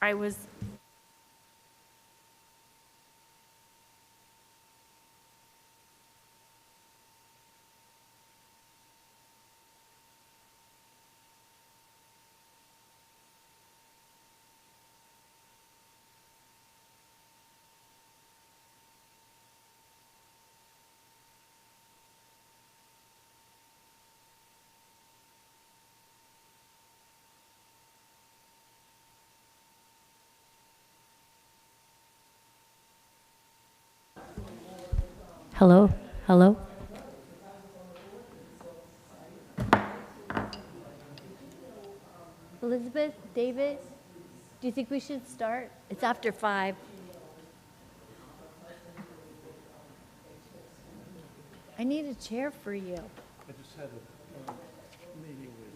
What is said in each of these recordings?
I was, hello, hello? Elizabeth, David, do you think we should start? It's after 5. I need a chair for you. I just had a meeting with,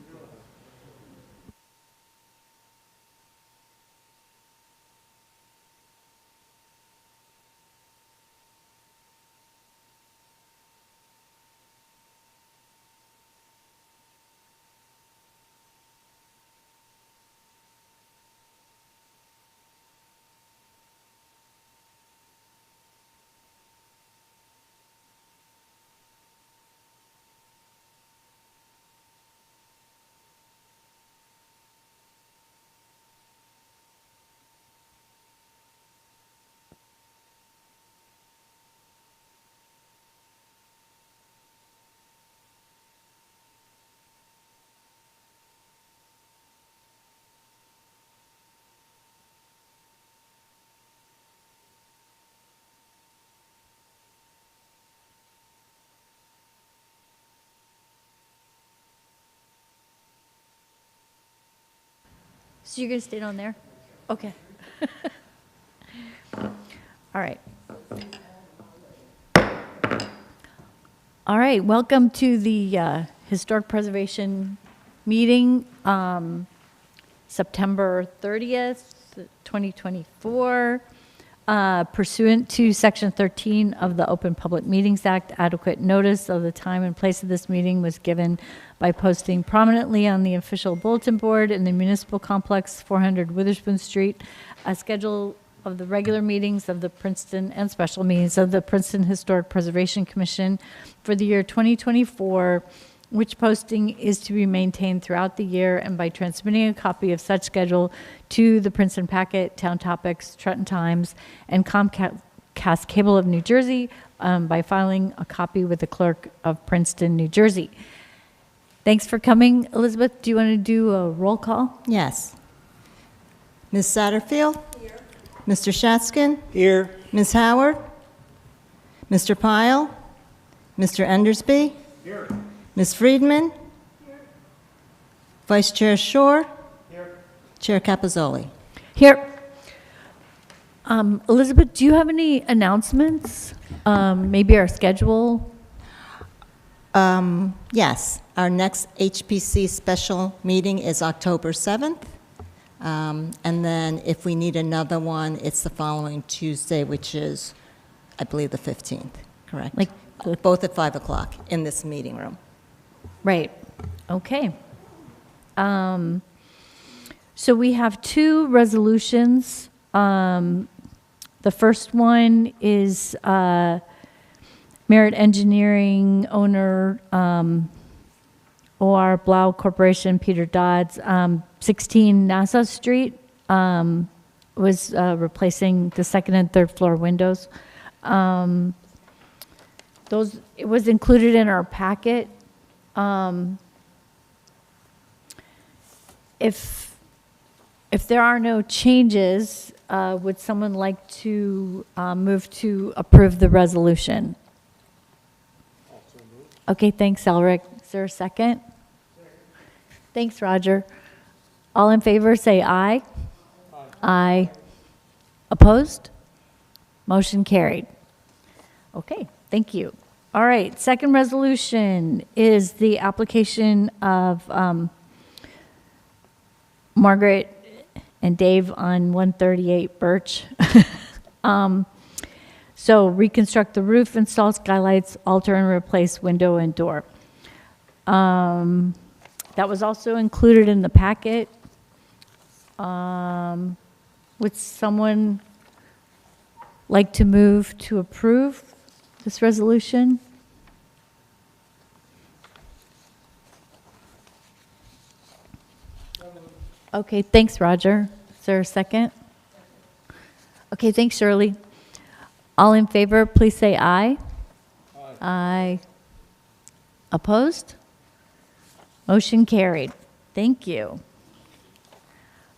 So you're going to stay down there? Okay. All right. All right, welcome to the Historic Preservation meeting, September 30th, 2024. Pursuant to Section 13 of the Open Public Meetings Act, adequate notice of the time and place of this meeting was given by posting prominently on the official bulletin board in the municipal complex, 400 Witherspoon Street, a schedule of the regular meetings of the Princeton and special meetings of the Princeton Historic Preservation Commission for the year 2024, which posting is to be maintained throughout the year, and by transmitting a copy of such schedule to the Princeton Packet, Town Topics, Trenton Times, and Comcast Cable of New Jersey, by filing a copy with the clerk of Princeton, New Jersey. Thanks for coming. Elizabeth, do you want to do a roll call? Yes. Ms. Satterfield? Here. Mr. Shatskin? here, Ms. Howard? Mr. Pyle? Mr. Endersby? here, Ms. Friedman? Here. Vice Chair Shore? here. Chair Capizzoli? Here. Elizabeth, do you have any announcements? Maybe our schedule? Yes. Our next HPC special meeting is October 7th. And then if we need another one, it's the following Tuesday, which is, I believe, the 15th, correct? Like, Both at 5 o'clock in this meeting room. right, okay. So we have 2 resolutions. The first one is Merit Engineering owner, OR Blau Corporation, Peter Dodds, 16 Nassau Street, was replacing the second and third floor windows. It was included in our packet. If there are no changes, would someone like to move to approve the resolution? Okay, thanks, Elric. Is there a second? Thanks, Roger. All in favor, say aye. Aye. Opposed? Motion carried. Okay, thank you. All right, second resolution is the application of Margaret and Dave on 138 Birch. So reconstruct the roof, install skylights, alter and replace window and door. That was also included in the packet. Would someone like to move to approve this resolution? Okay, thanks, Roger. Is there a second? Okay, thanks, Shirley. All in favor, please say aye. Aye. Opposed? Motion carried. Thank you.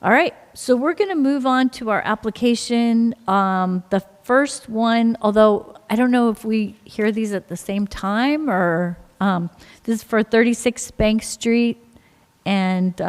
All right, so we're going to move on to our application. The first one, although I don't know if we hear these at the same time, or this is for 36 Bank Street, and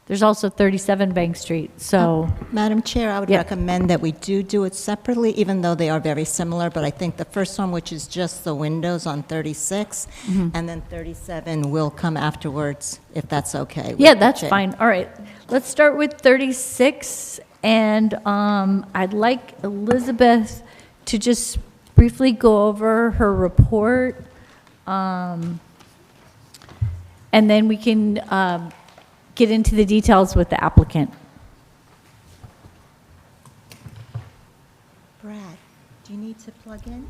there's also 37 Bank Street, so. Madam Chair, I would Yeah. recommend that we do it separately, even though they are very similar, but I think the first one, which is just the windows on 36, and then 37 will come afterwards, if that's okay. with Yeah, the that's chair. fine. All right, let's start with 36, and I'd like Elizabeth to just briefly go over her report, and then we can get into the details with the applicant. Brad, do you need to plug in?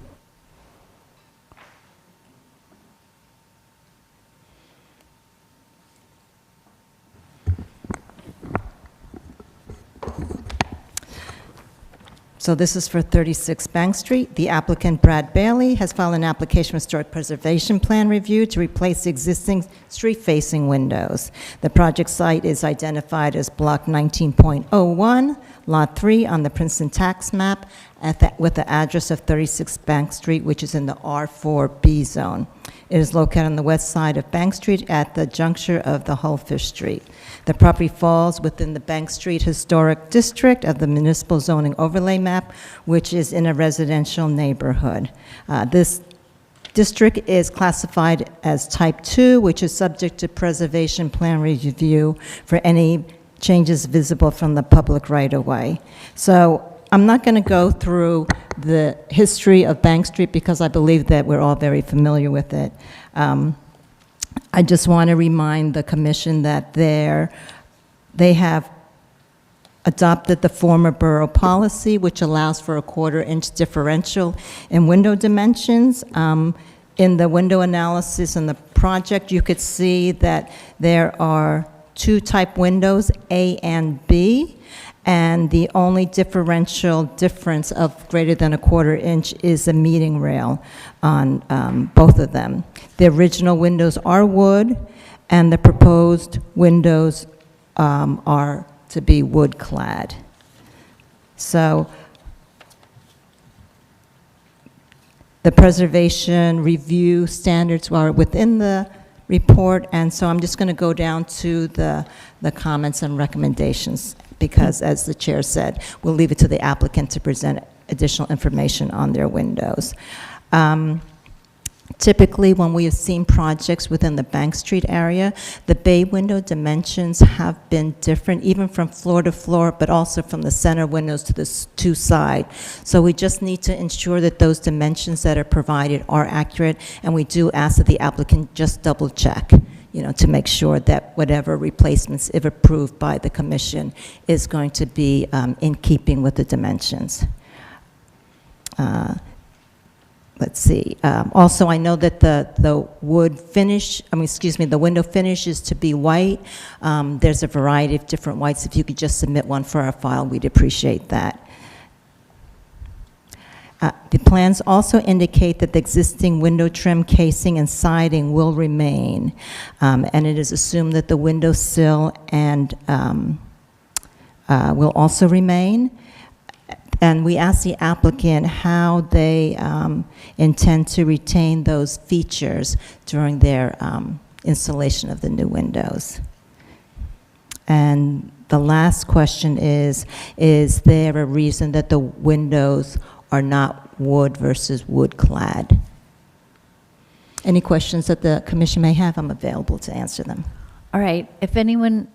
So this is for 36 Bank Street. The applicant, Brad Bailey, has filed an application for historic preservation plan review to replace the existing street-facing windows. The project site is identified as Block 19.01, Lot 3 on the Princeton tax map, with the address of 36 Bank Street, which is in the R4B zone. It is located on the west side of Bank Street at the juncture of the Hullfish Street. The property falls within the Bank Street Historic District of the Municipal Zoning Overlay Map, which is in a residential neighborhood. This district is classified as Type 2, which is subject to preservation plan review for any changes visible from the public right-of-way. So I'm not going to go through the history of Bank Street because I believe that we're all very familiar with it. I just want to remind the commission that they have adopted the former borough policy, which allows for a quarter-inch differential in window dimensions. In the window analysis in the project, you could see that there are two type windows, A and B, and the only differential difference of greater than a quarter-inch is the meeting rail on both of them. The original windows are wood, and the proposed windows are to be wood-clad. So the preservation review standards are within the report, and so I'm just going to go down to the comments and recommendations, because as the chair said, we'll leave it to the applicant to present additional information on their windows. Typically, when we have seen projects within the Bank Street area, the bay window dimensions have been different, even from floor to floor, but also from the center windows to the two sides. So we just need to ensure that those dimensions that are provided are accurate, and we do ask that the applicant just double check, to make sure that whatever replacements, if approved by the commission, is going to be in keeping with the dimensions. Let's see. Also, I know that the wood finish, the window finish is to be white. There's a variety of different whites. If you could just submit one for our file, we'd appreciate that. The plans also indicate that the existing window trim, casing, and siding will remain, and it is assumed that the window sill and will also remain. And we asked the applicant how they intend to retain those features during their installation of the new windows. And the last question is there a reason that the windows are not wood versus wood-clad? Any questions that the commission may have, I'm available to answer them. All right, if anyone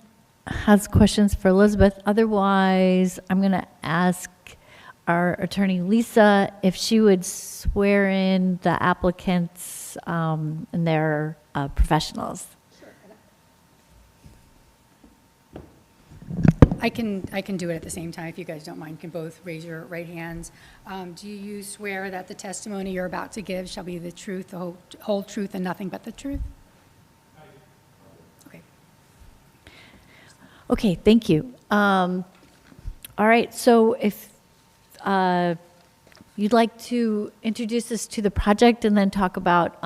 has questions for Elizabeth, otherwise, I'm going to ask our attorney, Lisa, if she would swear in the applicants and their professionals. Sure. I can do it at the same time, if you guys don't mind. You can both raise your right hands. Do you swear that the testimony you're about to give shall be the truth, the whole truth, and nothing but the truth? Okay. Okay, thank you. All right, so if you'd like to introduce us to the project and then talk about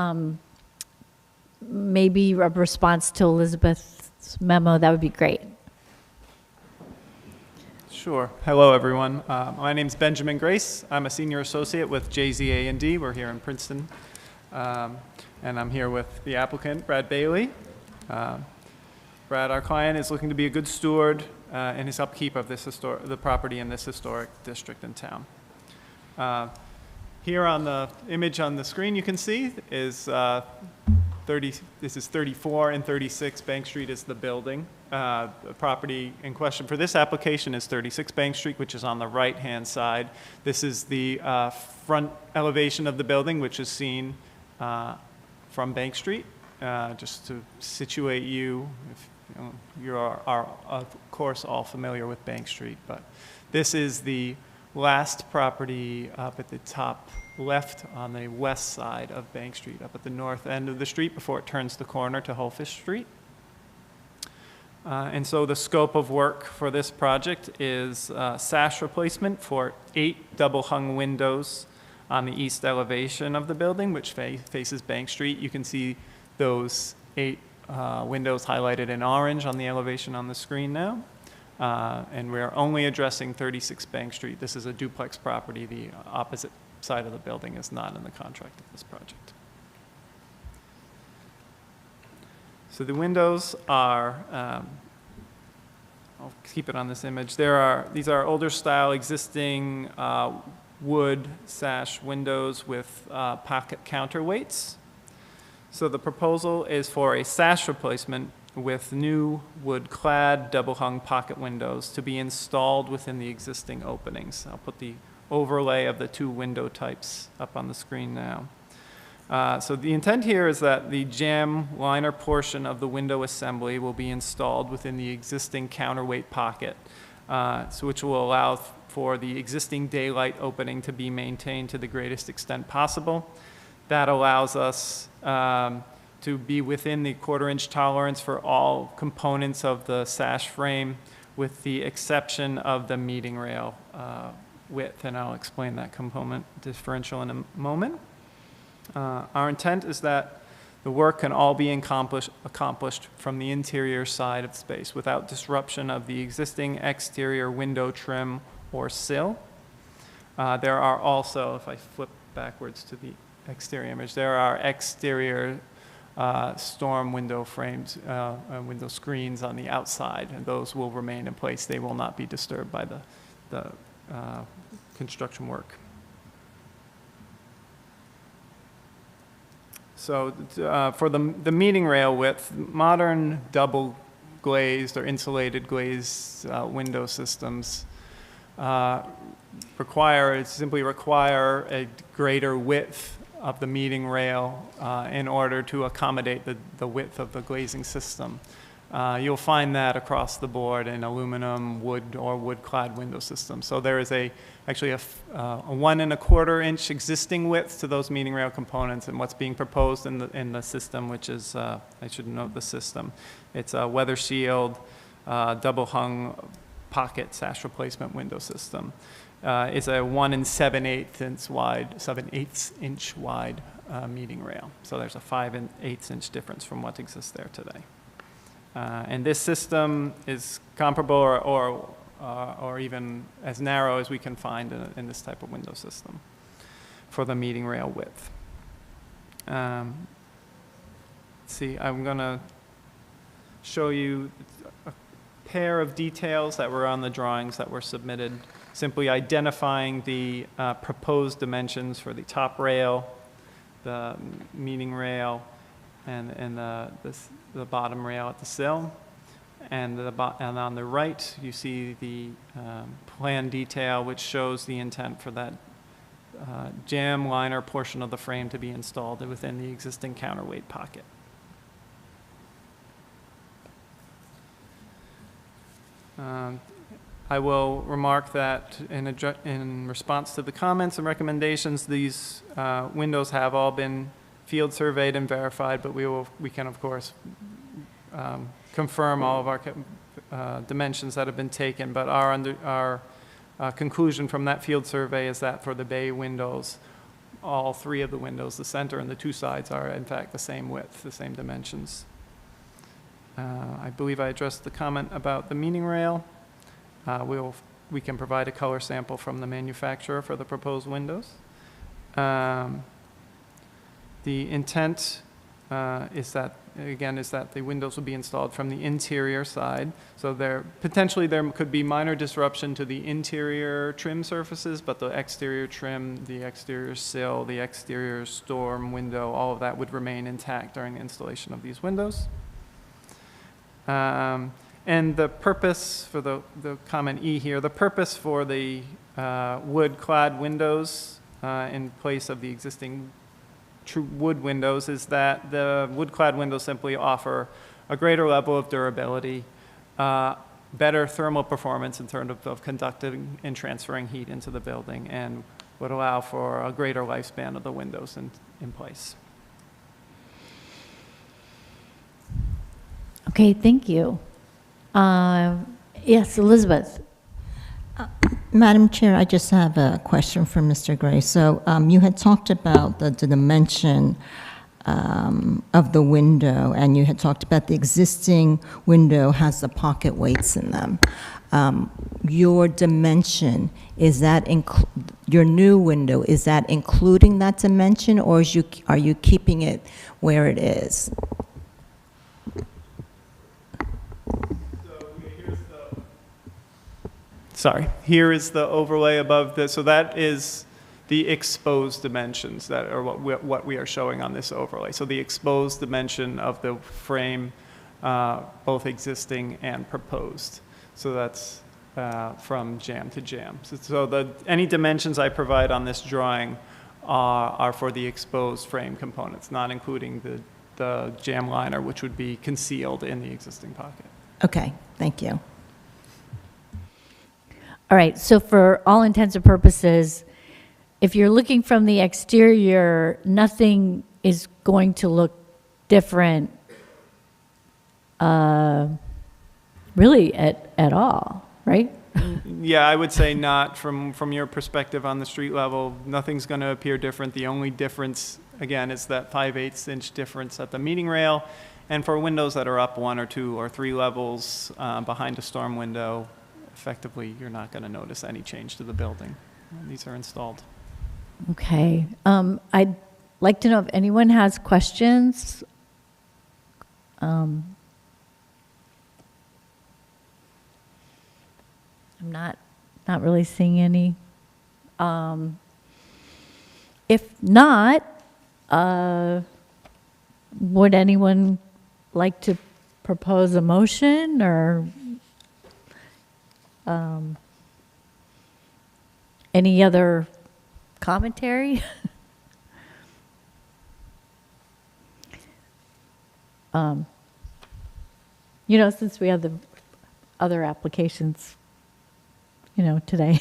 maybe a response to Elizabeth's memo, that would be great. Sure. Hello, everyone. My name's Benjamin Grace. I'm a senior associate with JZA&D. We're here in Princeton. And I'm here with the applicant, Brad Bailey. Brad, our client, is looking to be a good steward in his upkeep of the property in this historic district and town. Here on the image on the screen you can see is this is 34 and 36 Bank Street is the building. The property in question for this application is 36 Bank Street, which is on the right-hand side. This is the front elevation of the building, which is seen from Bank Street. Just to situate you, if you are, of course, all familiar with Bank Street, but this is the last property up at the top left on the west side of Bank Street, up at the north end of the street before it turns the corner to Holfish Street. And so the scope of work for this project is sash replacement for 8 double-hung windows on the east elevation of the building, which faces Bank Street. You can see those 8 windows highlighted in orange on the elevation on the screen now. And we're only addressing 36 Bank Street. This is a duplex property. The opposite side of the building is not in the contract of this project. So the windows are, I'll keep it on this image. These are older style existing wood sash windows with pocket counterweights. So the proposal is for a sash replacement with new wood-clad double-hung pocket windows to be installed within the existing openings. I'll put the overlay of the 2 window types up on the screen now. So the intent here is that the jamb liner portion of the window assembly will be installed within the existing counterweight pocket, which will allow for the existing daylight opening to be maintained to the greatest extent possible. That allows us to be within the 1/4-inch tolerance for all components of the sash frame, with the exception of the meeting rail width, and I'll explain that component differential in a moment. Our intent is that the work can all be accomplished from the interior side of space without disruption of the existing exterior window trim or sill. There are also, if I flip backwards to the exterior image, there are exterior storm window frames, window screens on the outside, and those will remain in place. They will not be disturbed by the construction work. So for the meeting rail width, modern double glazed or insulated glazed window systems simply require a greater width of the meeting rail in order to accommodate the width of the glazing system. You'll find that across the board in aluminum, wood, or wood-clad window systems. So there is actually a 1 1/4-inch existing width to those meeting rail components, and what's being proposed in the system, which is, I should note the system, it's a weather-sealed, double-hung pocket sash replacement window system. It's a 1 7/8 inch wide meeting rail. So there's a 5 1/8 inch difference from what exists there today. And this system is comparable or even as narrow as we can find in this type of window system for the meeting rail width. Let's see, I'm going to show you a pair of details that were on the drawings that were submitted, simply identifying the proposed dimensions for the top rail, the meeting rail, and the bottom rail at the sill. And on the right, you see the plan detail, which shows the intent for that jamb liner portion of the frame to be installed within the existing counterweight pocket. I will remark that in response to the comments and recommendations, these windows have all been field surveyed and verified, but we can, of course, confirm all of our dimensions that have been taken. But our conclusion from that field survey is that for the bay windows, all three of the windows, the center and the two sides, are in fact the same width, the same dimensions. I believe I addressed the comment about the meeting rail. We can provide a color sample from the manufacturer for the proposed windows. The intent is that the windows will be installed from the interior side. So potentially there could be minor disruption to the interior trim surfaces, but the exterior trim, the exterior sill, the exterior storm window, all of that would remain intact during the installation of these windows. And the purpose for the comment E here, the purpose for the wood-clad windows in place of the existing true wood windows is that the wood-clad windows simply offer a greater level of durability, better thermal performance in terms of conducting and transferring heat into the building, and would allow for a greater lifespan of the windows in place. Okay, thank you. Yes, Elizabeth. Madam Chair, I just have a question for Mr. Gray. So you had talked about the dimension of the window, and you had talked about the existing window has the pocket weights in them. Your dimension, is that your new window, is that including that dimension, or are you keeping it where it is? Sorry, here is the overlay above this. So that is the exposed dimensions that are what we are showing on this overlay. So the exposed dimension of the frame, both existing and proposed. So that's from jamb to jamb. So any dimensions I provide on this drawing are for the exposed frame components, not including the jamb liner, which would be concealed in the existing pocket. Okay, thank you. All right, so for all intents and purposes, if you're looking from the exterior, nothing is going to look different really at all, right? Yeah, I would say not from your perspective on the street level. Nothing's going to appear different. The only difference, again, is that 5/8 inch difference at the meeting rail. And for windows that are up 1 or 2 or 3 levels behind a storm window, effectively, you're not going to notice any change to the building. These are installed. Okay. I'd like to know if anyone has questions. I'm not really seeing any. If not, would anyone like to propose a motion or any other commentary? Since we have the other applications, today.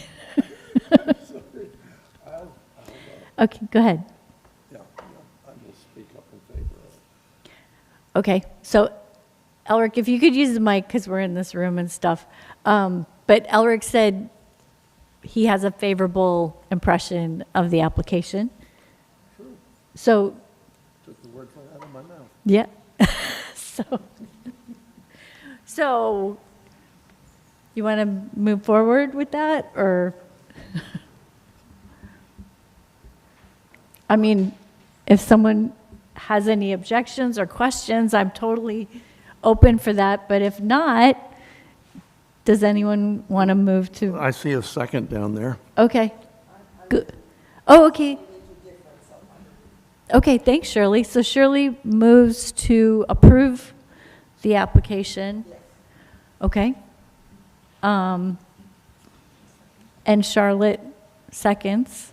Okay, go ahead. Yeah, I will speak up in favor of it. Okay, so Elric, if you could use the mic because we're in this room and stuff. But Elric said he has a favorable impression of the application. True, So, took the word out of my mouth. yeah. So you want to move forward with that, or? I mean, if someone has any objections or questions, I'm totally open for that. But if not, does anyone want to move to? I see a second down there. Okay. Good. Oh, okay. Okay, thanks, Shirley. So Shirley moves to approve the application. Okay. And Charlotte seconds.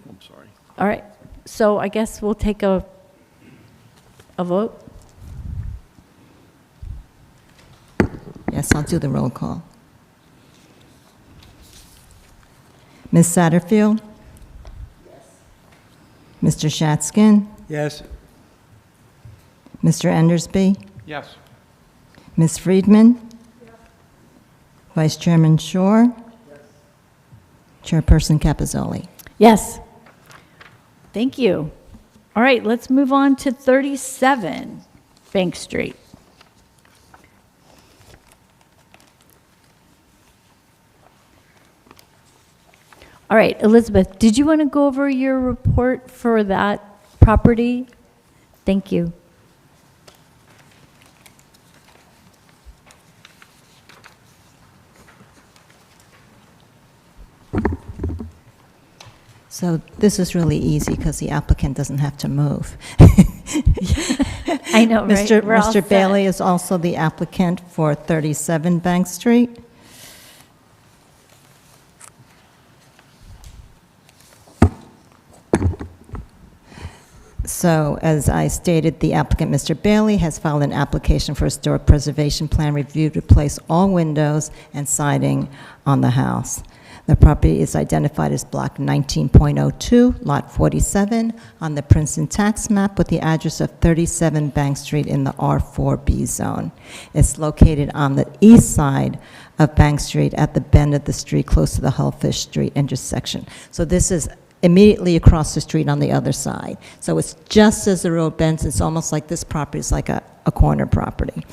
I'm sorry. All right. So I guess we'll take a vote. Yes, I'll do the roll call. Ms. Satterfield? Mr. Shatskin? Yes. Mr. Endersby? Yes. Ms. Friedman? Vice Chairman Shore? Chairperson Capizzoli? Yes. Thank you. All right, let's move on to 37 Bank Street. All right, Elizabeth, did you want to go over your report for that property? Thank you. So this is really easy because the applicant doesn't have to move. I know, right? Mr. We're all Mr. set. Bailey is also the applicant for 37 Bank Street. So, as I stated, the applicant, Mr. Bailey, has filed an application for historic preservation plan review to replace all windows and siding on the house. The property is identified as Block 19.02, Lot 47, on the Princeton tax map with the address of 37 Bank Street in the R4B zone. It's located on the east side of Bank Street at the bend of the street close to the Hullfish Street intersection. So this is immediately across the street on the other side. So it's just as the road bends. It's almost like this property is like a corner property.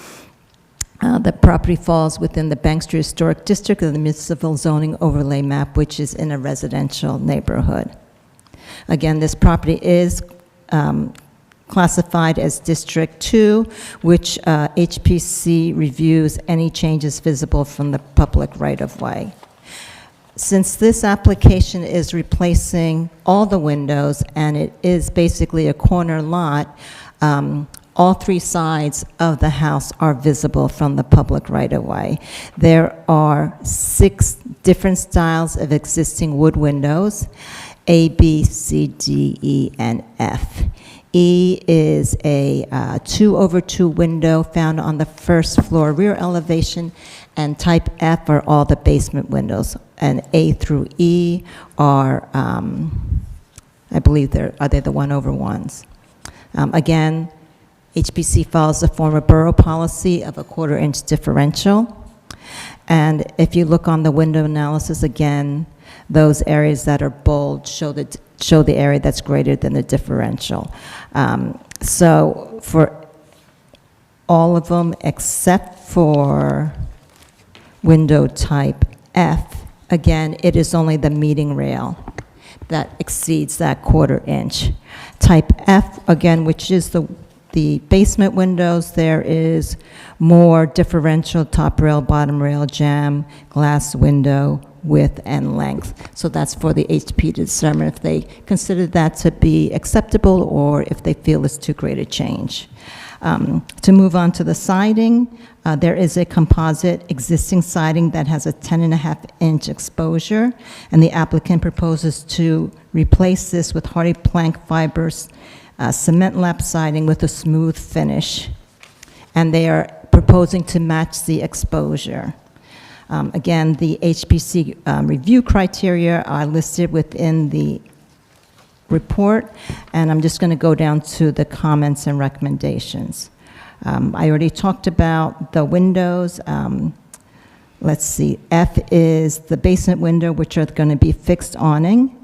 The property falls within the Bank Street Historic District of the Municipal Zoning Overlay Map, which is in a residential neighborhood. Again, this property is classified as District 2, which HPC reviews any changes visible from the public right-of-way. Since this application is replacing all the windows and it is basically a corner lot, all three sides of the house are visible from the public right-of-way. There are 6 different styles of existing wood windows, A, B, C, D, E, and F. E is a 2/2 window found on the first floor rear elevation, and type F are all the basement windows. And A through E are, I believe are they the 1/1s. Again, HPC follows the former borough policy of a 1/4 inch differential. And if you look on the window analysis again, those areas that are bold show the area that's greater than the differential. So for all of them except for window type F, again, it is only the meeting rail that exceeds that 1/4 inch. Type F, again, which is the basement windows, there is more differential top rail, bottom rail, jamb, glass window, width, and length. So that's for the HP to determine if they consider that to be acceptable or if they feel it's too great a change. To move on to the siding, there is a composite existing siding that has a 10.5-inch exposure, and the applicant proposes to replace this with hardy plank fibers cement lap siding with a smooth finish, and they are proposing to match the exposure. Again, the HPC review criteria are listed within the report, and I'm just going to go down to the comments and recommendations. I already talked about the windows. Let's see, F is the basement window, which are going to be fixed awning.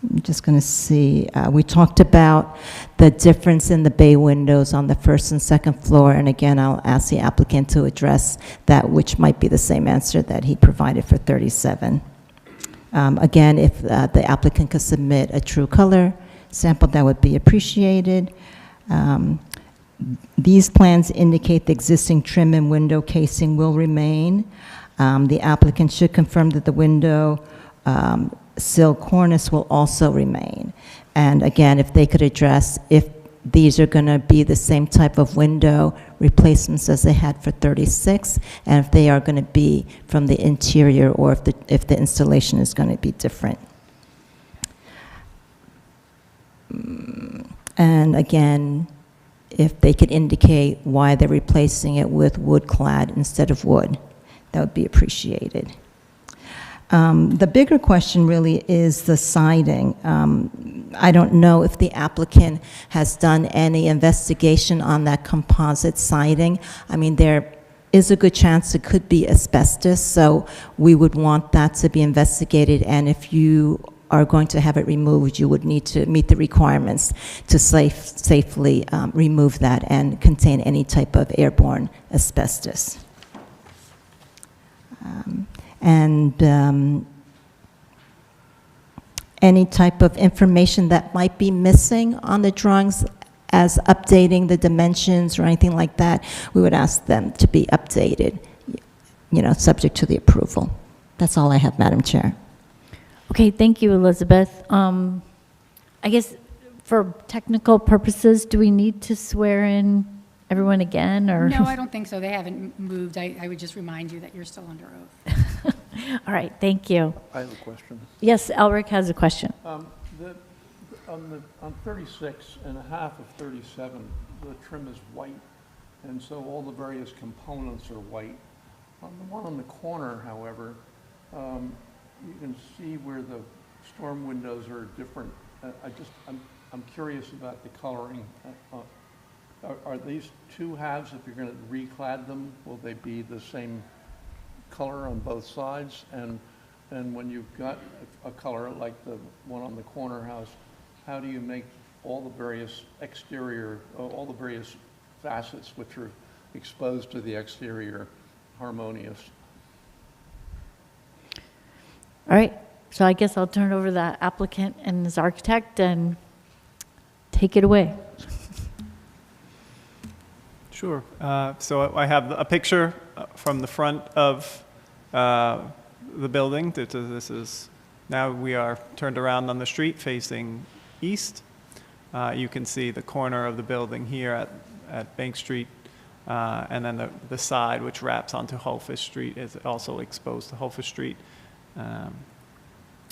I'm just going to see, we talked about the difference in the bay windows on the first and second floor, and again, I'll ask the applicant to address that, which might be the same answer that he provided for 37. Again, if the applicant could submit a true color sample, that would be appreciated. These plans indicate the existing trim and window casing will remain. The applicant should confirm that the window sill cornice will also remain. And again, if they could address if these are going to be the same type of window replacements as they had for 36, and if they are going to be from the interior, or if the installation is going to be different. And again, if they could indicate why they're replacing it with wood clad instead of wood, that would be appreciated. The bigger question really is the siding. I don't know if the applicant has done any investigation on that composite siding. I mean, there is a good chance it could be asbestos, so we would want that to be investigated, and if you are going to have it removed, you would need to meet the requirements to safely remove that and contain any type of airborne asbestos. Any type of information that might be missing on the drawings as updating the dimensions or anything like that, we would ask them to be updated, subject to the approval. That's all I have, Madam Chair. Okay, thank you, Elizabeth. I guess for technical purposes, do we need to swear in everyone again, or? No, I don't think so. They haven't moved. I would just remind you that you're still under oath. All right, thank you. I have a question. Yes, Elric has a question. On 36 and a half of 37, the trim is white, and so all the various components are white. On the one on the corner, however, you can see where the storm windows are different. I'm curious about the coloring. Are these two halves, if you're going to reclad them, will they be the same color on both sides? And when you've got a color like the one on the corner house, how do you make all the various exterior, all the various facets which are exposed to the exterior harmonious? All right, so I guess I'll turn it over to the applicant and his architect and take it away. Sure. So I have a picture from the front of the building. This is, now we are turned around on the street facing east. You can see the corner of the building here at Bank Street, and then the side which wraps onto Hullfish Street is also exposed to Hullfish Street.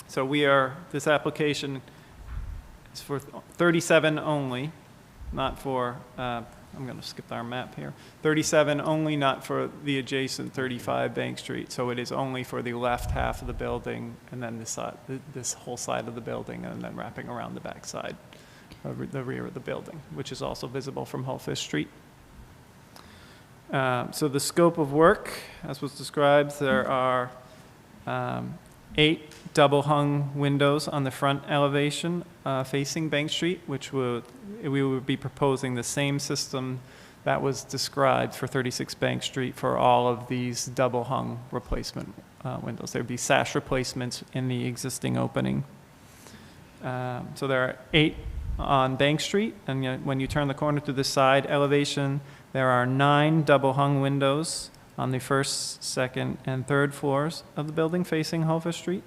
So this application is for 37 only, not for, I'm going to skip our map here. 37 only, not for the adjacent 35 Bank Street. So it is only for the left half of the building, and then this whole side of the building, and then wrapping around the back side, the rear of the building, which is also visible from Hullfish Street. So the scope of work, as was described, there are 8 double-hung windows on the front elevation facing Bank Street, which we would be proposing the same system that was described for 36 Bank Street for all of these double-hung replacement windows. There would be sash replacements in the existing opening. So there are 8 on Bank Street, and when you turn the corner to the side elevation, there are 9 double-hung windows on the first, second, and third floors of the building facing Hullfish Street,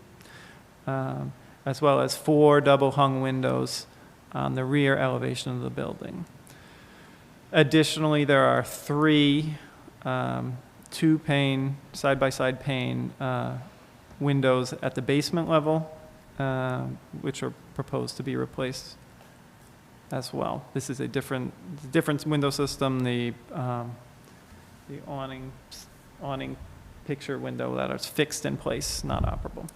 as well as 4 double-hung windows on the rear elevation of the building. Additionally, there are 3 two-pane, side-by-side pane windows at the basement level, which are proposed to be replaced as well. This is a different window system. The awning picture window that is fixed in place, not operable.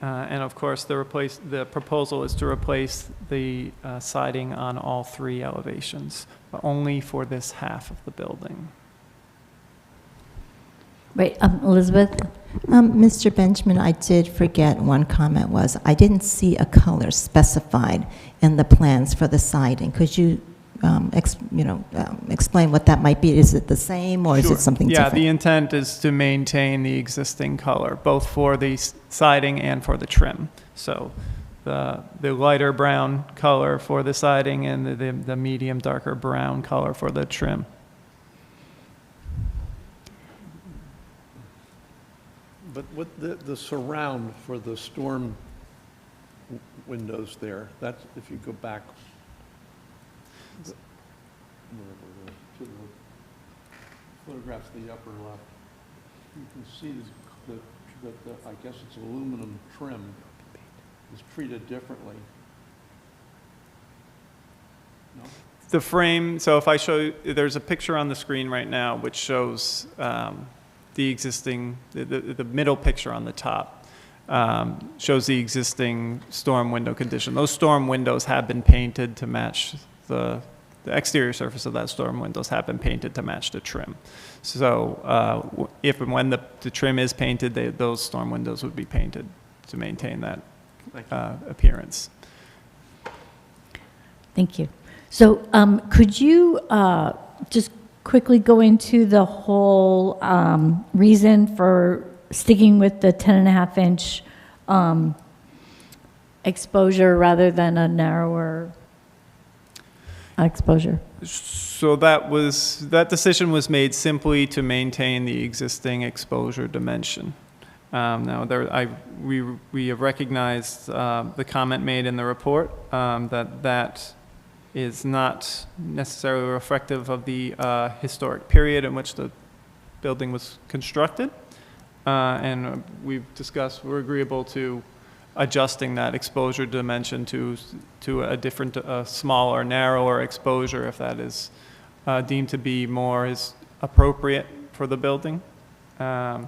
And of course, the proposal is to replace the siding on all 3 elevations, but only for this half of the building. Wait, Elizabeth? Mr. Benjamin, I did forget one comment was, I didn't see a color specified in the plans for the siding. Could you, explain what that might be? Is it the same, or is it something Yeah, different? the intent is to maintain the existing color, both for the siding and for the trim. So the lighter brown color for the siding and the medium darker brown color for the trim. But what the surround for the storm windows there, that's, if you go back to the photographs, the upper left, you can see that I guess it's aluminum trim is treated differently. No? The frame, so if I show you, there's a picture on the screen right now which shows the existing, the middle picture on the top shows the existing storm window condition. Those storm windows have been painted to match the exterior surface of that storm windows have been painted to match the trim. So if and when the trim is painted, those storm windows would be painted to maintain that appearance. Thank you. So could you just quickly go into the whole reason for sticking with the 10.5-inch exposure rather than a narrower exposure? So that decision was made simply to maintain the existing exposure dimension. Now, we have recognized the comment made in the report that is not necessarily reflective of the historic period in which the building was constructed. And we've discussed, we're agreeable to adjusting that exposure dimension to a different, smaller, narrower exposure if that is deemed to be more appropriate for the building. And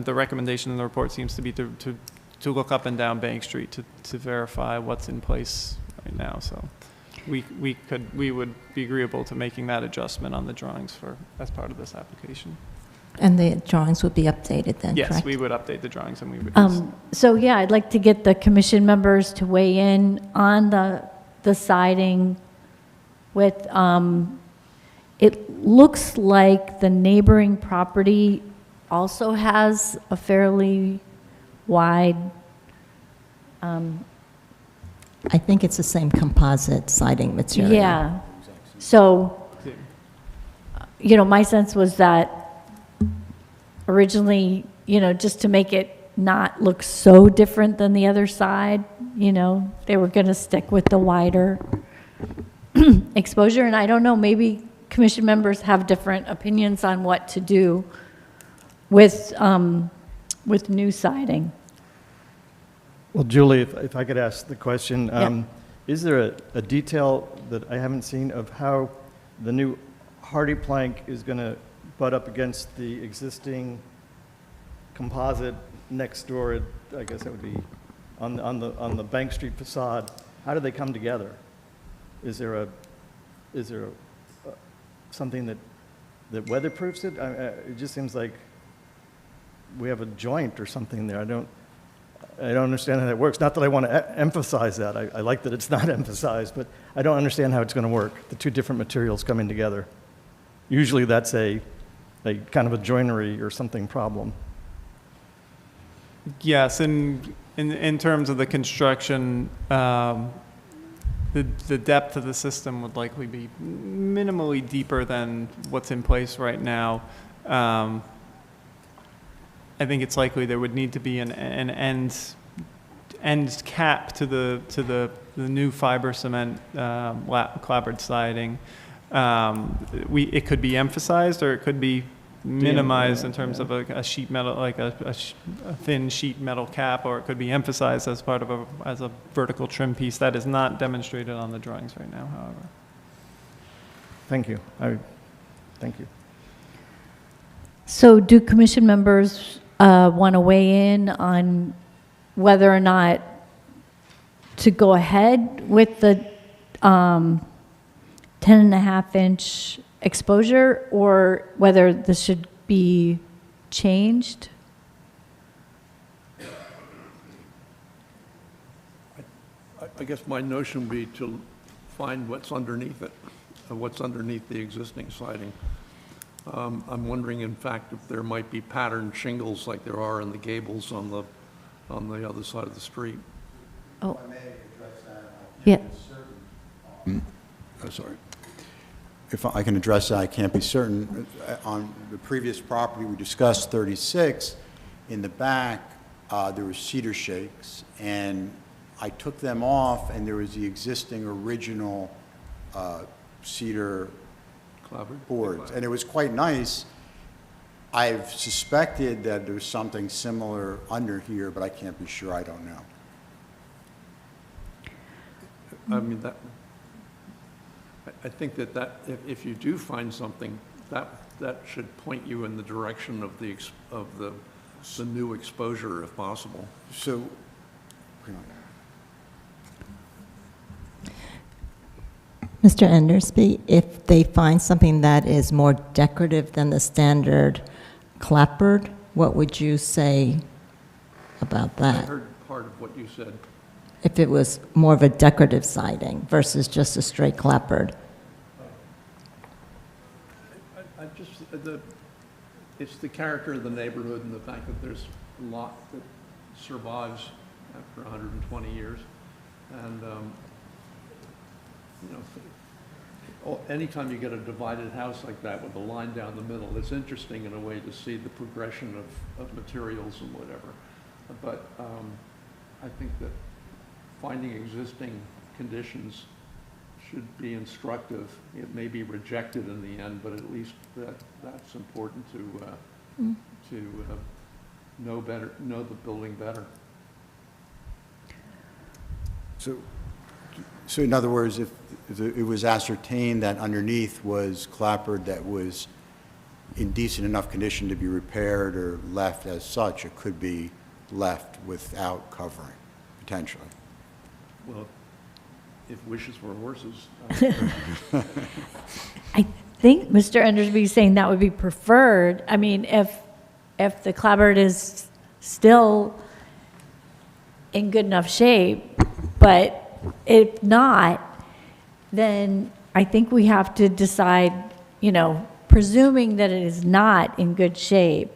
the recommendation in the report seems to be to look up and down Bank Street to verify what's in place right now. So we would be agreeable to making that adjustment on the drawings as part of this application. And the drawings would be updated then, correct? Yes, we would update the drawings and we would. So yeah, I'd like to get the commission members to weigh in on the siding with, it looks like the neighboring property also has a fairly wide, I think it's the same composite siding material. yeah. So, my sense was that originally, just to make it not look so different than the other side, they were going to stick with the wider exposure. And I don't know, maybe commission members have different opinions on what to do with new siding. Well, Julie, if I could ask the question, Yeah. is there a detail that I haven't seen of how the new hardy plank is going to butt up against the existing composite next door? I guess it would be on the Bank Street facade. How do they come together? Is there something that weatherproofs it? It just seems like we have a joint or something there. I don't understand how that works. Not that I want to emphasize that. I like that it's not emphasized, but I don't understand how it's going to work, the two different materials coming together. Usually that's a kind of a joinery or something problem. Yes, and in terms of the construction, the depth of the system would likely be minimally deeper than what's in place right now. I think it's likely there would need to be an end cap to the new fiber cement clapboard siding. It could be emphasized or it could be minimized in terms of a sheet metal, like a thin sheet metal cap, or it could be emphasized as part of as a vertical trim piece. That is not demonstrated on the drawings right now, however. Thank you. Thank you. So do commission members want to weigh in on whether or not to go ahead with the 10.5-inch exposure, or whether this should be changed? I guess my notion would be to find what's underneath it, what's underneath the existing siding. I'm wondering, in fact, if there might be patterned shingles like there are in the gables on the other side of the street. Oh, I may address that. yeah. Oh, sorry. If I can address that, I can't be certain. On the previous property, we discussed 36. In the back, there were cedar shakes, and I took them off, and there was the existing original cedar Clapboard? boards, and it was quite nice. I've suspected that there's something similar under here, but I can't be sure. I don't know. I mean, I think that if you do find something, that that should point you in the direction of the new exposure if possible. So, Mr. Endersby, if they find something that is more decorative than the standard clapboard, what would you say about I that? heard part of what you said. If it was more of a decorative siding versus just a straight clapboard? I just, it's the character of the neighborhood and the fact that there's a lot that survives after 120 years. And, you know, anytime you get a divided house like that with a line down the middle, it's interesting in a way to see the progression of materials and whatever. But I think that finding existing conditions should be instructive. It may be rejected in the end, but at least that's important to know better, know the building better. So in other words, if it was ascertained that underneath was clapboard that was in decent enough condition to be repaired or left as such, it could be left without covering, potentially. Well, if wishes were horses. I think Mr. Endersby is saying that would be preferred. I mean, if the clapboard is still in good enough shape, but if not, then I think we have to decide, you know, presuming that it is not in good shape,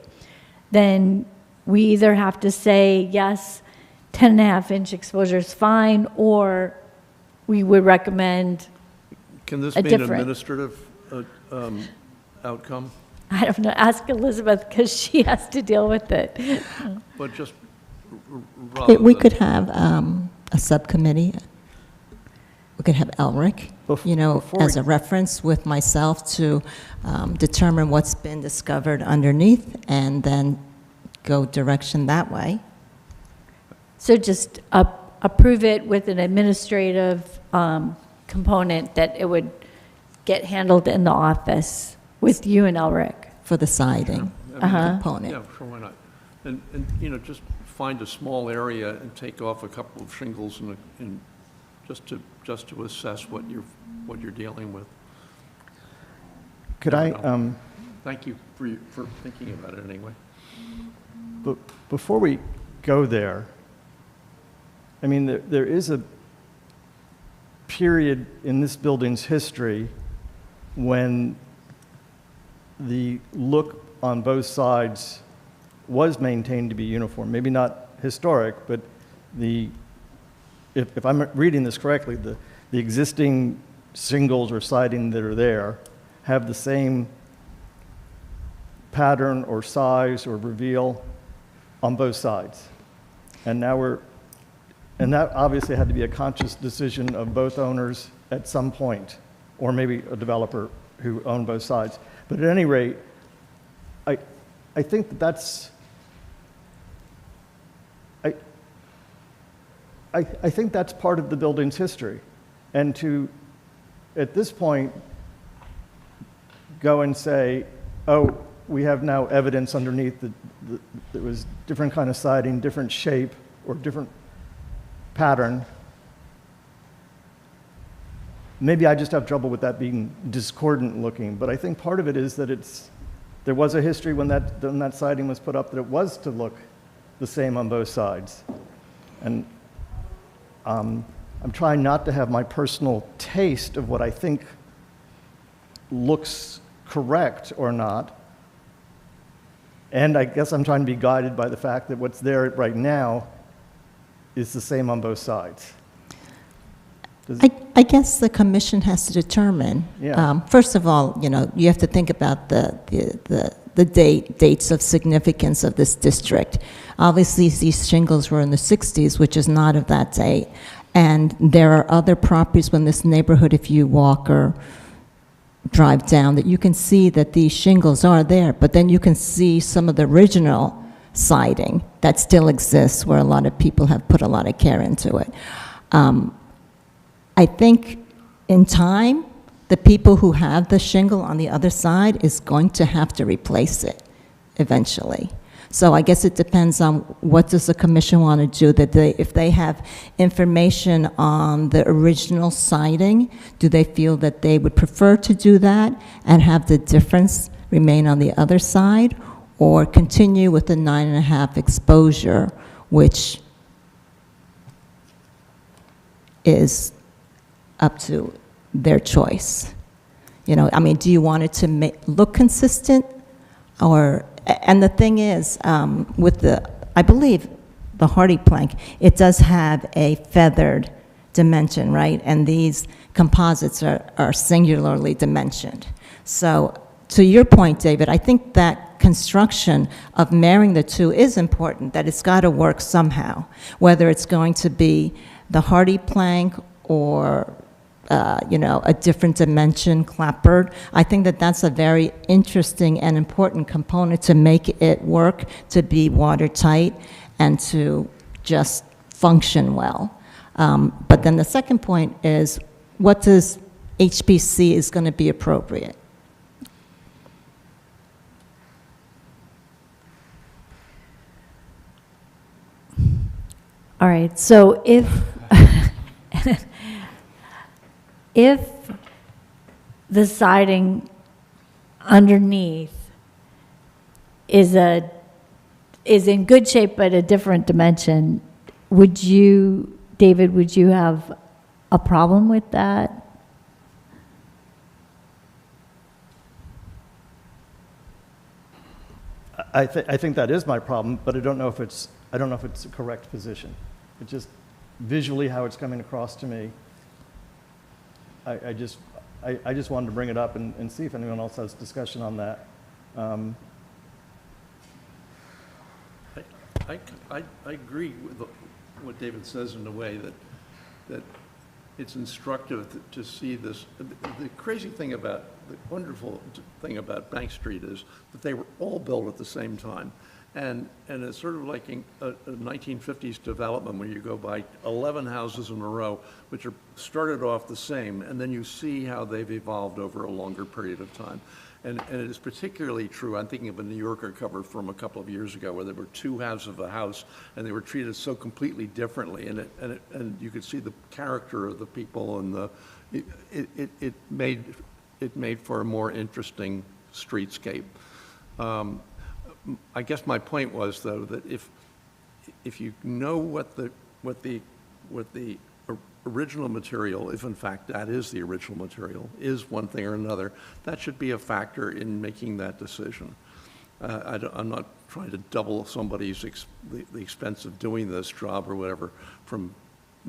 then we either have to say, yes, 10.5-inch exposure is fine, or we would recommend, Can this A be an different- administrative outcome? I don't know, ask Elizabeth, because she has to deal with it. But just rather We than- could have a subcommittee. We could have Elric, you know, Before as we- a reference with myself to determine what's been discovered underneath and then go direction that way. So just approve it with an administrative component that it would get handled in the office with you and Elric. For the siding I mean, component. Yeah, sure, why not? And, you know, just find a small area and take off a couple of shingles and just to assess what you're dealing with. Could I, Thank you for thinking about it anyway. but before we go there, I mean, there is a period in this building's history when the look on both sides was maintained to be uniform. Maybe not historic, but if I'm reading this correctly, the existing shingles or siding that are there have the same pattern or size or reveal on both sides. And now and that obviously had to be a conscious decision of both owners at some point, or maybe a developer who owned both sides. But at any rate, I think that's, I think that's part of the building's history. And to, at this point, go and say, oh, we have now evidence underneath that there was different kind of siding, different shape, or different pattern. Maybe I just have trouble with that being discordant looking, but I think part of it is that there was a history when that siding was put up that it was to look the same on both sides. And I'm trying not to have my personal taste of what I think looks correct or not. And I guess I'm trying to be guided by the fact that what's there right now is the same on both sides. I guess the commission has to determine. Yeah. First of all, you know, you have to think about the dates of significance of this district. Obviously, these shingles were in the 60s, which is not of that date. And there are other properties in this neighborhood, if you walk or drive down, that you can see that these shingles are there, but then you can see some of the original siding that still exists where a lot of people have put a lot of care into it. I think in time, the people who have the shingle on the other side is going to have to replace it eventually. So I guess it depends on what does the commission want to do, that if they have information on the original siding, do they feel that they would prefer to do that and have the difference remain on the other side, or continue with the 9.5 exposure, which is up to their choice? You know, I mean, do you want it to look consistent, or, and the thing is, with the, I believe, the hardy plank, it does have a feathered dimension, right? And these composites are singularly dimensioned. So, to your point, David, I think that construction of marrying the two is important, that it's got to work somehow, whether it's going to be the hardy plank or you know, a different dimension clapboard. I think that that's a very interesting and important component to make it work, to be watertight, and to just function well. But then the second point is, what does HPC is going to be appropriate? All right, so if, if the siding underneath is in good shape but a different dimension, would you, David, would you have a problem with that? I think that is my problem, but I don't know if it's a correct position. It just, visually how it's coming across to me, I just wanted to bring it up and see if anyone else has discussion on that. I agree with what David says in a way that it's instructive to see this. The crazy thing about, the wonderful thing about Bank Street is that they were all built at the same time. And it's sort of like a 1950s development where you go by 11 houses in a row, which are started off the same, and then you see how they've evolved over a longer period of time. And it is particularly true, I'm thinking of a New Yorker cover from a couple of years ago where there were two halves of a house and they were treated so completely differently, and you could see the character of the people, and it made for a more interesting streetscape. I guess my point was, though, that if you know what the original material, if in fact that is the original material, is one thing or another, that should be a factor in making that decision. I'm not trying to double somebody's the expense of doing this job or whatever from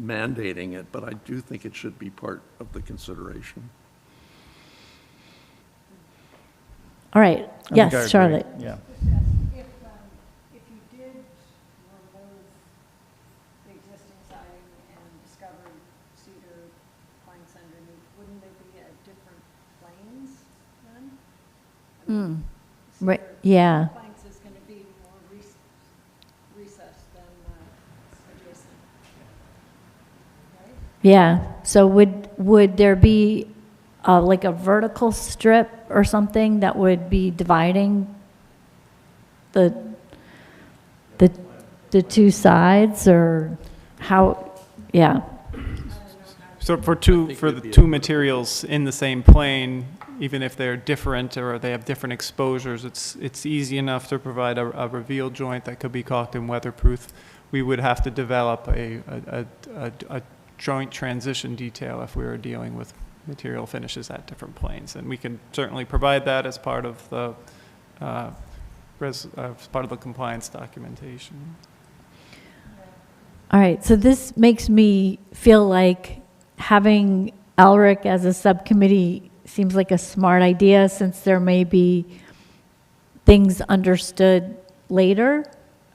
mandating it, but I do think it should be part of the consideration. All right, I think I agree. yes, Charlotte. Yeah. If you did remove the existing siding and discovered cedar planks underneath, wouldn't they be at different planes then? I mean, Right, cedar yeah. planks is going to be more recessed than adjacent, right? Yeah, so would there be like a vertical strip or something that would be dividing the two sides, or how, yeah, So for the two materials in the same plane, even if they're different or they have different exposures, it's easy enough to provide a reveal joint that could be caulked and weatherproof. We would have to develop a joint transition detail if we were dealing with material finishes at different planes, and we can certainly provide that as part of the compliance documentation. all right, so this makes me feel like having Elric as a subcommittee seems like a smart idea, since there may be things understood later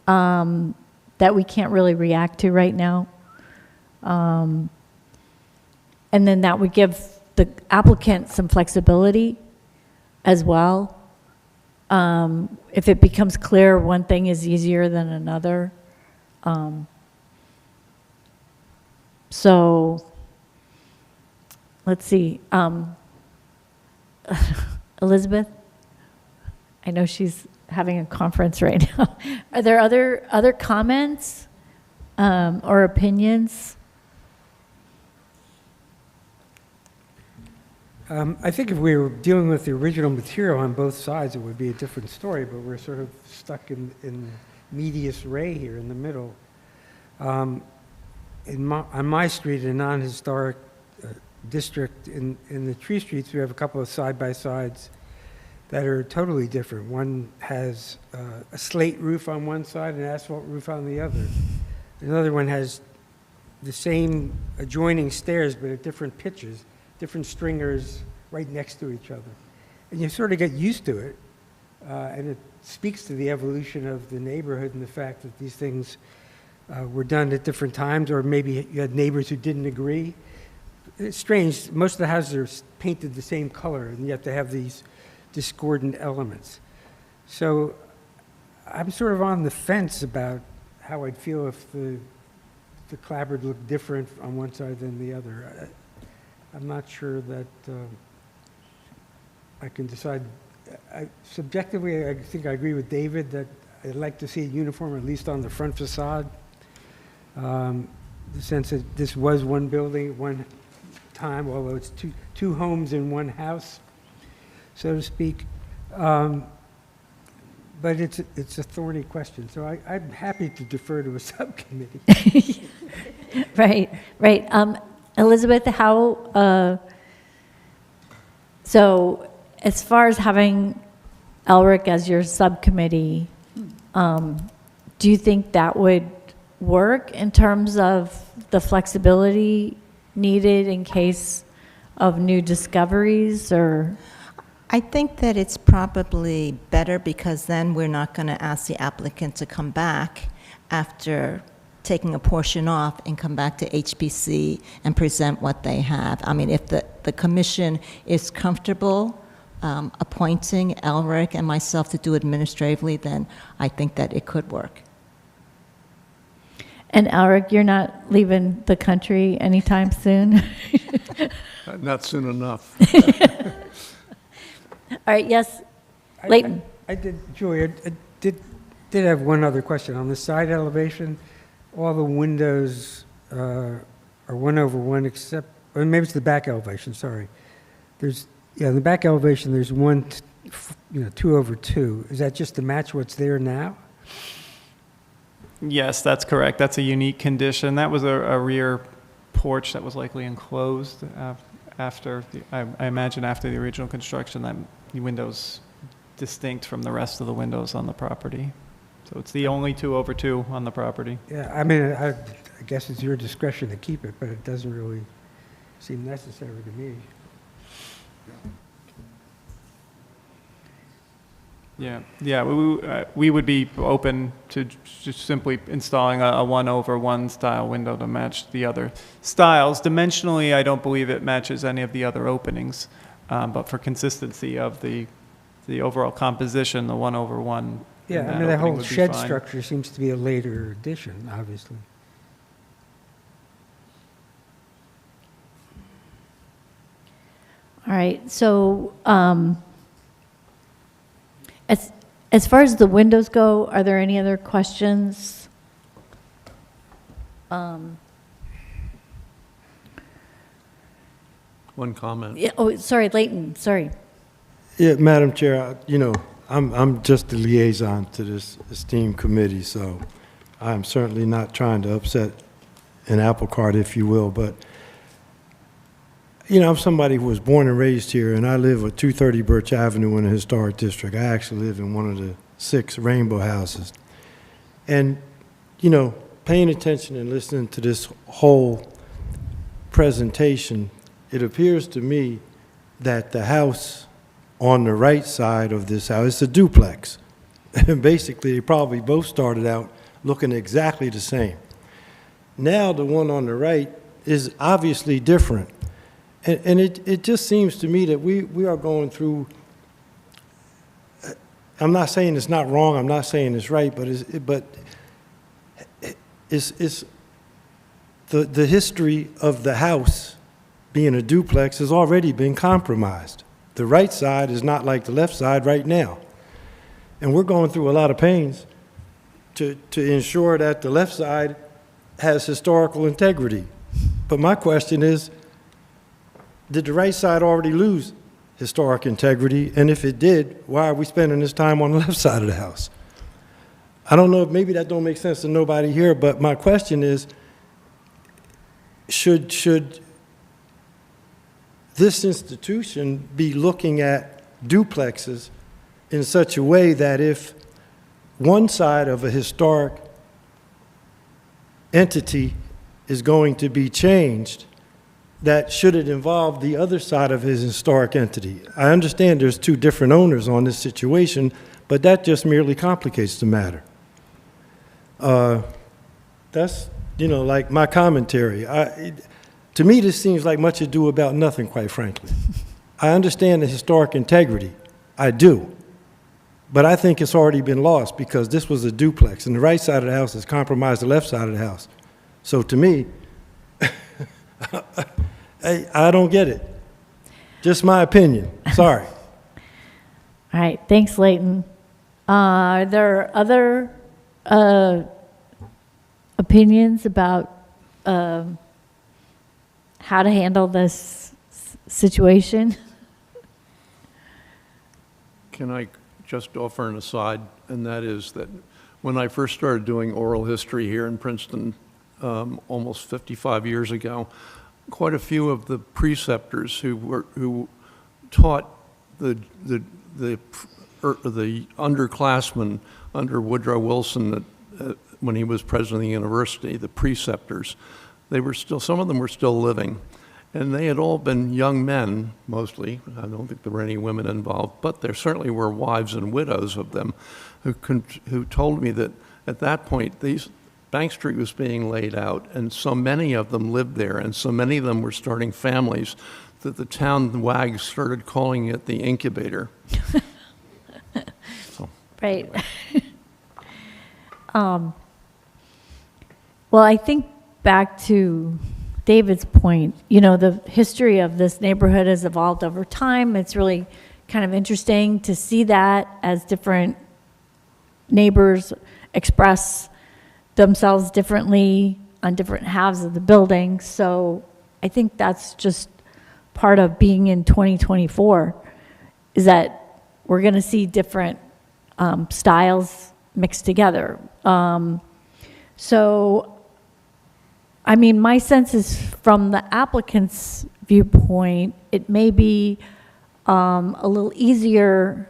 that we can't really react to right now. And then that would give the applicant some flexibility as well. If it becomes clear one thing is easier than another. So let's see. Elizabeth? I know she's having a conference right now. Are there other comments or opinions? I think if we were dealing with the original material on both sides, it would be a different story, but we're sort of stuck in medias res here in the middle. On my street, a non-historic district, in the Tree Streets, we have a couple of side-by-sides that are totally different. One has a slate roof on one side and an asphalt roof on the other. Another one has the same adjoining stairs, but at different pitches, different stringers right next to each other. And you sort of get used to it, and it speaks to the evolution of the neighborhood and the fact that these things were done at different times, or maybe you had neighbors who didn't agree. It's strange. Most of the houses are painted the same color, and yet they have these discordant elements. So I'm sort of on the fence about how I'd feel if the clapboard looked different on one side than the other. I'm not sure that I can decide. Subjectively, I think I agree with David that I'd like to see it uniform, at least on the front facade. The sense that this was one building at one time, although it's two homes in one house, so to speak. But it's a thorny question, so I'm happy to defer to a subcommittee. Right. Elizabeth, so as far as having Elric as your subcommittee, do you think that would work in terms of the flexibility needed in case of new discoveries, or? I think that it's probably better because then we're not going to ask the applicant to come back after taking a portion off and come back to HPC and present what they have. I mean, if the commission is comfortable appointing Elric and myself to do administratively, then I think that it could work. And Elric, you're not leaving the country anytime soon? Not soon enough. All right, yes, Leighton. I did, Julia, I did have one other question. On the side elevation, all the windows are 1/1 except, or maybe it's the back elevation, sorry. In the back elevation, there's 2/2. Is that just to match what's there now? Yes, that's correct. That's a unique condition. That was a rear porch that was likely enclosed after, I imagine after the original construction, that the window's distinct from the rest of the windows on the property. So it's the only 2/2 on the property. Yeah, I mean, I guess it's your discretion to keep it, but it doesn't really seem necessary to me. Yeah. We would be open to just simply installing a 1/1 style window to match the other styles. Dimensionally, I don't believe it matches any of the other openings, but for consistency of the overall composition, the 1/1. Yeah, I mean, that whole shed structure seems to be a later addition, obviously. All right, so as far as the windows go, are there any other questions? One comment. Yeah, oh, sorry, Leighton, sorry. Yeah, Madam Chair, I'm just the liaison to this esteemed committee, so I'm certainly not trying to upset an apple cart, if you will, but, I'm somebody who was born and raised here, and I live at 230 Birch Avenue in the Historic District. I actually live in one of the 6 Rainbow houses. And, paying attention and listening to this whole presentation, it appears to me that the house on the right side of this house, it's a duplex. And basically, they probably both started out looking exactly the same. Now, the one on the right is obviously different. And it just seems to me that we are going through, I'm not saying it's not wrong, I'm not saying it's right, but it's the history of the house being a duplex has already been compromised. the right side is not like the left side right now. And we're going through a lot of pains to ensure that the left side has historical integrity. But my question is, did the right side already lose historic integrity? And if it did, why are we spending this time on the left side of the house? I don't know, maybe that don't make sense to nobody here, but my question is, should this institution be looking at duplexes in such a way that if one side of a historic entity is going to be changed, that should it involve the other side of his historic entity? I understand there's two different owners on this situation, but that just merely complicates the matter. That's, like my commentary. To me, this seems like much ado about nothing, quite frankly. I understand the historic integrity. I do. But I think it's already been lost because this was a duplex, and the right side of the house has compromised the left side of the house. So to me, I don't get it. Just my opinion. Sorry. All right, thanks, Leighton. Are there other opinions about how to handle this situation? Can I just offer an aside, and that is that when I first started doing oral history here in Princeton almost 55 years ago, quite a few of the preceptors who taught the underclassmen under Woodrow Wilson when he was president of the university, the preceptors, some of them were still living. And they had all been young men, mostly. I don't think there were any women involved, but there certainly were wives and widows of them who told me that at that point, Bank Street was being laid out, and so many of them lived there, and so many of them were starting families that the town wags started calling it the incubator. Right. Well, I think back to David's point, the history of this neighborhood has evolved over time. It's really kind of interesting to see that as different neighbors express themselves differently on different halves of the building. So I think that's just part of being in 2024, is that we're going to see different styles mixed together. My sense is from the applicant's viewpoint, it may be a little easier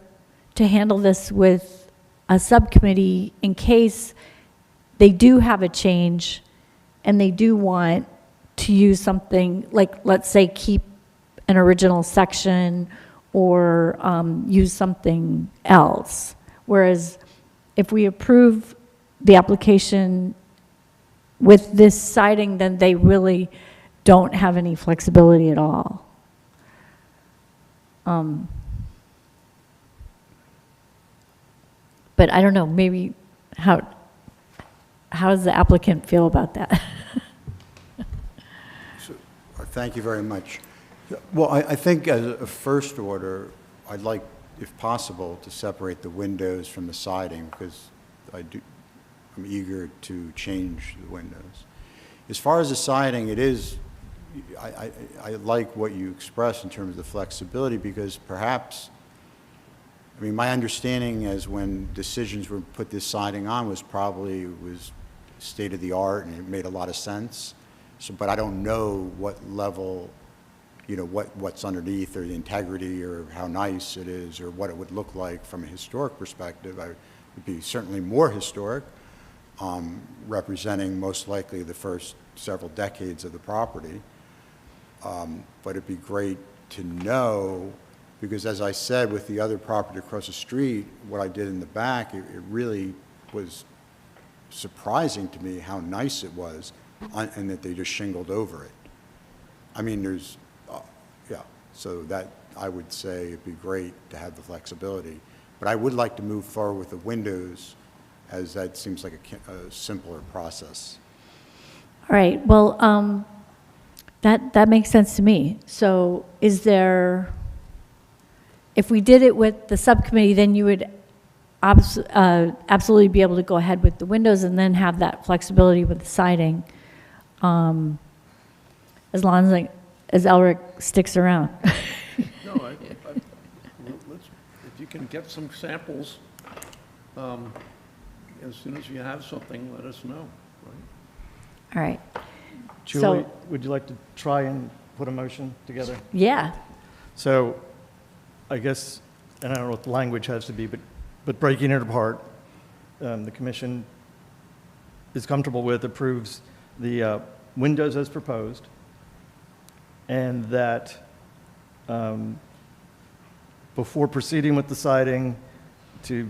to handle this with a subcommittee in case they do have a change and they do want to use something like, let's say, keep an original section or use something else. Whereas if we approve the application with this siding, then they really don't have any flexibility at all. But I don't know, maybe how does the applicant feel about that? Thank you very much. Well, I think as a first order, I'd like, if possible, to separate the windows from the siding, because I'm eager to change the windows. As far as the siding, I like what you expressed in terms of the flexibility, because perhaps, my understanding as when decisions were put this siding on was probably it was state of the art and it made a lot of sense. So, but I don't know what level, what's underneath, or the integrity, or how nice it is, or what it would look like from a historic perspective. It would be certainly more historic, representing most likely the first several decades of the property. But it'd be great to know, because as I said, with the other property across the street, what I did in the back, it really was surprising to me how nice it was, and that they just shingled over it. So that, I would say it'd be great to have the flexibility. But I would like to move forward with the windows, as that seems like a simpler process. All right, well, that makes sense to me. So is there, if we did it with the subcommittee, then you would absolutely be able to go ahead with the windows and then have that flexibility with the siding, as long as, as Elric sticks around. No, if you can get some samples, as soon as you have something, let us know, right? All right. Julie, So- would you like to try and put a motion together? Yeah. So I guess, and I don't know what the language has to be, but breaking it apart, the commission is comfortable with, approves the windows as proposed, and that before proceeding with the siding, to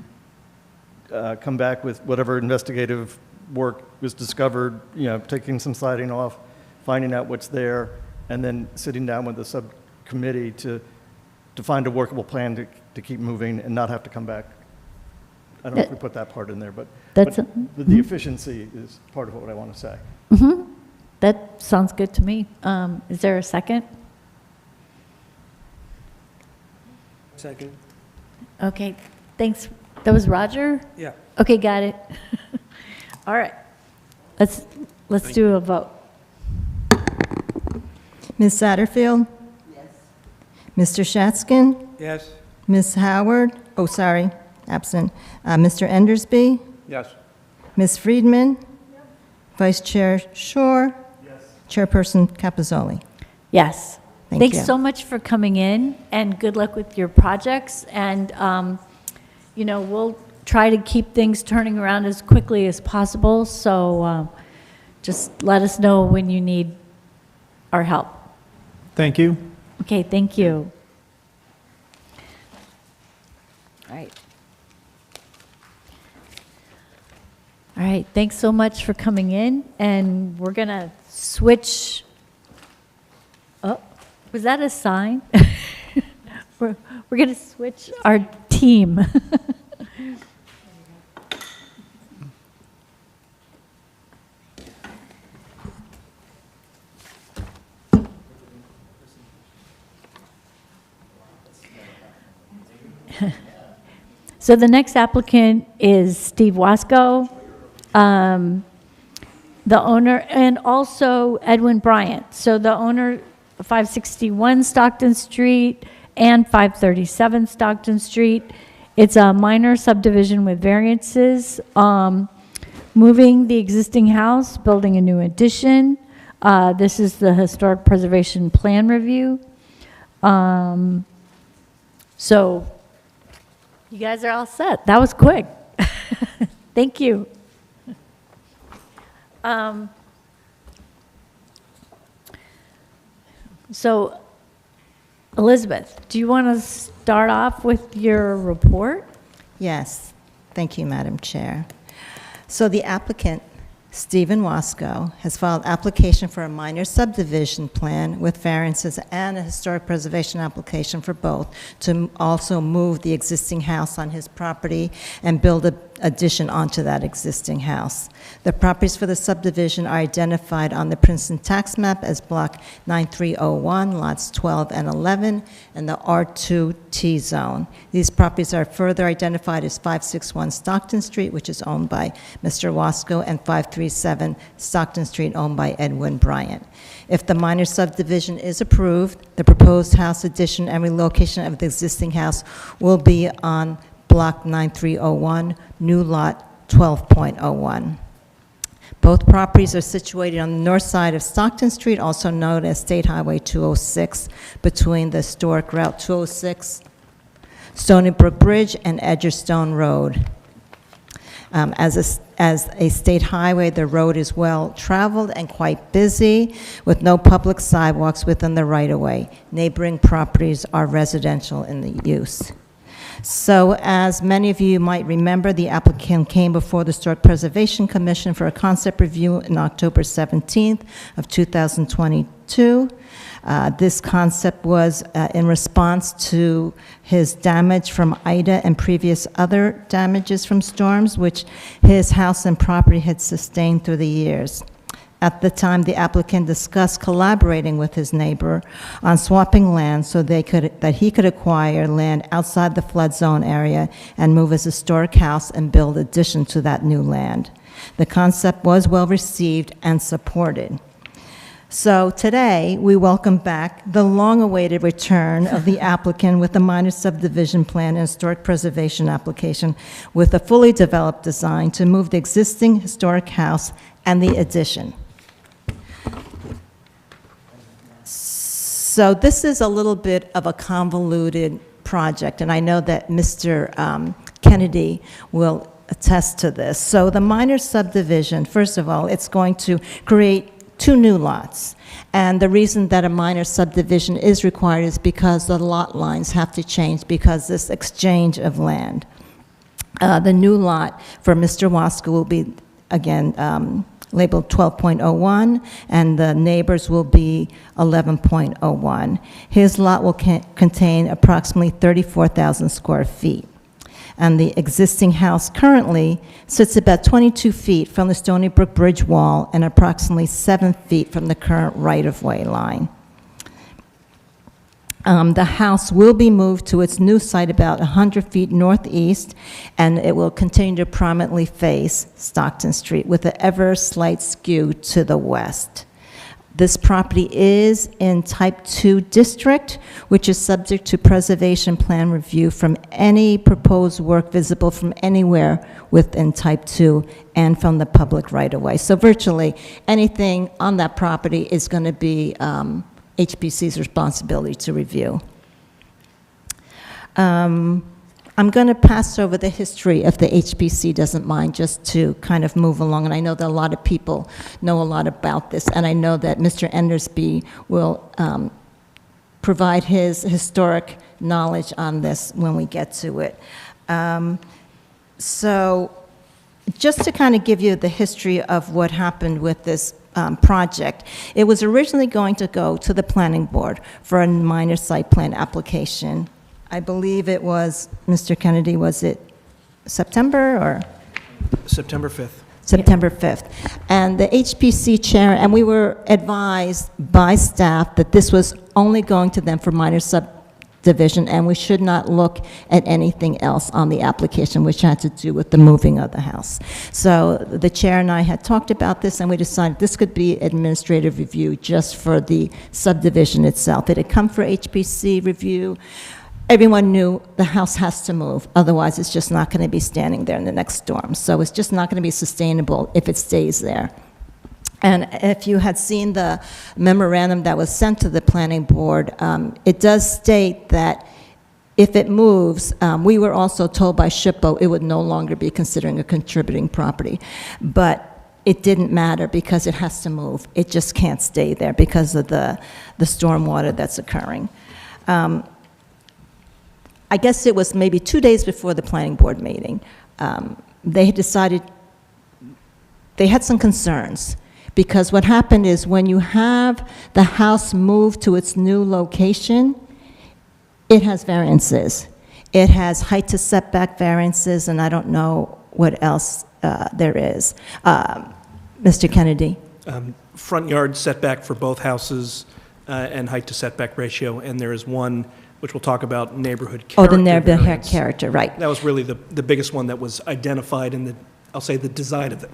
come back with whatever investigative work was discovered, taking some siding off, finding out what's there, and then sitting down with the subcommittee to find a workable plan to keep moving and not have to come back. I don't know if we put that part in there, but the efficiency is part of what I want to say. Mm-hmm. That sounds good to me. Is there a second? Second. Okay, thanks. That was Roger? Yeah. Okay, got it. All right. Let's do a vote. Ms. Satterfield? Yes. Mr. Shatskin? Yes. Ms. Howard? Oh, sorry, absent. Mr. Endersby? Yes. Ms. Friedman? Vice Chair Shore? Yes. Chairperson Capizoli? Yes. Thank Thanks you. so much for coming in, and good luck with your projects. And, we'll try to keep things turning around as quickly as possible. So just let us know when you need our help. Thank you. Okay, thank you. All right. All right, thanks so much for coming in, and we're going to switch. Oh, was that a sign? We're going to switch our team. So the next applicant is Steve Wasco, the owner, and also Edwin Bryant. So the owner, 561 Stockton Street and 537 Stockton Street. It's a minor subdivision with variances, moving the existing house, building a new addition. This is the Historic Preservation Plan Review. So you guys are all set. That was quick. Thank you. So, Elizabeth, do you want to start off with your report? Yes, thank you, Madam Chair. So the applicant, Stephen Wasco, has filed application for a minor subdivision plan with variances and a historic preservation application for both to also move the existing house on his property and build an addition onto that existing house. The properties for the subdivision are identified on the Princeton tax map as Block 9301, lots 12 and 11, and the R2 T zone. These properties are further identified as 561 Stockton Street, which is owned by Mr. Wasco, and 537 Stockton Street, owned by Edwin Bryant. If the minor subdivision is approved, the proposed house addition and relocation of the existing house will be on Block 9301, new lot 12.01. Both properties are situated on the north side of Stockton Street, also known as State Highway 206, between the historic Route 206, Stony Brook Bridge, and Edgerstone Road. As a state highway, the road is well-traveled and quite busy, with no public sidewalks within the right-of-way. Neighboring properties are residential in the use. So as many of you might remember, the applicant came before the Historic Preservation Commission for a concept review on October 17th of 2022. This concept was in response to his damage from Ida and previous other damages from storms, which his house and property had sustained through the years. At the time, the applicant discussed collaborating with his neighbor on swapping land so that he could acquire land outside the flood zone area and move his historic house and build addition to that new land. The concept was well received and supported. So today, we welcome back the long-awaited return of the applicant with a minor subdivision plan and historic preservation application with a fully developed design to move the existing historic house and the addition. So this is a little bit of a convoluted project, and I know that Mr. Kennedy will attest to this. So the minor subdivision, first of all, it's going to create 2 new lots. And the reason that a minor subdivision is required is because the lot lines have to change because this exchange of land. The new lot for Mr. Waska will be, again, labeled 12.01, and the neighbors will be 11.01. His lot will contain approximately 34,000 square feet. And the existing house currently sits about 22 feet from the Stony Brook Bridge wall and approximately 7 feet from the current right-of-way line. The house will be moved to its new site about 100 feet northeast, and it will continue to prominently face Stockton Street with an ever slight skew to the west. This property is in Type 2 district, which is subject to preservation plan review from any proposed work visible from anywhere within Type 2 and from the public right-of-way. So virtually anything on that property is going to be HPC's responsibility to review. I'm going to pass over the history if the HPC doesn't mind, just to kind of move along. And I know that a lot of people know a lot about this, and I know that Mr. Endersby will provide his historic knowledge on this when we get to it. So just to kind of give you the history of what happened with this project, it was originally going to go to the planning board for a minor site plan application. I believe it was, Mr. Kennedy, was it September or? September 5th. September 5th. And the HPC chair, and we were advised by staff that this was only going to them for minor subdivision, and we should not look at anything else on the application, which had to do with the moving of the house. So the chair and I had talked about this, and we decided this could be administrative review just for the subdivision itself. It had come for HPC review. Everyone knew the house has to move, otherwise it's just not going to be standing there in the next storm. So it's just not going to be sustainable if it stays there. And if you had seen the memorandum that was sent to the planning board, it does state that if it moves, we were also told by SHPO it would no longer be considering a contributing property. But it didn't matter because it has to move. It just can't stay there because of the stormwater that's occurring. I guess it was maybe 2 days before the planning board meeting. They had decided, they had some concerns, because what happened is when you have the house moved to its new location, it has variances. It has height to setback variances, and I don't know what else there is. Mr. Kennedy? Front yard setback for both houses and height to setback ratio, and there is one which we'll talk about, neighborhood character. Oh, the neighborhood variance. character, right. That was really the biggest one that was identified in the, I'll say, the design of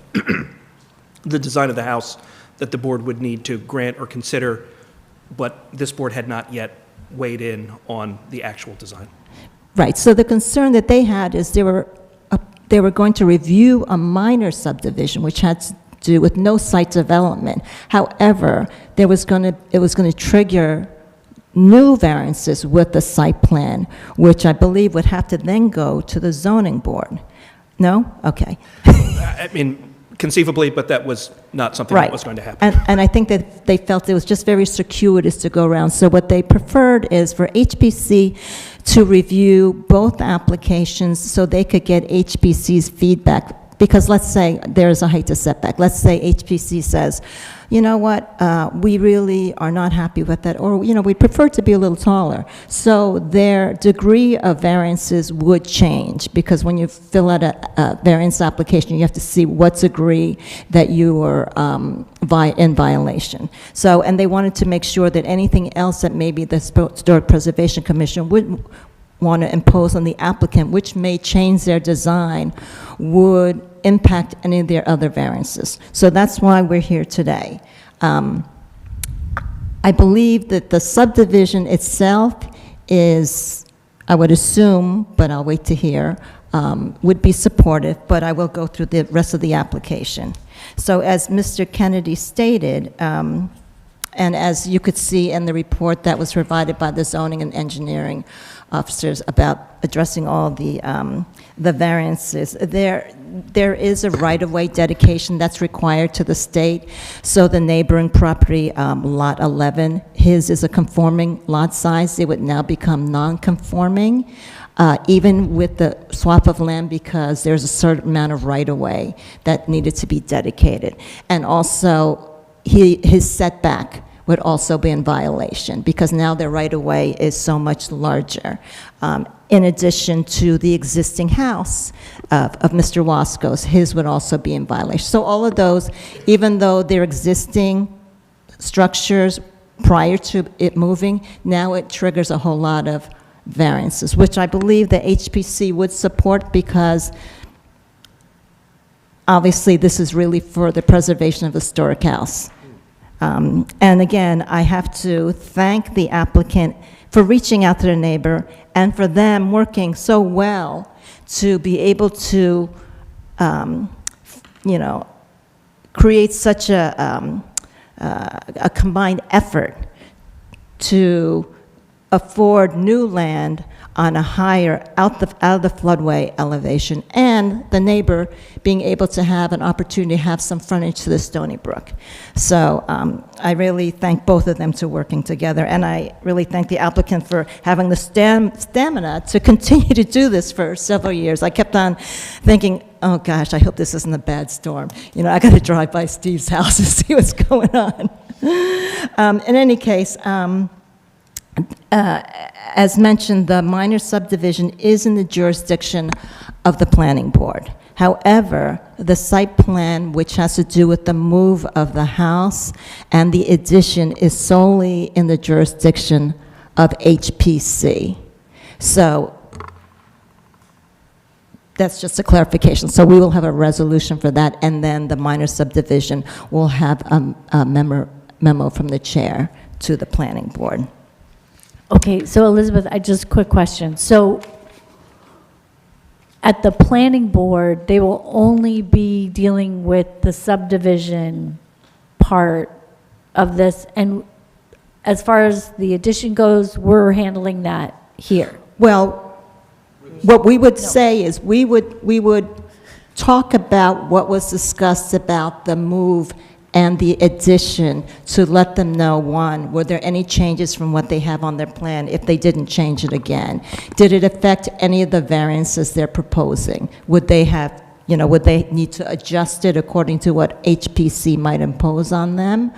the design of the house that the board would need to grant or consider, but this board had not yet weighed in on the actual design. Right, so the concern that they had is they were going to review a minor subdivision, which had to do with no site development. However, it was going to trigger new variances with the site plan, which I believe would have to then go to the zoning board. No? Okay. I mean, conceivably, but that was not something that was going to happen. And I think that they felt it was just very circuitous to go around. So what they preferred is for HPC to review both applications so they could get HPC's feedback because let's say there's a height to setback. Let's say HPC says, you know what, we really are not happy with that, or, we'd prefer to be a little taller. So their degree of variances would change, because when you fill out a variance application, you have to see what degree that you are in violation. So, and they wanted to make sure that anything else that maybe the Historic Preservation Commission would want to impose on the applicant, which may change their design, would impact any of their other variances. So that's why we're here today. I believe that the subdivision itself is, I would assume, but I'll wait to hear, would be supportive, but I will go through the rest of the application. So as Mr. Kennedy stated, and as you could see in the report that was provided by the zoning and engineering officers about addressing all the variances, there is a right-of-way dedication that's required to the state. So the neighboring property, Lot 11, his is a conforming lot size. It would now become non-conforming, even with the swap of land, because there's a certain amount of right-of-way that needed to be dedicated. And also, his setback would also be in violation, because now their right-of-way is so much larger. In addition to the existing house of Mr. Wasco's, his would also be in violation. So all of those, even though they're existing structures prior to it moving, now it triggers a whole lot of variances, which I believe the HPC would support, because obviously this is really for the preservation of the historic house. And again, I have to thank the applicant for reaching out to the neighbor and for them working so well to be able to, create such a combined effort to afford new land on a higher, out of the floodway elevation, and the neighbor being able to have an opportunity to have some frontage to the Stony Brook. So I really thank both of them for working together, and I really thank the applicant for having the stamina to continue to do this for several years. I kept on thinking, oh gosh, I hope this isn't a bad storm. I got to drive by Steve's house and see what's going on. In any case, as mentioned, the minor subdivision is in the jurisdiction of the planning board. However, the site plan, which has to do with the move of the house and the addition, is solely in the jurisdiction of HPC. So that's just a clarification. So we will have a resolution for that, and then the minor subdivision will have a memo from the chair to the planning board. Okay, so Elizabeth, quick question. So at the planning board, they will only be dealing with the subdivision part of this, and as far as the addition goes, we're handling that here. Well, what we would say is we would talk about what was discussed about the move and the addition, to let them know, one, were there any changes from what they have on their plan if they didn't change it again? Did it affect any of the variances they're proposing? Would they have, would they need to adjust it according to what HPC might impose on them?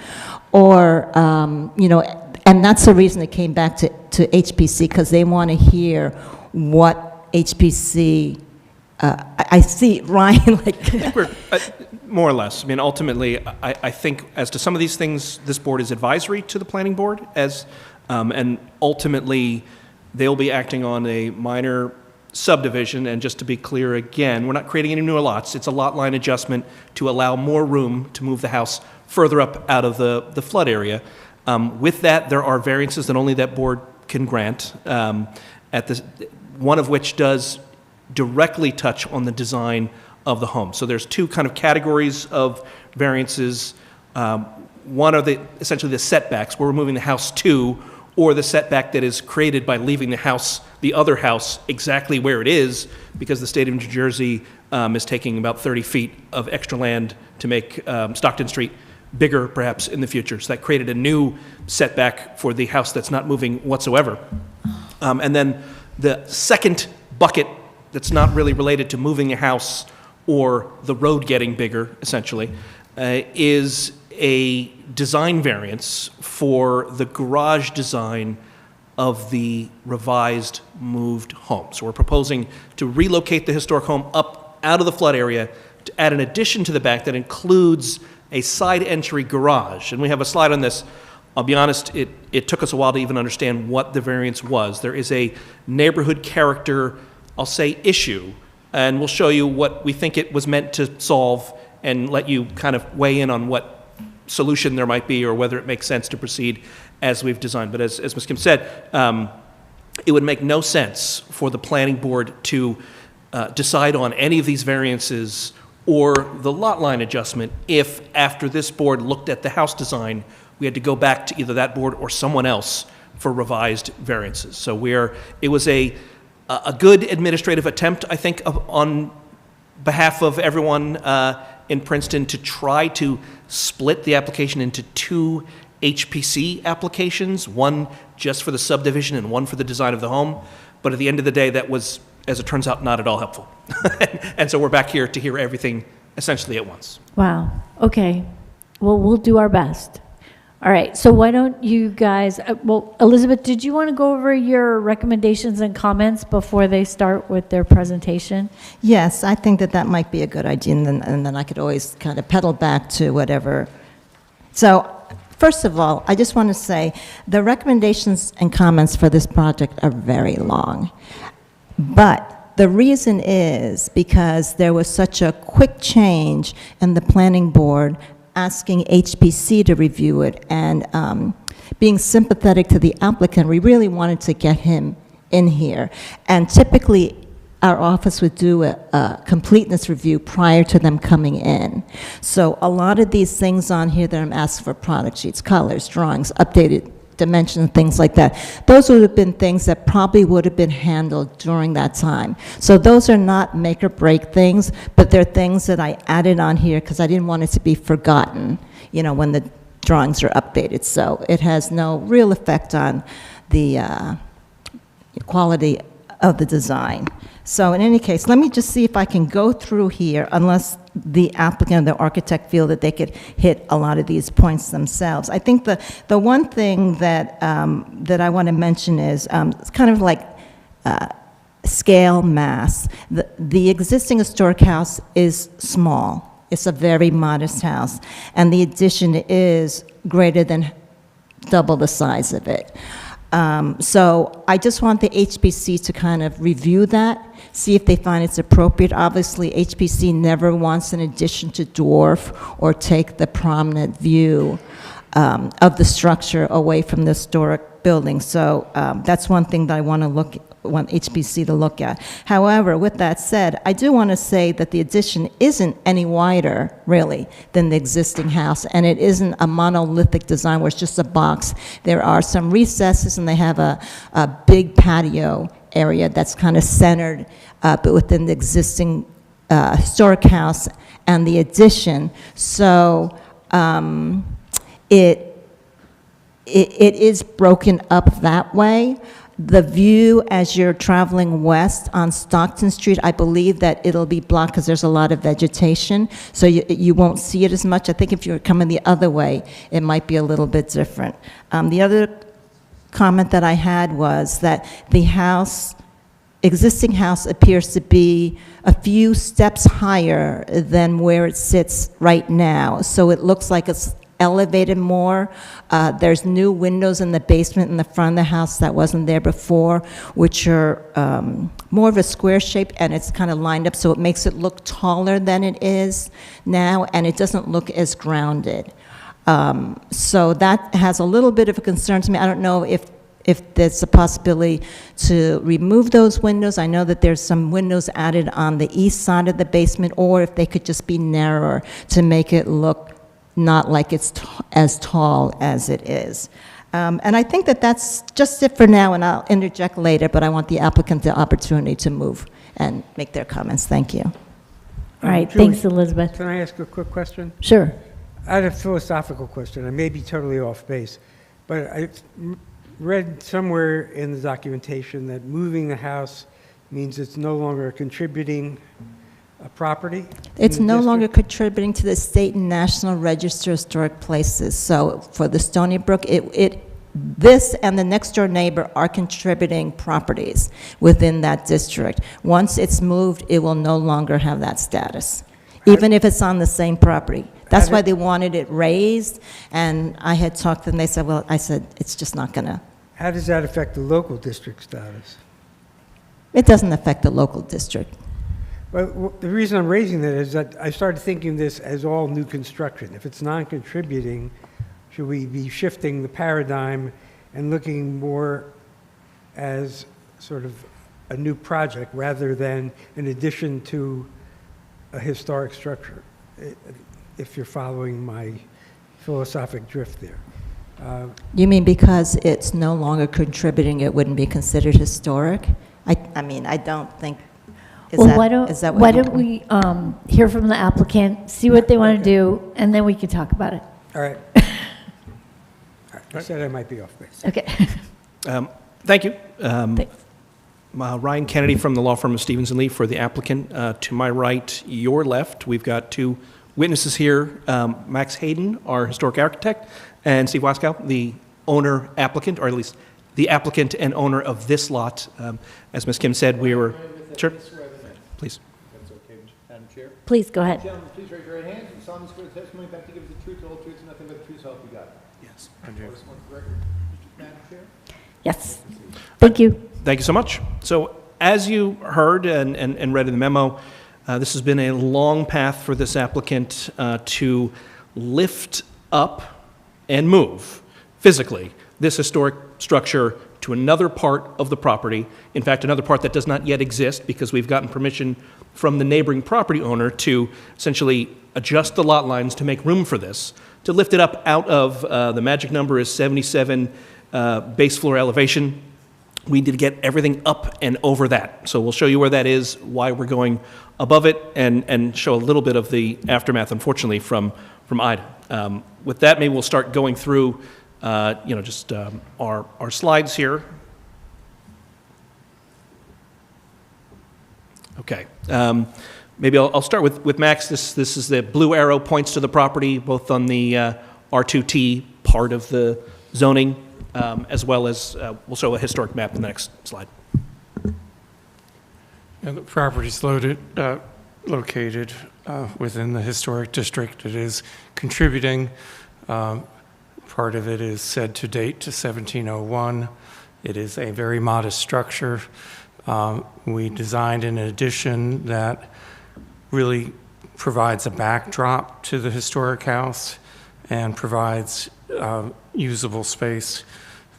Or, and that's the reason it came back to HPC, because they want to hear what HPC, I see Ryan like... We're, more or less. I mean, ultimately, I think as to some of these things, this board is advisory to the planning board, and ultimately, they'll be acting on a minor subdivision. And just to be clear again, we're not creating any new lots. It's a lot line adjustment to allow more room to move the house further up out of the flood area. With that, there are variances that only that board can grant, one of which does directly touch on the design of the home. So there's two kind of categories of variances. One are essentially the setbacks, where we're moving the house to, or the setback that is created by leaving the other house exactly where it is, because the state of New Jersey is taking about 30 feet of extra land to make Stockton Street bigger, perhaps, in the future. So that created a new setback for the house that's not moving whatsoever. And then the second bucket that's not really related to moving a house or the road getting bigger, essentially, is a design variance for the garage design of the revised moved home. So we're proposing to relocate the historic home up out of the flood area to add an addition to the back that includes a side entry garage. And we have a slide on this. I'll be honest, it took us a while to even understand what the variance was. There is a neighborhood character, I'll say, issue, and we'll show you what we think it was meant to solve and let you kind of weigh in on what solution there might be or whether it makes sense to proceed as we've designed. But as Ms. Kim said, it would make no sense for the planning board to decide on any of these variances or the lot line adjustment if, after this board looked at the house design, we had to go back to either that board or someone else for revised variances. So it was a good administrative attempt, I think, on behalf of everyone in Princeton to try to split the application into two HPC applications, one just for the subdivision and one for the design of the home. But at the end of the day, that was, as it turns out, not at all helpful. And so we're back here to hear everything essentially at once. Wow. Okay. Well, we'll do our best. All right. So why don't you guys, Elizabeth, did you want to go over your recommendations and comments before they start with their presentation? Yes, I think that might be a good idea, and then I could always kind of pedal back to whatever. So, first of all, I just want to say the recommendations and comments for this project are very long. But the reason is because there was such a quick change in the planning board asking HPC to review it and being sympathetic to the applicant. We really wanted to get him in here. And typically, our office would do a completeness review prior to them coming in. So a lot of these things on here that I'm asking for, product sheets, colors, drawings, updated dimensions, things like that, those would have been things that probably would have been handled during that time. So those are not make or break things, but they're things that I added on here because I didn't want it to be forgotten, when the drawings are updated. So it has no real effect on the quality of the design. So in any case, let me just see if I can go through here, unless the applicant or the architect feel that they could hit a lot of these points themselves. I think the one thing that I want to mention is it's kind of like scale mass. The existing historic house is small. It's a very modest house, and the addition is greater than double the size of it. So I just want the HPC to kind of review that, see if they find it's appropriate. Obviously, HPC never wants an addition to dwarf or take the prominent view of the structure away from the historic building. So that's one thing that I want HPC to look at. However, with that said, I do want to say that the addition isn't any wider, really, than the existing house, and it isn't a monolithic design where it's just a box. There are some recesses, and they have a big patio area that's kind of centered but within the existing historic house and the addition. So it is broken up that way. The view as you're traveling west on Stockton Street, I believe that it'll be blocked because there's a lot of vegetation, so you won't see it as much. I think if you're coming the other way, it might be a little bit different. The other comment that I had was that the existing house appears to be a few steps higher than where it sits right now, so it looks like it's elevated more. There's new windows in the basement in the front of the house that wasn't there before, which are more of a square shape, and it's kind of lined up, so it makes it look taller than it is now, and it doesn't look as grounded. So that has a little bit of a concern to me. I don't know if there's a possibility to remove those windows. I know that there's some windows added on the east side of the basement, or if they could just be narrower to make it look not like it's as tall as it is. And I think that that's just it for now, and I'll interject later, but I want the applicant the opportunity to move and make their comments. Thank you. All right. Julie, Thanks, Elizabeth. Can I ask a quick question? Sure. I had a philosophical question. I may be totally off base, but I read somewhere in the documentation that moving the house means it's no longer a contributing property? in It's the no longer district? contributing to the state and national register of historic places. So for the Stony Brook, this and the next door neighbor are contributing properties within that district. Once it's moved, it will no longer have that status, even if it's on the same property. That's why they wanted it raised, and I had talked to them, they said, well, I said, it's just not gonna, How does that affect the local district status? it doesn't affect the local district. Well, the reason I'm raising that is that I started thinking this as all new construction. If it's non-contributing, should we be shifting the paradigm and looking more as sort of a new project rather than an addition to a historic structure, if you're following my philosophic drift there? You mean because it's no longer contributing, it wouldn't be considered historic? I mean, I don't think, is Well, that, is that what why you- don't we hear from the applicant, see what they want to do, and then we can talk about it. All right. I said I might be off base. Okay. Thank you. Thanks. Ryan Kennedy from the law firm of Stevens and Lee for the applicant. To my right, your left, we've got two witnesses here, Max Hayden, our historic architect, and Steve Waskow, the owner applicant, or at least the applicant and owner of this lot. As Ms. Kim said, we were, sure, please. That's okay, Madam Chair. Please, go ahead. Gentlemen, please raise your right hands and solemnly swear the testimony about to give us the truth, the whole truth, and nothing but the truth, so help you God. Yes. Madam Chair? Yes. Thank you. Thank you so much. So as you heard and read in the memo, this has been a long path for this applicant to lift up and move physically this historic structure to another part of the property. In fact, another part that does not yet exist because we've gotten permission from the neighboring property owner to essentially adjust the lot lines to make room for this, to lift it up out of, the magic number is 77 base floor elevation. We need to get everything up and over that. So we'll show you where that is, why we're going above it, and show a little bit of the aftermath, unfortunately, from Ida. With that, maybe we'll start going through, just our slides here. Okay. Maybe I'll start with Max. This is the blue arrow points to the property, both on the R2T part of the zoning, as well as we'll show a historic map in the next slide. And the property's located within the historic district. It is contributing. Part of it is said to date to 1701. It is a very modest structure. We designed an addition that really provides a backdrop to the historic house and provides usable space.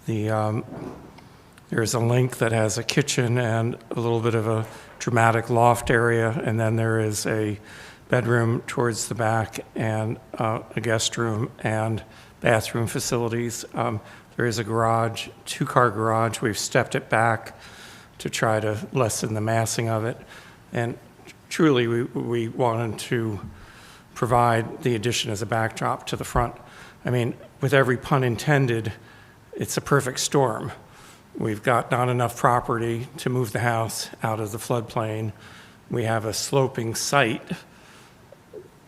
There's a link that has a kitchen and a little bit of a dramatic loft area, and then there is a bedroom towards the back and a guest room and bathroom facilities. There is a garage, two-car garage. We've stepped it back to try to lessen the massing of it. And truly, we wanted to provide the addition as a backdrop to the front. I mean, with every pun intended, it's a perfect storm. We've got not enough property to move the house out of the floodplain. We have a sloping site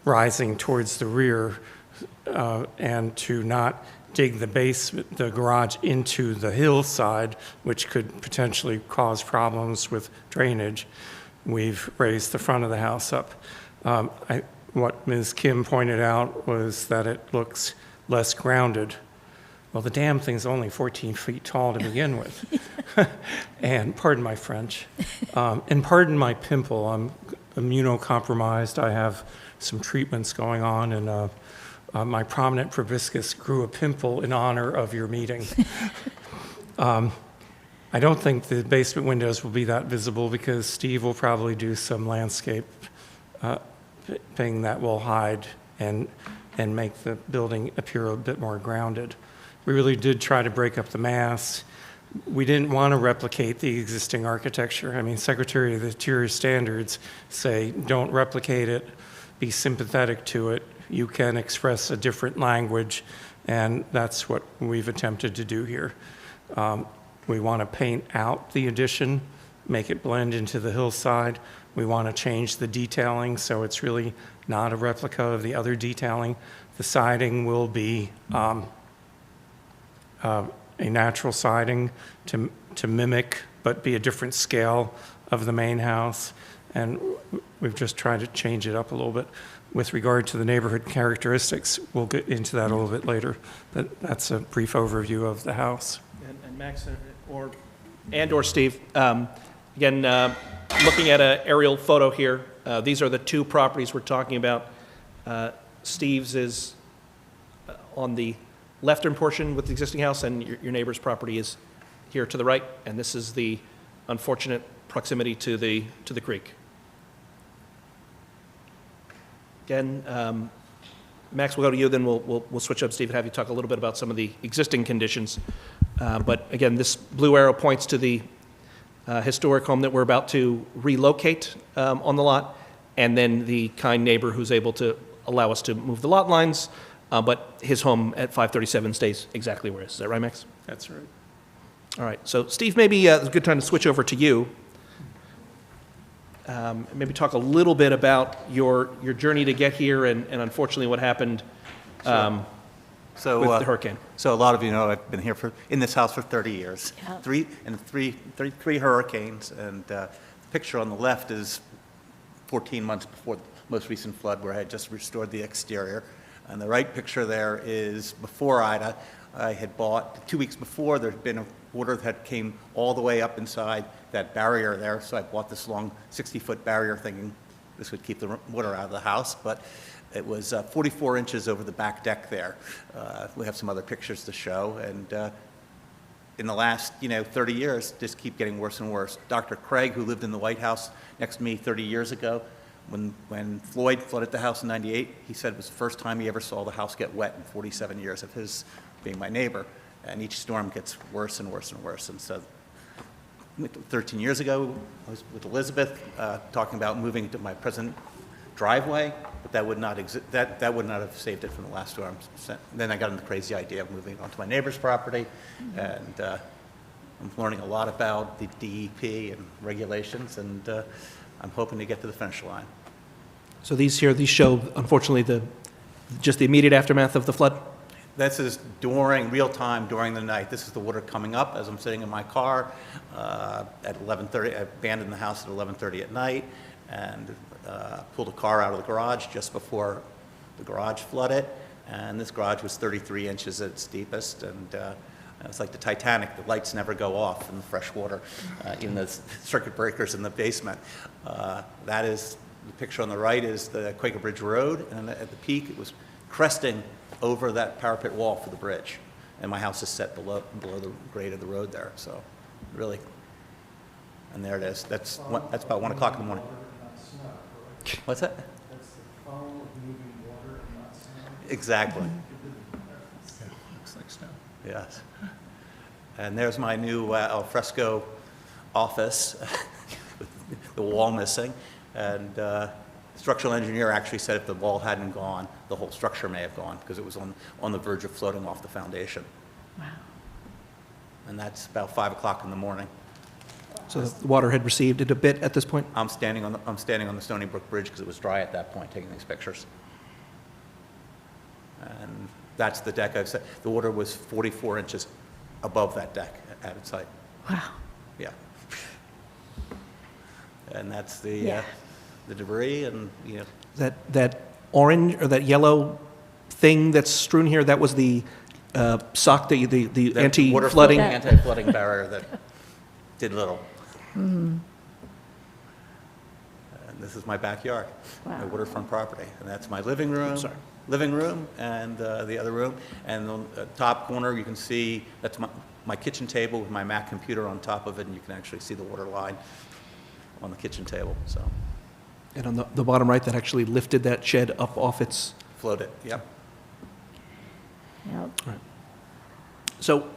rising towards the rear, and to not dig the garage into the hillside, which could potentially cause problems with drainage, we've raised the front of the house up. What Ms. Kim pointed out was that it looks less grounded. Well, the damn thing's only 14 feet tall to begin with. And pardon my French. And pardon my pimple. I'm immunocompromised. I have some treatments going on, and my prominent proboscis grew a pimple in honor of your meeting. I don't think the basement windows will be that visible because Steve will probably do some landscape thing that will hide and make the building appear a bit more grounded. We really did try to break up the mass. We didn't want to replicate the existing architecture. I mean, Secretary of the Interior standards say, don't replicate it, be sympathetic to it. You can express a different language, and that's what we've attempted to do here. We want to paint out the addition, make it blend into the hillside, We want to change the detailing, so it's really not a replica of the other detailing. The siding will be a natural siding to mimic, but be a different scale of the main house. And we've just tried to change it up a little bit. With regard to the neighborhood characteristics, we'll get into that a little bit later, but that's a brief overview of the house. And Max, or Steve, again, looking at an aerial photo here, these are the two properties we're talking about. Steve's is on the left-hand portion with the existing house, and your neighbor's property is here to the right, and this is the unfortunate proximity to the creek. Again, Max, we'll go to you, then we'll switch up, Steve, and have you talk a little bit about some of the existing conditions. But again, this blue arrow points to the historic home that we're about to relocate on the lot, and then the kind neighbor who's able to allow us to move the lot lines, but his home at 537 stays exactly where it is. Is that right, Max? That's right. All right, so Steve, maybe it's a good time to switch over to you. Maybe talk a little bit about your journey to get here and unfortunately what happened with the hurricane. So a lot of you know I've been here in this house for 30 years. Yeah. 33 hurricanes, and the picture on the left is 14 months before the most recent flood where I had just restored the exterior. And the right picture there is before Ida. I had bought, 2 weeks before, there had been a water that came all the way up inside that barrier there, so I bought this long 60-foot barrier thinking this would keep the water out of the house, but it was 44 inches over the back deck there. We have some other pictures to show, and in the last 30 years, just keep getting worse and worse. Dr. Craig, who lived in the White House next to me 30 years ago, when Floyd flooded the house in '98, he said it was the first time he ever saw the house get wet in 47 years of his being my neighbor. And each storm gets worse and worse and worse. And so 13 years ago, I was with Elizabeth talking about moving to my present driveway, but that would not that would not have saved it from the last storm. Then I got into the crazy idea of moving onto my neighbor's property, and I'm learning a lot about the DEP and regulations, and I'm hoping to get to the finish line. So these show, unfortunately, just the immediate aftermath of the flood? This is real time during the night. This is the water coming up as I'm sitting in my car at 11:30. I abandoned the house at 11:30 at night and pulled a car out of the garage just before the garage flooded. And this garage was 33 inches at its deepest, and it's like the Titanic. The lights never go off in the fresh water, in the circuit breakers in the basement. That is the picture on the right is the Quaker Bridge Road, and at the peak it was cresting over that parapet wall for the bridge. And my house is set below the grade of the road there, so really. And there it is. That's about 1 o'clock in the morning. What's that? That's the foul of moving water and not snow. Exactly. Looks like snow. Yes. And there's my new al fresco office with the wall missing. And structural engineer actually said if the wall hadn't gone, the whole structure may have gone because it was on the verge of floating off the foundation. Wow. And that's about 5 o'clock in the morning. So the water had receded a bit at this point? I'm standing on the Stony Brook Bridge because it was dry at that point taking these pictures. And that's the deck I've said. The water was 44 inches above that deck at its height. Wow. Yeah. And that's the debris, and That orange or that yellow thing that's strewn here, that was the sock, the anti-flooding? Anti-flooding barrier that did little. Mm-hmm. And this is my backyard, my Wow. waterfront property, and that's my living room. Sorry. Living room and the other room, and on the top corner you can see that's my kitchen table with my Mac computer on top of it, and you can actually see the water line on the kitchen table. So And on the bottom right, that actually lifted that shed up off its... float it. Yep. Yep. So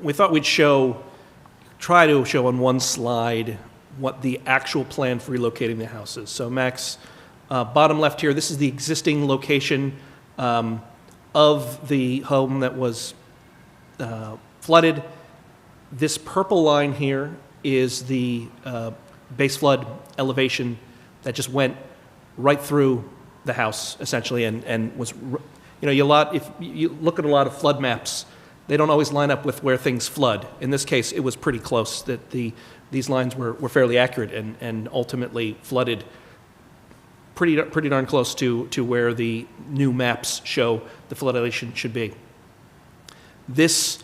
we thought we'd try to show on one slide what the actual plan for relocating the house is. So Max, bottom left here, this is the existing location of the home that was flooded. This purple line here is the base flood elevation that just went right through the house, essentially, and was, if you look at a lot of flood maps, they don't always line up with where things flood. In this case, it was pretty close, that these lines were fairly accurate and ultimately flooded pretty darn close to where the new maps show the flood elevation should be. This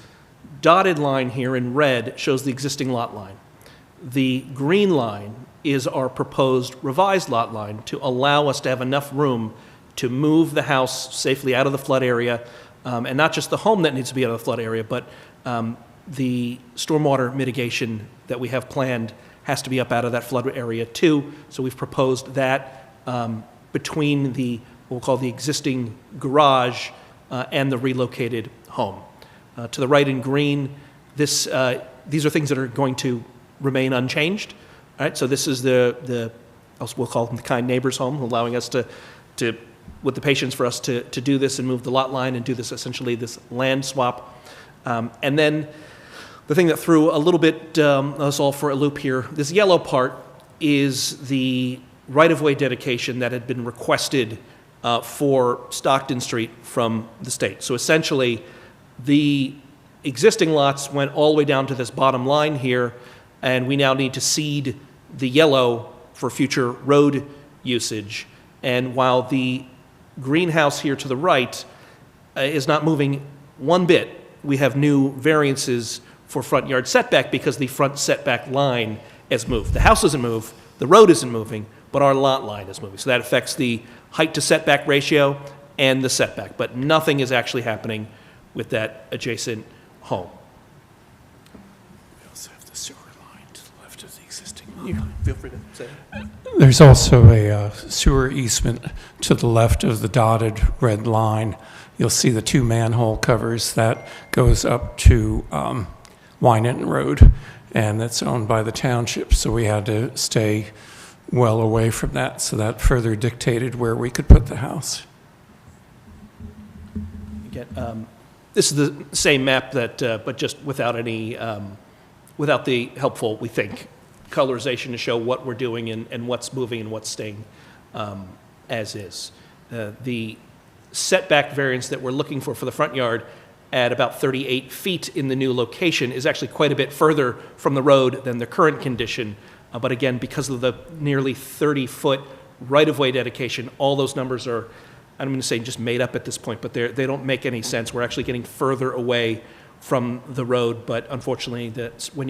dotted line here in red shows the existing lot line. The green line is our proposed revised lot line to allow us to have enough room to move the house safely out of the flood area, and not just the home that needs to be out of the flood area, but the stormwater mitigation that we have planned has to be up out of that flood area too. So we've proposed that between what we'll call the existing garage and the relocated home. To the right in green, these are things that are going to remain unchanged. All right, so this is we'll call them the kind neighbor's home, allowing us to with the patience for us to do this and move the lot line and do this land swap. And then the thing that threw a little bit us all for a loop here, this yellow part is the right-of-way dedication that had been requested for Stockton Street from the state. So essentially, the existing lots went all the way down to this bottom line here, and we now need to cede the yellow for future road usage. And while the greenhouse here to the right is not moving one bit, we have new variances for front yard setback because the front setback line has moved. The house doesn't move, the road isn't moving, but our lot line is moving. So that affects the height to setback ratio and the setback, but nothing is actually happening with that adjacent home. We also have the sewer line to the left of the existing You line. feel free to say it. There's also a sewer easement to the left of the dotted red line. You'll see the two manhole covers that goes up to Wynant Road, and that's owned by the township, so we had to stay well away from that, so that further dictated where we could put the house. Again, this is the same map but just without any, without the helpful, we think, colorization to show what we're doing and what's moving and what's staying as is. The setback variance that we're looking for the front yard at about 38 feet in the new location is actually quite a bit further from the road than the current condition. But again, because of the nearly 30-foot right-of-way dedication, all those numbers are, I'm going to say just made up at this point, but they don't make any sense. We're actually getting further away from the road, but unfortunately,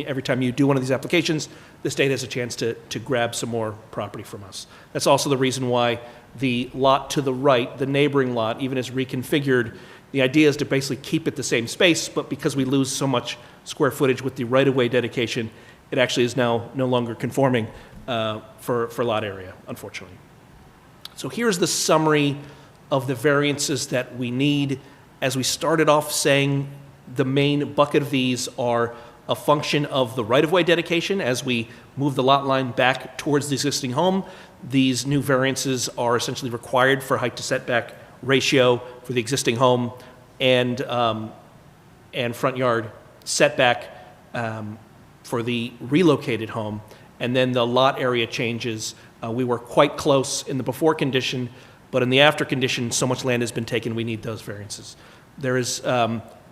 every time you do one of these applications, the state has a chance to grab some more property from us. That's also the reason why the lot to the right, the neighboring lot, even as reconfigured, the idea is to basically keep it the same space, but because we lose so much square footage with the right-of-way dedication, it actually is now no longer conforming for lot area, unfortunately. So here's the summary of the variances that we need. As we started off saying, the main bucket of these are a function of the right-of-way dedication. As we move the lot line back towards the existing home, these new variances are essentially required for height to setback ratio for the existing home and front yard setback for the relocated home. And then the lot area changes. We were quite close in the before condition, but in the after condition, so much land has been taken, we need those variances. There is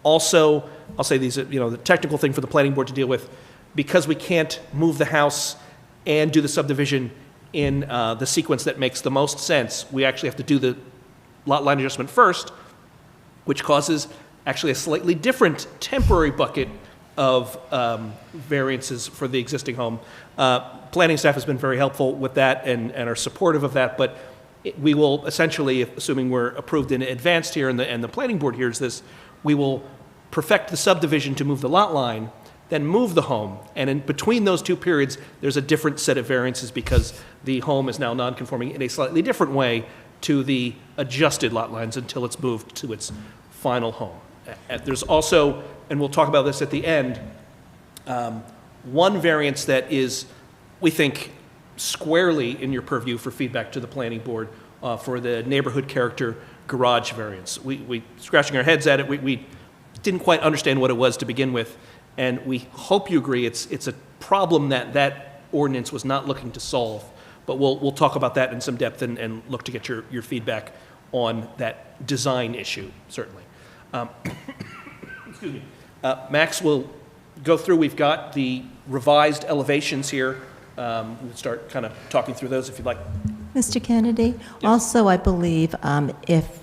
also, I'll say these, the technical thing for the planning board to deal with, because we can't move the house and do the subdivision in the sequence that makes the most sense, we actually have to do the lot line adjustment first, which causes actually a slightly different temporary bucket of variances for the existing home. Planning staff has been very helpful with that and are supportive of that, but we will essentially, assuming we're approved in advance here and the planning board hears this, we will perfect the subdivision to move the lot line, then move the home. And in between those two periods, there's a different set of variances because the home is now non-conforming in a slightly different way to the adjusted lot lines until it's moved to its final home. There's also, and we'll talk about this at the end, one variance that is, we think, squarely in your purview for feedback to the planning board for the neighborhood character garage variance. We scratching our heads at it, we didn't quite understand what it was to begin with, and we hope you agree it's a problem that ordinance was not looking to solve. But we'll talk about that in some depth and look to get your feedback on that design issue, certainly. Excuse me. Max will go through, we've got the revised elevations here. We'll start kind of talking through those if you'd like. Mr. Kennedy, also, I believe if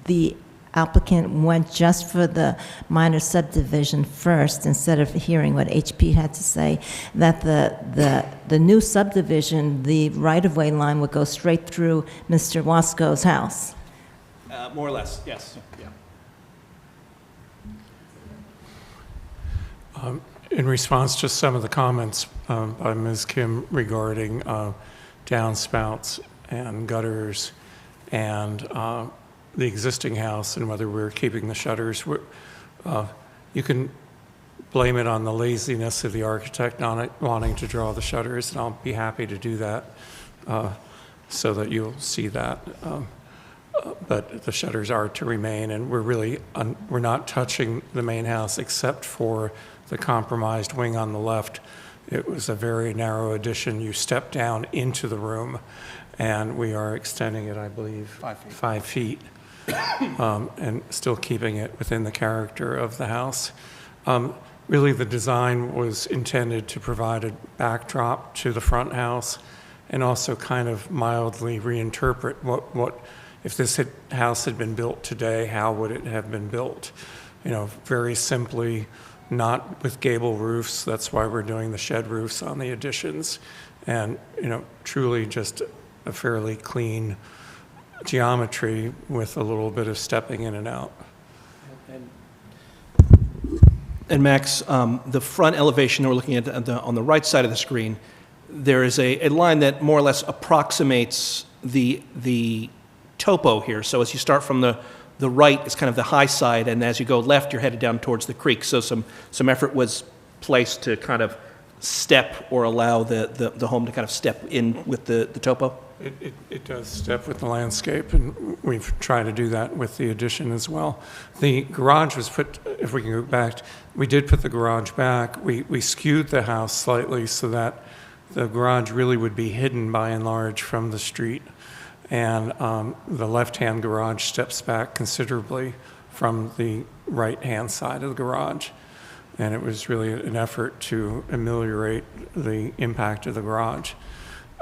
the applicant went just for the minor subdivision first, instead of hearing what HP had to say, that the new subdivision, the right-of-way line would go straight through Mr. Wasco's house. More or less, yes. Yeah. In response to some of the comments by Ms. Kim regarding downspouts and gutters and the existing house and whether we're keeping the shutters, you can blame it on the laziness of the architect not wanting to draw the shutters, and I'll be happy to do that so that you'll see that. But the shutters are to remain, and we're not touching the main house except for the compromised wing on the left. It was a very narrow addition. You step down into the room, and we are extending it, I believe, 5 feet, and still keeping it within the character of the house. Really, the design was intended to provide a backdrop to the front house and also kind of mildly reinterpret what if this house had been built today, how would it have been built? You know, very simply, not with gable roofs. That's why we're doing the shed roofs on the additions. And, you know, truly just a fairly clean geometry with a little bit of stepping in and out. And Max, the front elevation we're looking at on the right side of the screen, there is a line that more or less approximates the topo here. So as you start from the right, it's kind of the high side, and as you go left, you're headed down towards the creek. So some effort was placed to kind of step or allow the home to kind of step in with the topo? It does step with the landscape, and we've tried to do that with the addition as well. The garage was put, if we can go back, we did put the garage back. We skewed the house slightly so that the garage really would be hidden by and large from the street. And the left-hand garage steps back considerably from the right-hand side of the garage. And it was really an effort to ameliorate the impact of the garage.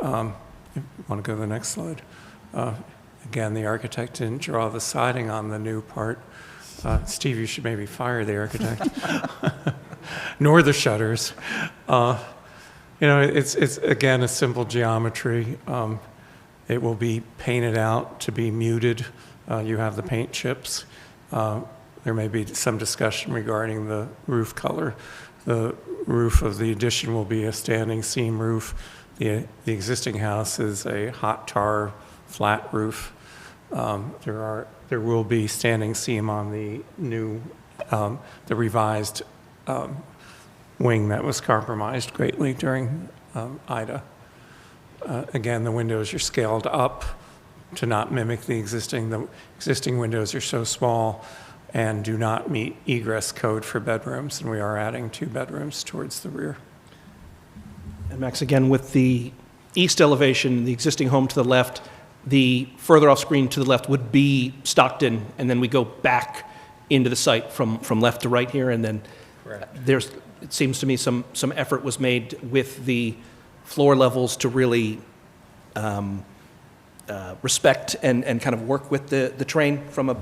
Want to go to the next slide? Again, the architect didn't draw the siding on the new part. Steve, you should maybe fire the architect. Nor the shutters. You know, it's again, a simple geometry. It will be painted out to be muted. You have the paint chips. There may be some discussion regarding the roof color. The roof of the addition will be a standing seam roof. The existing house is a hot tar flat roof. There will be standing seam on the new, the revised wing that was compromised greatly during Ida. Again, the windows are scaled up to not mimic the existing. The existing windows are so small and do not meet egress code for bedrooms, and we are adding 2 bedrooms towards the rear. And Max, again, with the east elevation, the existing home to the left, the further off screen to the left would be Stockton, and then we go back into the site from left to right here, and then there's, it seems to me, some effort was made with the floor levels to really respect and kind of work with the terrain from a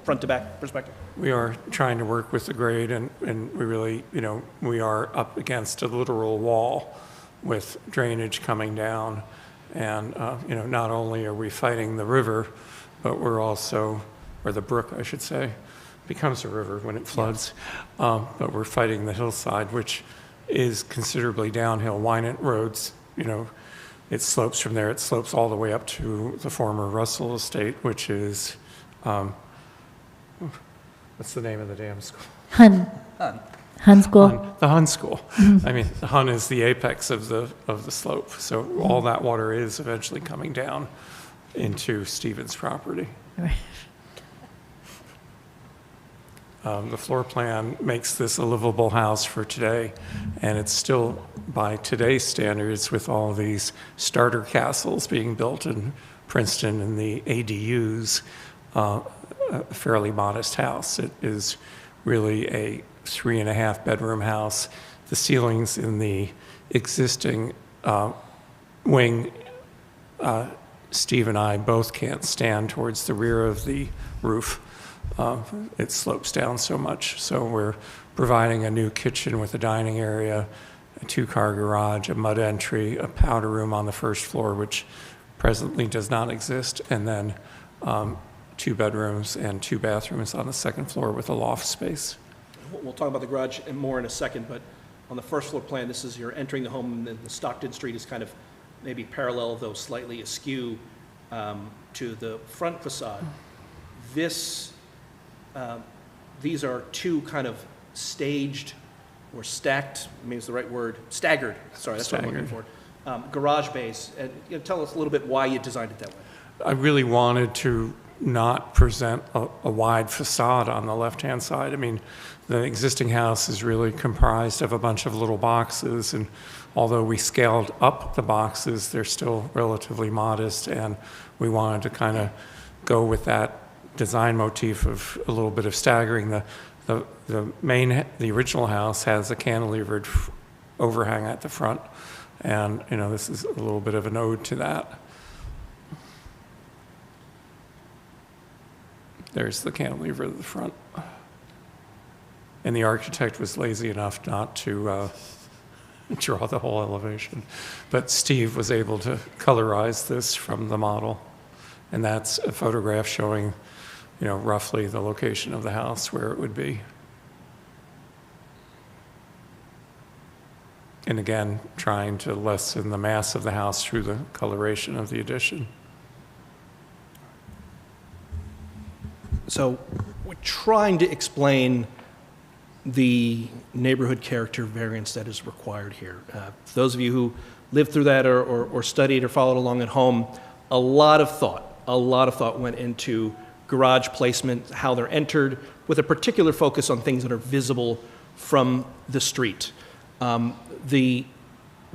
front to back perspective. We are trying to work with the grade, and we really, you know, we are up against a literal wall with drainage coming down. And, you know, not only are we fighting the river, but we're also, or the brook, I should say, becomes a river when it floods. But we're fighting the hillside, which is considerably downhill. Wynant Roads, you know, it slopes from there. It slopes all the way up to the former Russell Estate, which is, what's the name of the damn school? Hun School? The Hun School. I mean, the Hun is the apex of the slope. So all that water is eventually coming down into Stevens property. The floor plan makes this a livable house for today, and it's still, by today's standards, with all these starter castles being built in Princeton and the ADUs, a fairly modest house. It is really a 3.5 bedroom house. The ceilings in the existing wing, Steve and I both can't stand towards the rear of the roof. It slopes down so much, so we're providing a new kitchen with a dining area, a 2-car garage, a mud entry, a powder room on the first floor, which presently does not exist, and then 2 bedrooms and 2 bathrooms on the second floor with a loft space. We'll talk about the garage and more in a second, but on the first floor plan, this is you're entering the home, and then the Stockton Street is kind of maybe parallel, though slightly askew, to the front facade. These are 2 kind of staged or stacked, maybe is the right word, staggered, sorry, that's what I'm looking for, garage bays. And, tell us a little bit why you designed it that way. I really wanted to not present a wide facade on the left-hand side. I mean, the existing house is really comprised of a bunch of little boxes, and although we scaled up the boxes, they're still relatively modest, and we wanted to kind of go with that design motif of a little bit of staggering. The original house has a cantilevered overhang at the front, and this is a little bit of an ode to that. There's the cantilever at the front. And the architect was lazy enough not to draw the whole elevation. But Steve was able to colorize this from the model. And that's a photograph showing, roughly the location of the house where it would be. And again, trying to lessen the mass of the house through the coloration of the addition. So we're trying to explain the neighborhood character variance that is required here. For those of you who lived through that or studied or followed along at home, a lot of thought went into garage placement, how they're entered, with a particular focus on things that are visible from the street. The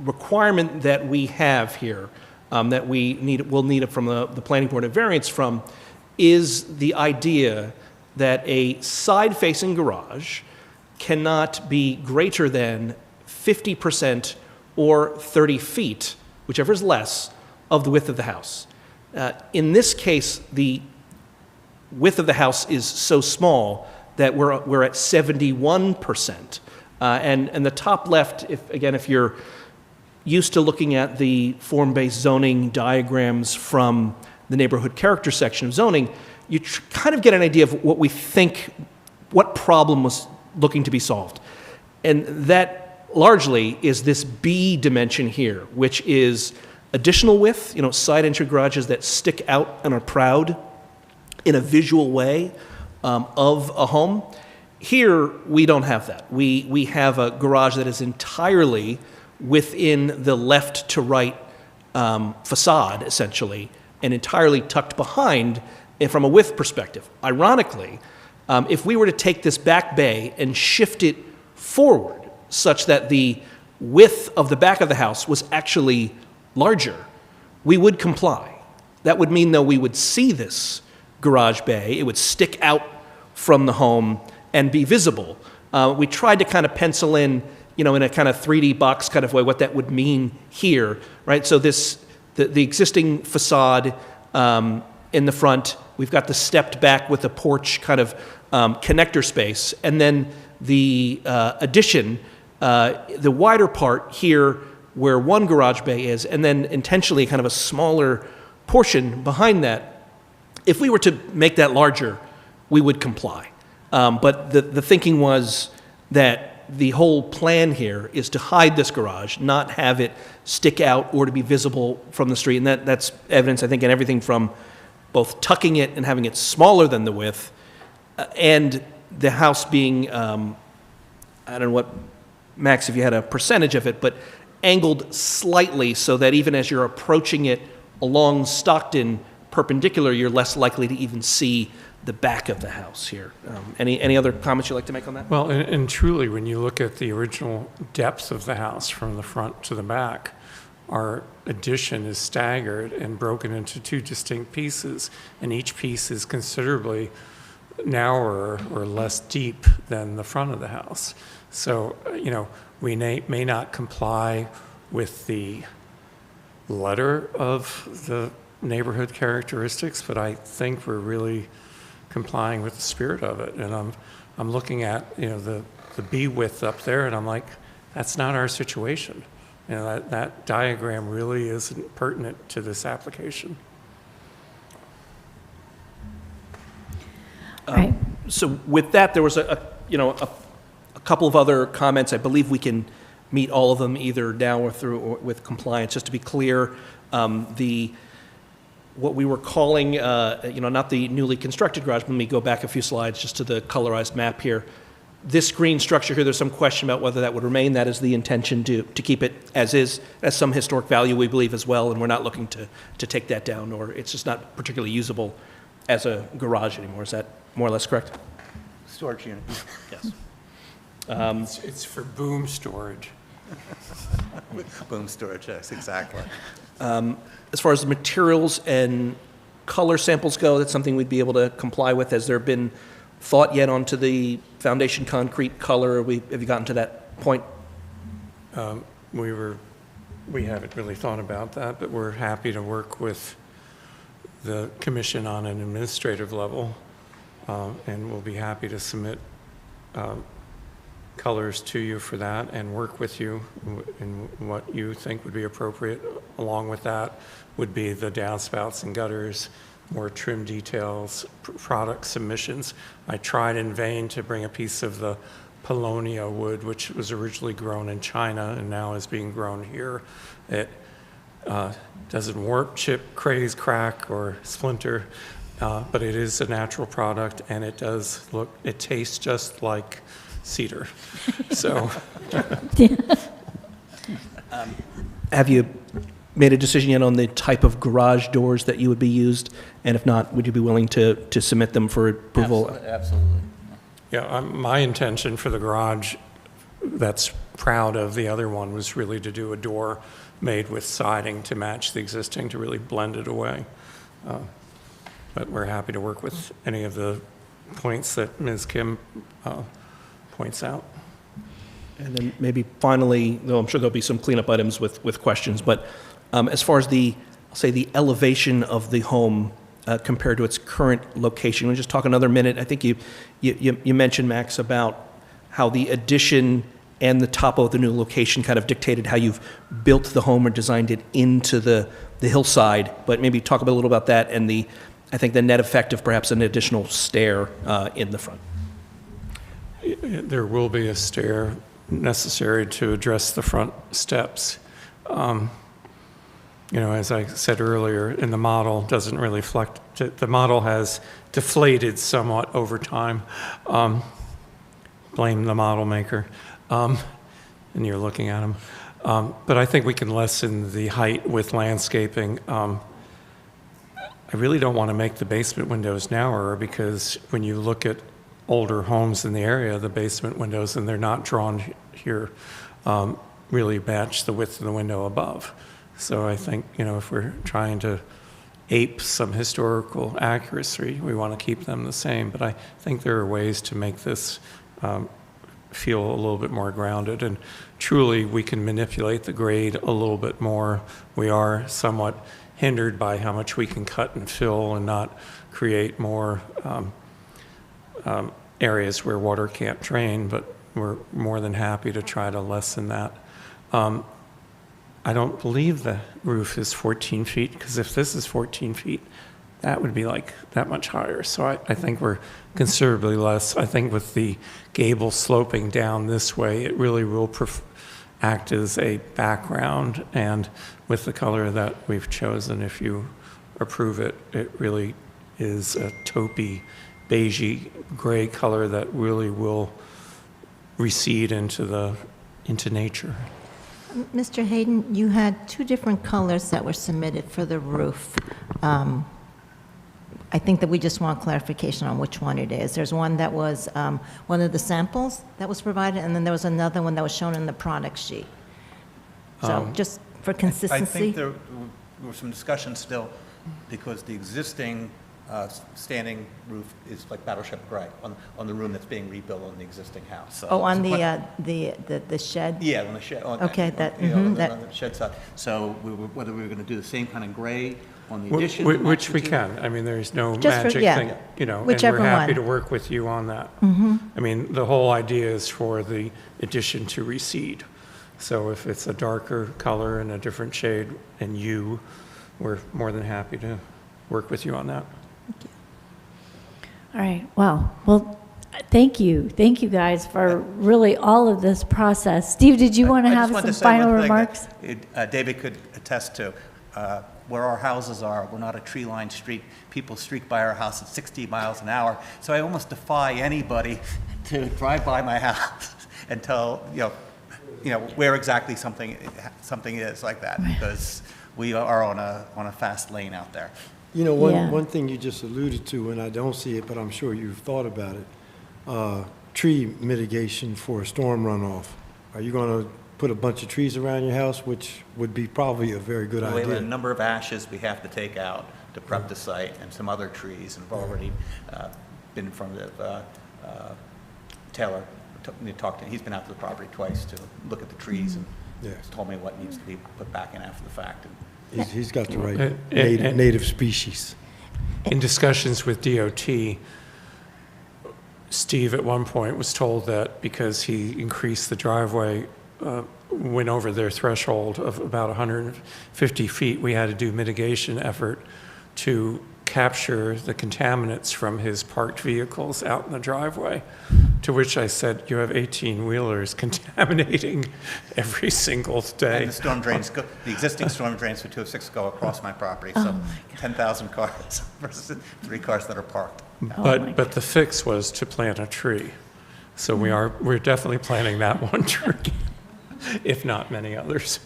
requirement that we have here, that we'll need from the planning board a variance from, is the idea that a side-facing garage cannot be greater than 50% or 30 feet, whichever is less, of the width of the house. In this case, the width of the house is so small that we're at 71%. And the top left, if you're used to looking at the form-based zoning diagrams from the neighborhood character section of zoning, you kind of get an idea of what we think, what problem was looking to be solved. And that largely is this B dimension here, which is additional width, side entry garages that stick out and are proud in a visual way of a home. Here, we don't have that. We have a garage that is entirely within the left to right facade, essentially, and entirely tucked behind from a width perspective. Ironically, if we were to take this back bay and shift it forward such that the width of the back of the house was actually larger, we would comply. That would mean, though, we would see this garage bay. It would stick out from the home and be visible. We tried to kind of pencil in, in a kind of 3D box kind of way what that would mean here, right? So the existing facade in the front, we've got the stepped back with the porch kind of connector space, and then the addition, the wider part here where one garage bay is, and then intentionally kind of a smaller portion behind that. If we were to make that larger, we would comply. But the thinking was that the whole plan here is to hide this garage, not have it stick out or to be visible from the street. And that's evidence, I think, in everything from both tucking it and having it smaller than the width, and the house being, I don't know what, Max, if you had a percentage of it, but angled slightly so that even as you're approaching it along Stockton perpendicular, you're less likely to even see the back of the house here. Any other comments you'd like to make on that? Well, and truly, when you look at the original depth of the house from the front to the back, our addition is staggered and broken into two distinct pieces, and each piece is considerably narrower or less deep than the front of the house. So, we may not comply with the letter of the neighborhood characteristics, but I think we're really complying with the spirit of it. And I'm looking at, the B width up there, and I'm like, that's not our situation. That diagram really isn't pertinent to this application. Right. So with that, there was a couple of other comments. I believe we can meet all of them either now or through or with compliance. Just to be clear, what we were calling, not the newly constructed garage. Let me go back a few slides just to the colorized map here. This green structure here, there's some question about whether that would remain. That is the intention to keep it as is. That's some historic value, we believe, as well, and we're not looking to take that down, or it's just not particularly usable as a garage anymore. Is that more or less correct? Storage unit. Yes. It's for boom storage. Boom storage, yes, exactly. As far as the materials and color samples go, that's something we'd be able to comply with. Has there been thought yet onto the foundation concrete color? Have you gotten to that point? We haven't really thought about that, but we're happy to work with the commission on an administrative level, and we'll be happy to submit colors to you for that and work with you in what you think would be appropriate. Along with that would be the downspouts and gutters, more trim details, product submissions. I tried in vain to bring a piece of the Paulownia wood, which was originally grown in China and now is being grown here. It doesn't warp, chip, craze, crack, or splinter, but it is a natural product, and it tastes just like cedar. So, have you made a decision yet on the type of garage doors that you would be used? And if not, would you be willing to submit them for approval? Absolutely. yeah, my intention for the garage that's proud of the other one was really to do a door made with siding to match the existing, to really blend it away. But we're happy to work with any of the points that Ms. Kim points out. And then maybe finally, though I'm sure there'll be some cleanup items with questions, but as far as I'll say the elevation of the home compared to its current location, we'll just talk another minute. I think you mentioned, Max, about how the addition and the top of the new location kind of dictated how you've built the home or designed it into the hillside, but maybe talk a little about that and I think the net effect of perhaps an additional stair in the front. There will be a stair necessary to address the front steps. As I said earlier, in the model doesn't really reflect, the model has deflated somewhat over time. Blame the model maker, and you're looking at him. But I think we can lessen the height with landscaping. I really don't want to make the basement windows narrower, because when you look at older homes in the area, the basement windows, and they're not drawn here, really match the width of the window above. So I think, if we're trying to ape some historical accuracy, we want to keep them the same. But I think there are ways to make this feel a little bit more grounded, and truly we can manipulate the grade a little bit more. We are somewhat hindered by how much we can cut and fill and not create more areas where water can't drain, but we're more than happy to try to lessen that. I don't believe the roof is 14 feet, because if this is 14 feet, that would be like that much higher. So I think we're considerably less. I think with the gable sloping down this way, it really will act as a background, and with the color that we've chosen, if you approve it, it really is a taupey, beigey gray color that really will recede into nature. Mr. Hayden, you had two different colors that were submitted for the roof. I think that we just want clarification on which one it is. There's one that was one of the samples that was provided, and then there was another one that was shown in the product sheet. So just for I consistency. think there were some discussions still, because the existing standing roof is like Battleship Gray on the room that's being rebuilt on the existing house. So Oh, on it's a the shed? Yeah, on the shed. Okay, On that- the shed side. So whether we were going to do the same kind of gray on the Wh- addition. wh- Which we can. I mean, there's no Just for- magic yeah, thing, you know, and whichever we're happy one. to work with you on that. I mean, the whole idea is for the addition to recede. So if it's a darker color and a different shade and you, we're more than happy to work with you on that. All right, wow. Well, thank you. Thank you guys for really all of this process. Steve, did you want to I have just wanted some to say one final thing remarks? that, David could attest to. Where our houses are, we're not a tree-lined street. People streak by our house at 60 miles an hour. So I almost defy anybody to drive by my house and tell, you know, where exactly something is like that, because we are on a fast lane out there. You know, Yeah. one thing you just alluded to, and I don't see it, but I'm sure you've thought about it, tree mitigation for a storm runoff. Are you going to put a bunch of trees around your house, which would be probably a very good We have a idea? number of ashes we have to take out to prep the site, and some other trees, and we've already been in front of Taylor. Talked to him. He's been out to the property twice to look at the trees, and Yeah. he's told me what needs to be put back in after the fact. And He's got the right And- native species. In discussions with DOT, Steve at one point was told that because he increased the driveway, went over their threshold of about 150 feet, we had to do mitigation effort to capture the contaminants from his parked vehicles out in the driveway. To which I said, you have 18-wheelers contaminating every single day. the storm drains, the existing storm drains for 206 go across my property, so 10,000 cars versus 3 cars that are parked. But the fix was to plant a tree. So we're definitely planting that one tree, if not many others.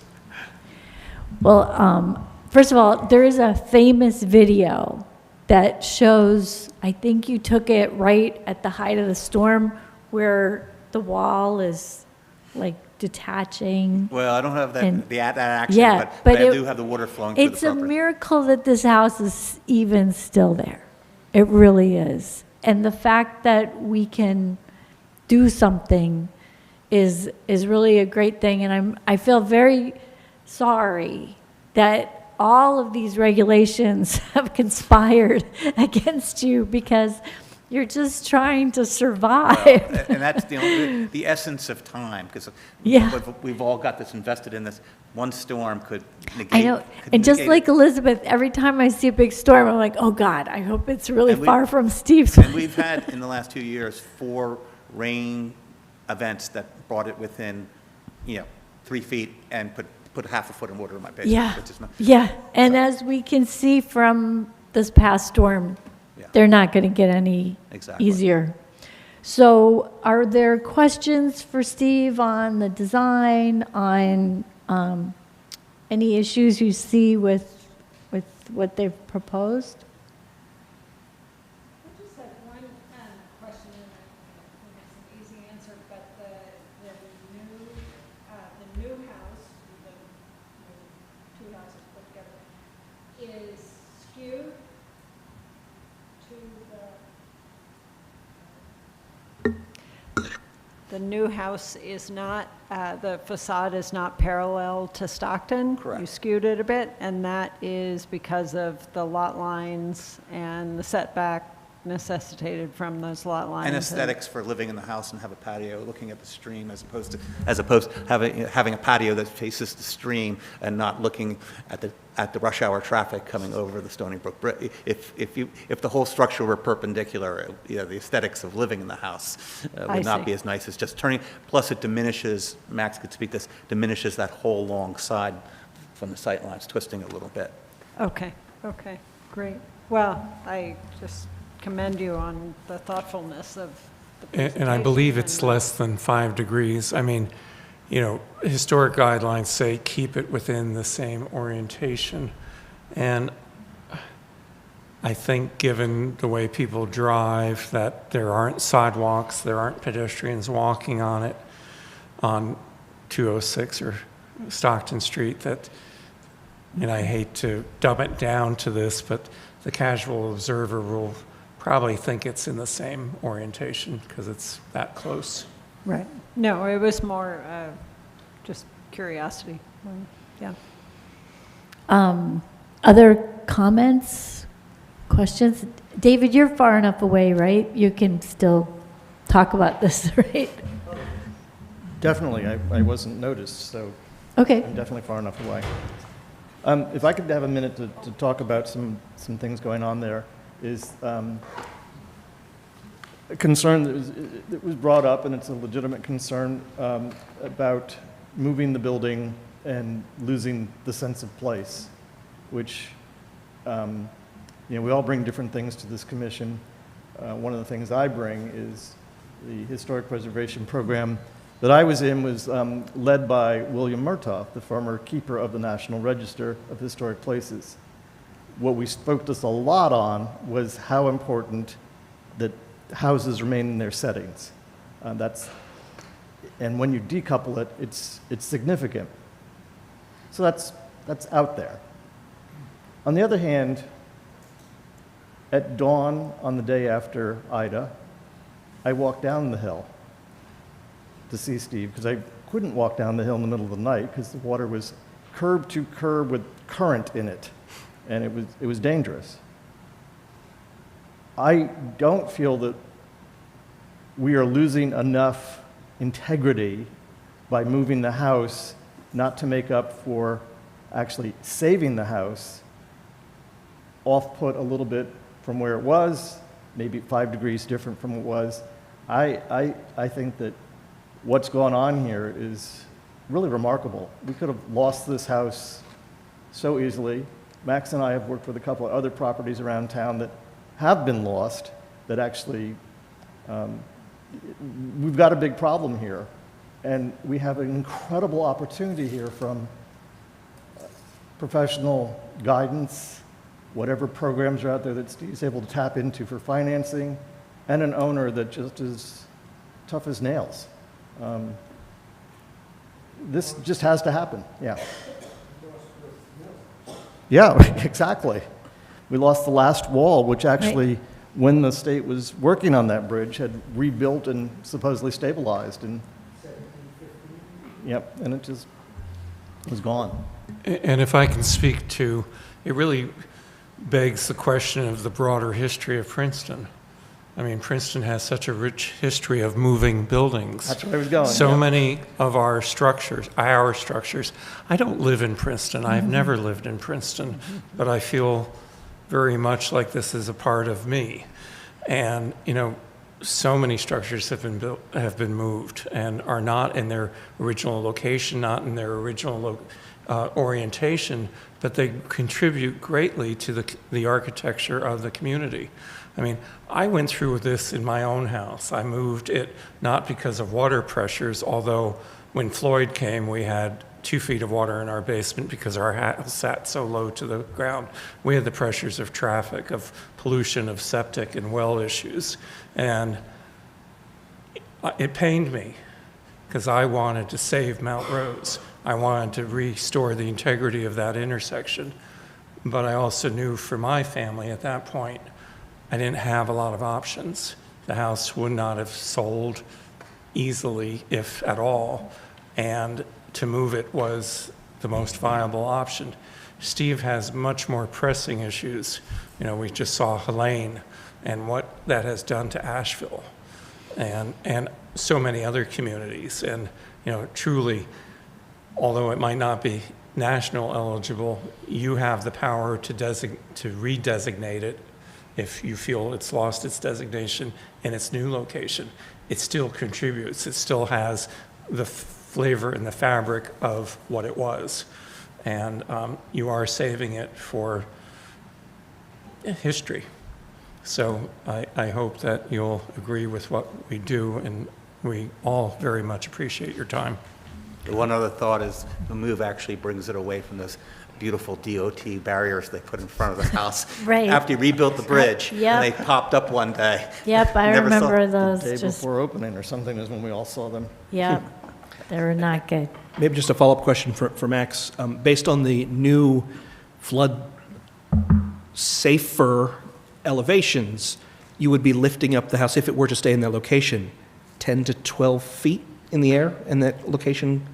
Well, first of all, there is a famous video that shows, I think you took it right at the height of the storm, where the wall is like detaching. Well, I don't have And- that action, Yeah, but I it- do have the water flowing through the It's a property. miracle that this house is even still there. It really is. And the fact that we can do something is really a great thing. And I feel very sorry that all of these regulations have conspired against you because you're just trying to survive. And that's the essence of time, because Yeah. we've all got this invested in this. One storm could negate. I know, could and just negate like it. Elizabeth, every time I see a big storm, I'm like, oh God, I hope it's really And we- far from Steve's. And we've had, in the last 2 years, 4 rain events that brought it within, 3 feet and put half a foot of water in my basement. Yeah, which is not- yeah, and as we can see from this past storm, Yeah. they're not going to get any Exactly. easier. So are there questions for Steve on the design, on any issues you see with what they've proposed? I just had one question, and I think it's an easy answer, but the new house, the 2 houses put together, is skewed to the new house is not, the facade is not parallel to Stockton. Correct. You skewed it a bit, and that is because of the lot lines and the setback necessitated from those lot lines. And aesthetics for living in the house and have a patio looking at the stream, as opposed to having a patio that faces the stream and not looking at the rush hour traffic coming over the Stony Brook Bridge. If the whole structure were perpendicular, the aesthetics of living in the house I would not see. be as nice as just turning. Plus, it diminishes. Max could speak this. Diminishes that whole long side from the sight lines, twisting it a little bit. Okay, great. Well, I just commend you on the thoughtfulness of the And I believe presentation it's and, less than 5 degrees. I mean, historic guidelines say keep it within the same orientation. And I think given the way people drive, that there aren't sidewalks, there aren't pedestrians walking on it, on 206 or Stockton Street, that, and I hate to dumb it down to this, but the casual observer will probably think it's in the same orientation because it's that close. Right. No, it was more just curiosity. Yeah. Other comments, questions? David, you're far enough away, right? You can still talk about this, right? Definitely, I wasn't noticed, so Okay. I'm definitely far enough away. If I could have a minute to talk about some things going on there, is a concern that was brought up, and it's a legitimate concern, about moving the building and losing the sense of place, which, we all bring different things to this commission. One of the things I bring is the historic preservation program that I was in was led by William Murtaugh, the former keeper of the National Register of Historic Places. What we focused a lot on was how important that houses remain in their settings. And when you decouple it, it's significant. So that's out there. On the other hand, at dawn on the day after Ida, I walked down the hill to see Steve, because I couldn't walk down the hill in the middle of the night because the water was curb to curb with current in it, and it was dangerous. I don't feel that we are losing enough integrity by moving the house, not to make up for actually saving the house, off-put a little bit from where it was, maybe 5 degrees different from what it was. I think that what's going on here is really remarkable. We could have lost this house so easily. Max and I have worked with a couple of other properties around town that have been lost, that actually, we've got a big problem here. And we have an incredible opportunity here from professional guidance, whatever programs are out there that Steve's able to tap into for financing, and an owner that just is tough as nails. This just has to happen, yeah. Yeah, exactly. We lost the last wall, which actually, when the state was working on that bridge, had rebuilt and supposedly stabilized. And, yep, and it just was gone. And if I can speak to, it really begs the question of the broader history of Princeton. I mean, Princeton has such a rich history of moving buildings. That's where I was going. So yeah. many of our structures. I don't live in Princeton. I've never lived in Princeton, but I feel very much like this is a part of me. And, so many structures have been moved and are not in their original location, not in their original orientation, but they contribute greatly to the architecture of the community. I mean, I went through this in my own house. I moved it not because of water pressures, although when Floyd came, we had 2 feet of water in our basement because our house sat so low to the ground. We had the pressures of traffic, of pollution, of septic and well issues. And it pained me because I wanted to save Mount Rose. I wanted to restore the integrity of that intersection. But I also knew for my family at that point, I didn't have a lot of options. The house would not have sold easily, if at all, and to move it was the most viable option. Steve has much more pressing issues. We just saw Helene and what that has done to Asheville and so many other communities. And, truly, although it might not be national eligible, you have the power to redesignate it if you feel it's lost its designation in its new location. It still contributes. It still has the flavor and the fabric of what it was. And you are saving it for history. So I hope that you'll agree with what we do, and we all very much appreciate your time. One other thought is the move actually brings it away from this beautiful DOT barriers they put in front of the house. Right. After you rebuilt the bridge. Yep. And they popped up one day. Yep, I Never saw- remember The those, day just, before opening or something is when we all saw them. yep, they were not good. Maybe just a follow-up question for Max. Based on the new flood safer elevations, you would be lifting up the house, if it were to stay in that location, 10 to 12 feet in the air in that location,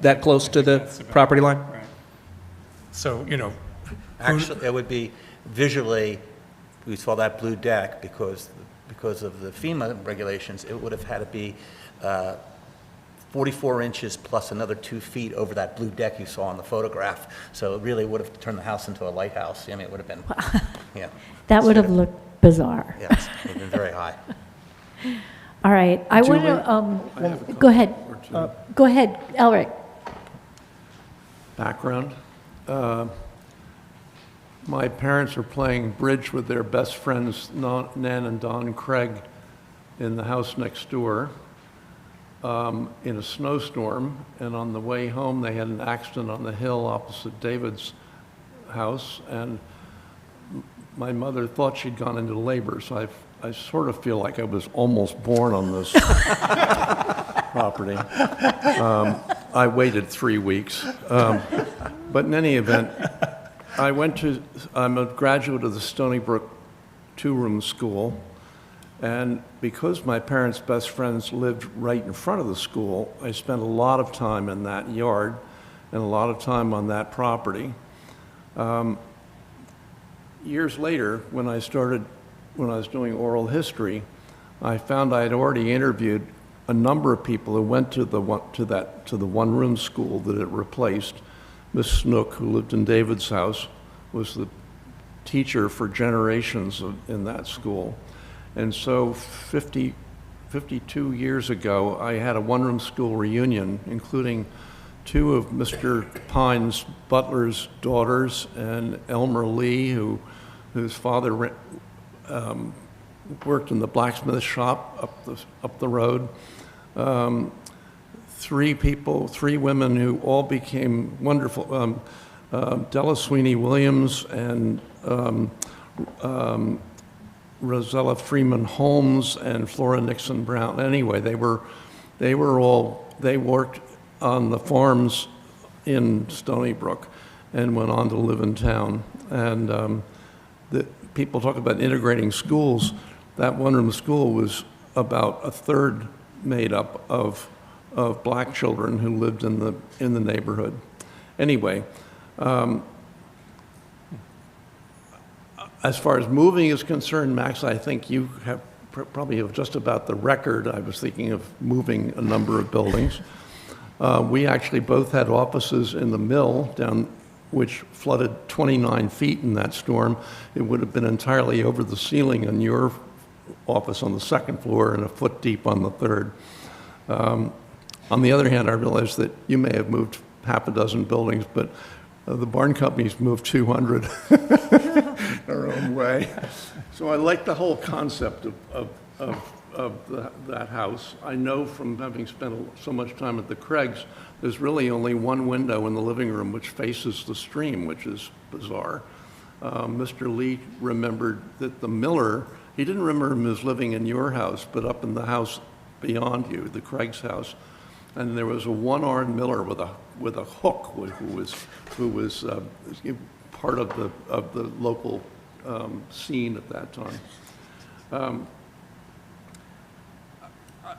that close to the property line? Right. So, you know, Actually, it would be visually, we saw that blue deck because of the FEMA regulations, it would have had to be 44 inches plus another 2 feet over that blue deck you saw in the photograph. So it really would have turned the house into a lighthouse. I mean, it would have been, yeah. That would have looked bizarre. Yes, it would have been very high. All right, I want to, go ahead, go ahead, Elric. Background. My parents are playing bridge with their best friends, Nan and Don Craig, in the house next door in a snowstorm. And on the way home, they had an accident on the hill opposite David's house. And my mother thought she'd gone into labor. So I sort of feel like I was almost born on this property. I waited 3 weeks. But in any event, I'm a graduate of the Stony Brook two-room school, and because my parents' best friends lived right in front of the school, I spent a lot of time in that yard and a lot of time on that property. Years later, when I was doing oral history, I found I had already interviewed a number of people who went to the one-room school that it replaced. Miss Snook, who lived in David's house, was the teacher for generations in that school. And so 52 years ago, I had a one-room school reunion, including two of Mr. Pine's butler's daughters and Elmer Lee, whose father worked in the blacksmith shop up the road. Three women who all became wonderful, Della Sweeney Williams and Rosella Freeman Holmes and Flora Nixon Brown. Anyway, they worked on the farms in Stony Brook and went on to live in town. And people talk about integrating schools. That one-room school was about a third made up of black children who lived in the neighborhood. Anyway, as far as moving is concerned, Max, I think you probably have just about the record. I was thinking of moving a number of buildings. We actually both had offices in the mill which flooded 29 feet in that storm. It would have been entirely over the ceiling in your office on the second floor and a foot deep on the third. On the other hand, I realize that you may have moved half a dozen buildings, but the barn companies moved 200 their own way. So I like the whole concept of that house. I know from having spent so much time at the Craigs, there's really only one window in the living room which faces the stream, which is bizarre. Mr. Lee remembered that the miller, he didn't remember him as living in your house, but up in the house beyond you, the Craig's house. And there was a one-armed miller with a hook who was part of the local scene at that time.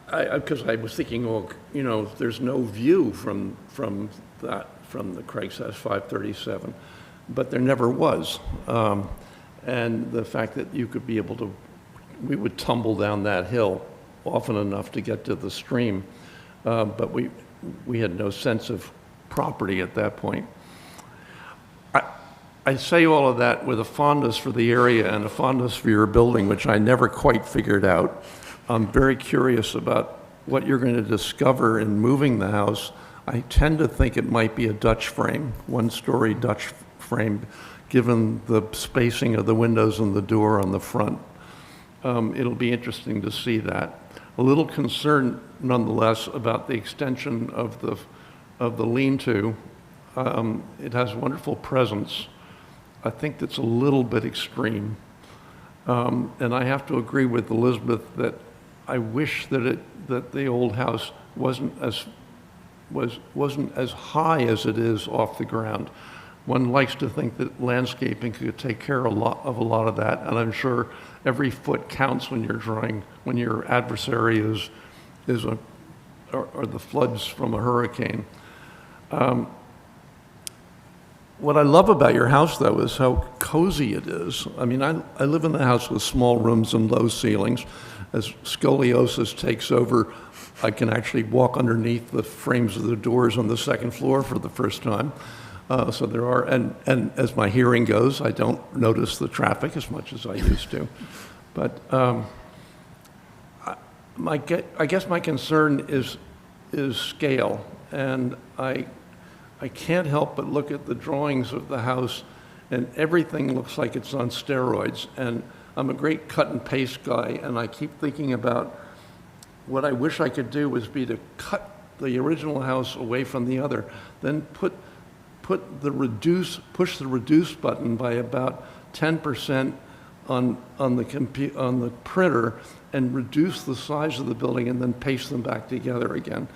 Because I was thinking, well, you know, there's no view from the Craig's house, 537, but there never was. And the fact that you could be able to, we would tumble down that hill often enough to get to the stream. But we had no sense of property at that point. I say all of that with a fondness for the area and a fondness for your building, which I never quite figured out. I'm very curious about what you're going to discover in moving the house. I tend to think it might be a Dutch frame, one-story Dutch frame, given the spacing of the windows and the door on the front. It'll be interesting to see that. A little concerned, nonetheless, about the extension of the lean-to It has wonderful presence. I think that's a little bit extreme. And I have to agree with Elizabeth that I wish that the old house wasn't as high as it is off the ground. One likes to think that landscaping could take care of a lot of that, and I'm sure every foot counts when you're drawing, when your adversary is the floods from a hurricane. What I love about your house, though, is how cozy it is. I mean, I live in a house with small rooms and low ceilings. As scoliosis takes over, I can actually walk underneath the frames of the doors on the second floor for the first time. So there are, and as my hearing goes, I don't notice the traffic as much as I used to. But I guess my concern is scale, and I can't help but look at the drawings of the house, and everything looks like it's on steroids. And I'm a great cut and paste guy, and I keep thinking about what I wish I could do was be to cut the original house away from the other, then push the reduce button by about 10% on the printer, and reduce the size of the building, and then paste them back together again.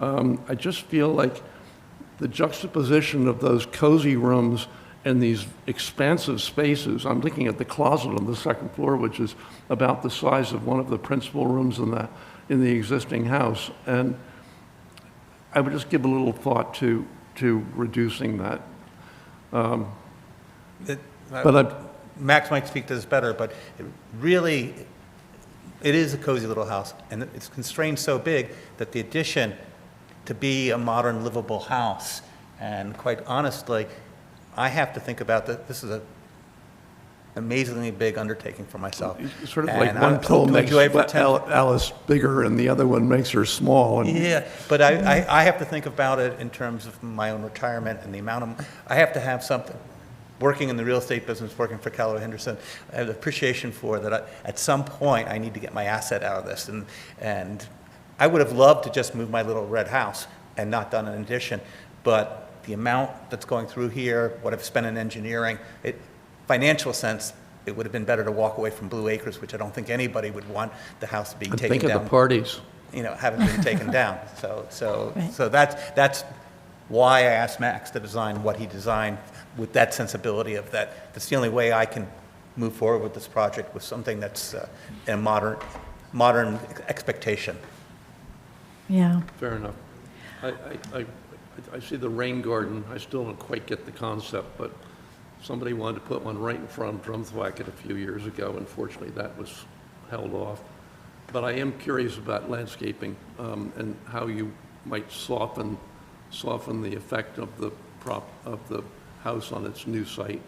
I just feel like the juxtaposition of those cozy rooms and these expansive spaces. I'm looking at the closet on the second floor, which is about the size of one of the principal rooms in the existing house, and I would just give a little thought to reducing that. Max might speak to this better, but it is a cozy little house, and it's constrained so big that the addition to be a modern livable house, and quite honestly, I have to think about that. This is an amazingly big undertaking for myself. Sort of And like one pill makes enjoy it for 10 Alice bigger and the other one makes her small. And Yeah, but I have to think about it in terms of my own retirement and the amount of, I have to have something. Working in the real estate business, working for Keller Henderson, I have appreciation for that. At some point, I need to get my asset out of this. And I would have loved to just move my little red house and not done an addition, but the amount that's going through here, what I've spent in engineering, financial sense, it would have been better to walk away from Blue Acres, which I don't think anybody would want the house to be taken down. think of the parties. Having been taken down. So that's why I asked Max to design what he designed with that sensibility of that. That's the only way I can move forward with this project, with something that's a modern expectation. Yeah. Fair enough. I see the rain garden. I still don't quite get the concept, but somebody wanted to put one right in front of Drumthwacket a few years ago. Unfortunately, that was held off. But I am curious about landscaping and how you might soften the effect of the house on its new site.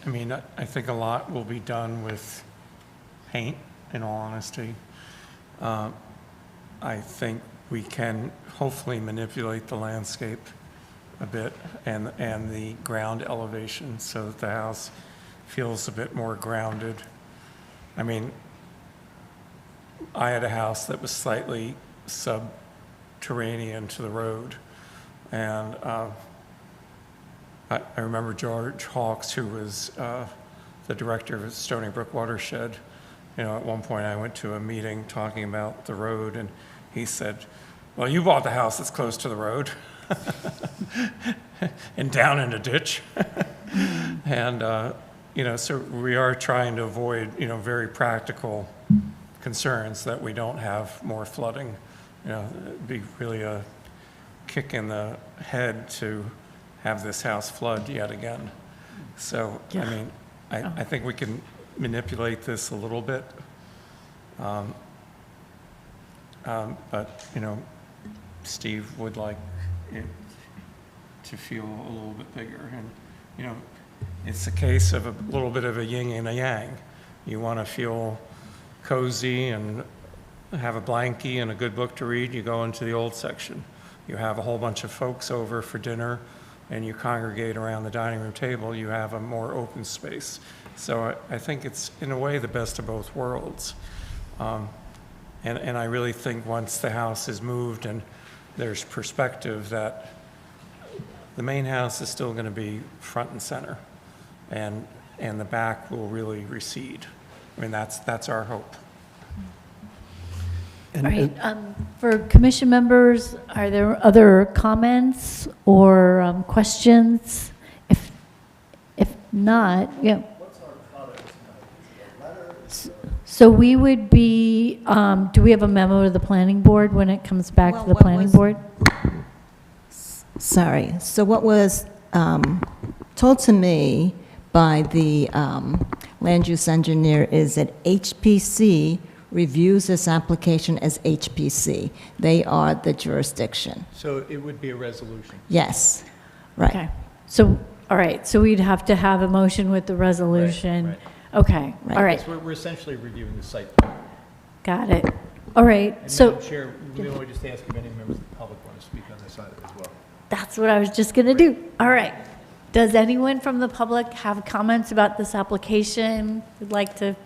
I mean, I think a lot will be done with paint, in all honesty. I think we can hopefully manipulate the landscape a bit and the ground elevation so that the house feels a bit more grounded. I mean, I had a house that was slightly subterranean to the road, and I remember George Hawks, who was the director of Stony Brook Watershed. At one point I went to a meeting talking about the road, and he said, well, you bought the house that's close to the road and down in a ditch. And, so we are trying to avoid, very practical concerns that we don't have more flooding. It'd be really a kick in the head to have this house flood yet again. So, Yeah. I mean, I think we can manipulate this a little bit. But, Steve would like it to feel a little bit bigger. And, it's a case of a little bit of a yin and a yang. You want to feel cozy and have a blankie and a good book to read, you go into the old section. You have a whole bunch of folks over for dinner, and you congregate around the dining room table, you have a more open space. So I think it's, in a way, the best of both worlds. And I really think once the house is moved and there's perspective, that the main house is still going to be front and center, and the back will really recede. I mean, that's our hope. All right, for commission members, are there other comments or questions? If not, yeah. What's our product? So we would be, do we have a memo to the planning board when it comes back Well, to the what planning was- board? Sorry. So what was told to me by the land use engineer is that HPC reviews this application as HPC. They are the jurisdiction. So it would be a resolution. Yes, right. Okay, so, all right, so we'd have to have a motion with the resolution. right. Okay, Right. all right, Yes, we're essentially reviewing the site plan. got it. All right, And so Madam Chair, we would just ask if any members of the public want to speak on this item as well. that's what I was just going to do. All right. Does anyone from the public have comments about this application? Would like to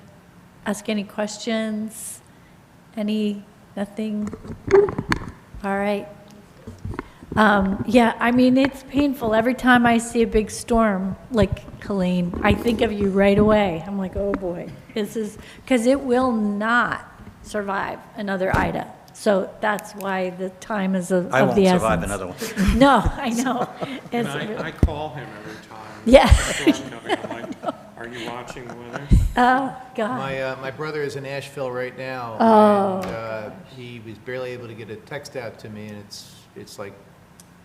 ask any questions? Nothing? All right. Yeah, I mean, it's painful. Every time I see a big storm, like Colleen, I think of you right away. I'm like, oh boy, because it will not survive another Ida. So that's why the time is of the I essence. won't survive another one. No, I know. And It's- I call him every time. Yeah. So I'm like, are you watching the weather? Oh, God. My brother is in Asheville right now. Oh. And he was barely able to get a text out to me, and it's like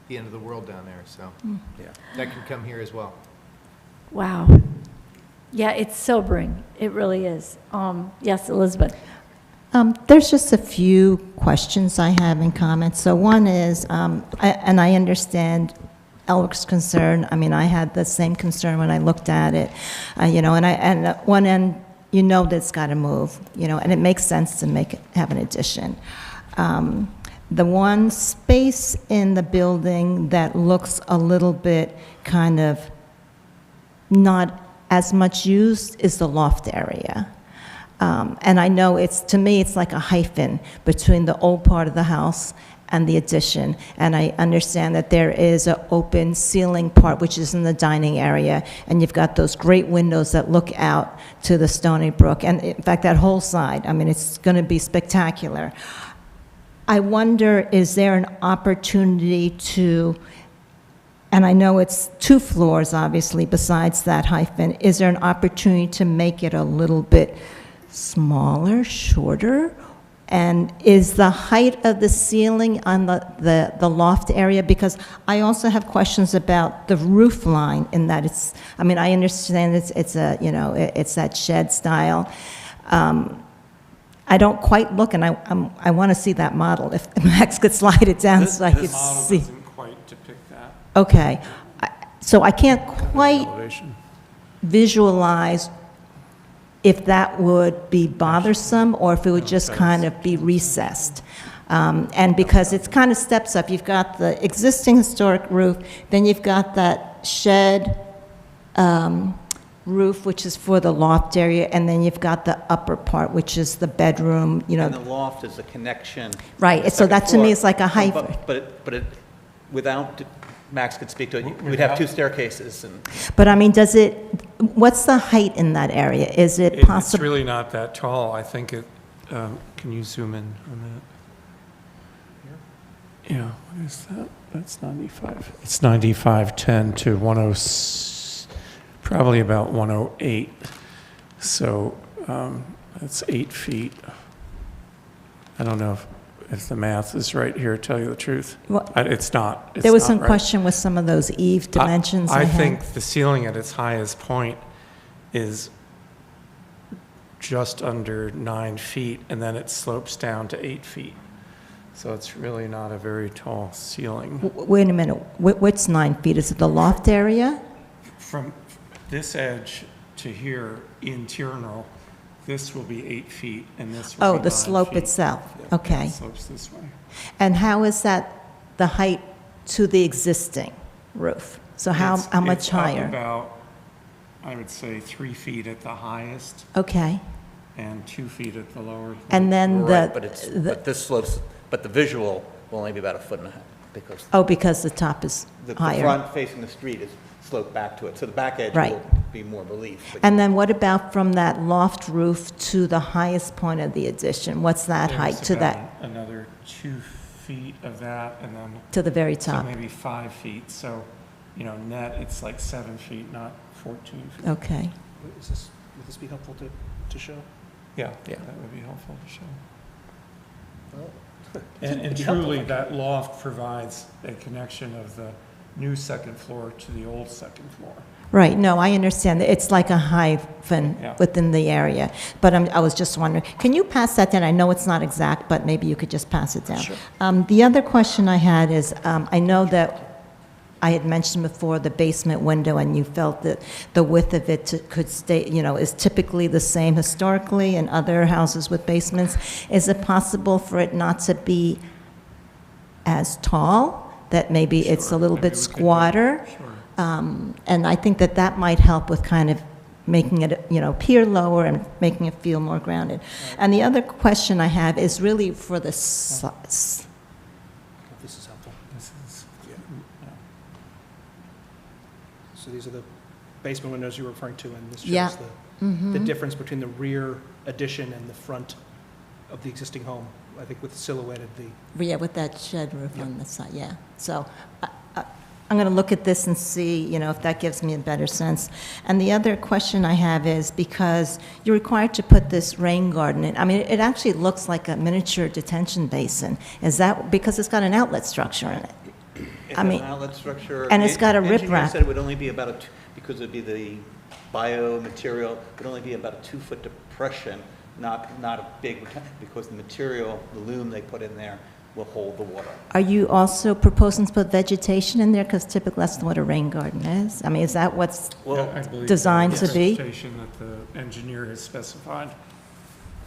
the end of the world down there, so. Yeah. That can come here as well. Wow. Yeah, it's sobering. It really is. Yes, Elizabeth. There's just a few questions I have and comments. So one is, and I understand Elric's concern. I mean, I had the same concern when I looked at it, and at one end, that it's got to move, and it makes sense to have an addition. The one space in the building that looks a little bit kind of not as much used is the loft area. And I know to me, it's like a hyphen between the old part of the house and the addition. And I understand that there is an open ceiling part, which is in the dining area, and you've got those great windows that look out to the Stony Brook. And in fact, that whole side, I mean, it's going to be spectacular. I wonder, is there an opportunity to, and I know it's 2 floors, obviously, besides that hyphen, is there an opportunity to make it a little bit smaller, shorter? And is the height of the ceiling on the loft area? Because I also have questions about the roof line in that I understand it's that shed style. I don't quite look, and I want to see that model. If Max could slide it down so I could This model see. doesn't quite depict that. Okay. So I can't quite Elevation. visualize if that would be bothersome or if it would just kind of be recessed. And because it's kind of steps up, you've got the existing historic roof, then you've got that shed roof, which is for the loft area, and then you've got the upper part, which is the bedroom, And the loft is a connection. Right, to the so that second to me floor. is like a hyphen. But without, Max could speak to it, we'd have 2 staircases and. But I mean, what's the height in that area? Is it It's possible? really not that tall. I think can you zoom in on that? Yeah, what is that? That's 95. It's 95.10 to 10, probably about 108. So that's 8 feet. I don't know if the math is right here, to tell you the truth. Well, It's not. It's There was not some right. question with some of those eave dimensions I I had. think the ceiling at its highest point is just under 9 feet, and then it slopes down to 8 feet. So it's really not a very tall ceiling. Wait a minute, what's 9 feet? Is it the loft area? From this edge to here, internal, this will be 8 feet, and this will Oh, be the 9 slope feet. itself, Yeah, okay. It slopes this way. And how is that the height to the existing roof? So how much It's up higher? about, I would say, 3 feet at the highest. Okay, and 2 feet at the lower. And then Right, but this slopes, but the visual will only be about 1.5 feet because because the top is the higher. front facing the street is sloped back to it, so the back edge Right. will be more relief. but- And then what about from that loft roof to the highest point of the addition? What's that height There's to about that, Another 2 feet of that, and then to the very so top? maybe 5 feet. So, net, it's like 7 feet, not 14 feet. Okay. Would this be helpful to show? Yeah, Yeah. that would be helpful to show. Well, And it'd be helpful truly, if I that loft provides a connection of the new second floor to the old second floor. Right, no, I understand. It's like a hyphen Yeah. within the area. But I was just wondering, can you pass that down? I know it's not exact, but maybe you could just pass it down. Sure. The other question I had is, I know that I had mentioned before the basement window, and you felt that the width of it could stay, is typically the same historically in other houses with basements. Is it possible for it not to be as tall, that maybe it's a Sure, little maybe bit we could do- squatter? Sure. And I think that might help with kind of making it, appear lower and making it feel more grounded. And the other question I have is really for the If this is helpful. This is, So these are the basement windows you were referring to, and this Yeah. shows the difference between the rear addition and the front of the existing home, I think with silhouetted the. with that shed roof on the side, yeah. So I'm going to look at this and see, if that gives me a better sense. And the other question I have is, because you're required to put this rain garden in, I mean, it actually looks like a miniature detention basin. Is that, because it's got an outlet structure in it? It I has mean, an outlet structure. and it's got a The engineer riprap. said it would only be about because it'd be the biomaterial, it would only be about a 2-foot depression, not a big, because the material, the loom they put in there will hold the water. Are you also proposing to put vegetation in there? Because typically that's what a rain garden is. I mean, is that what's, Well, I believe designed that's to be? the vegetation that the engineer has specified,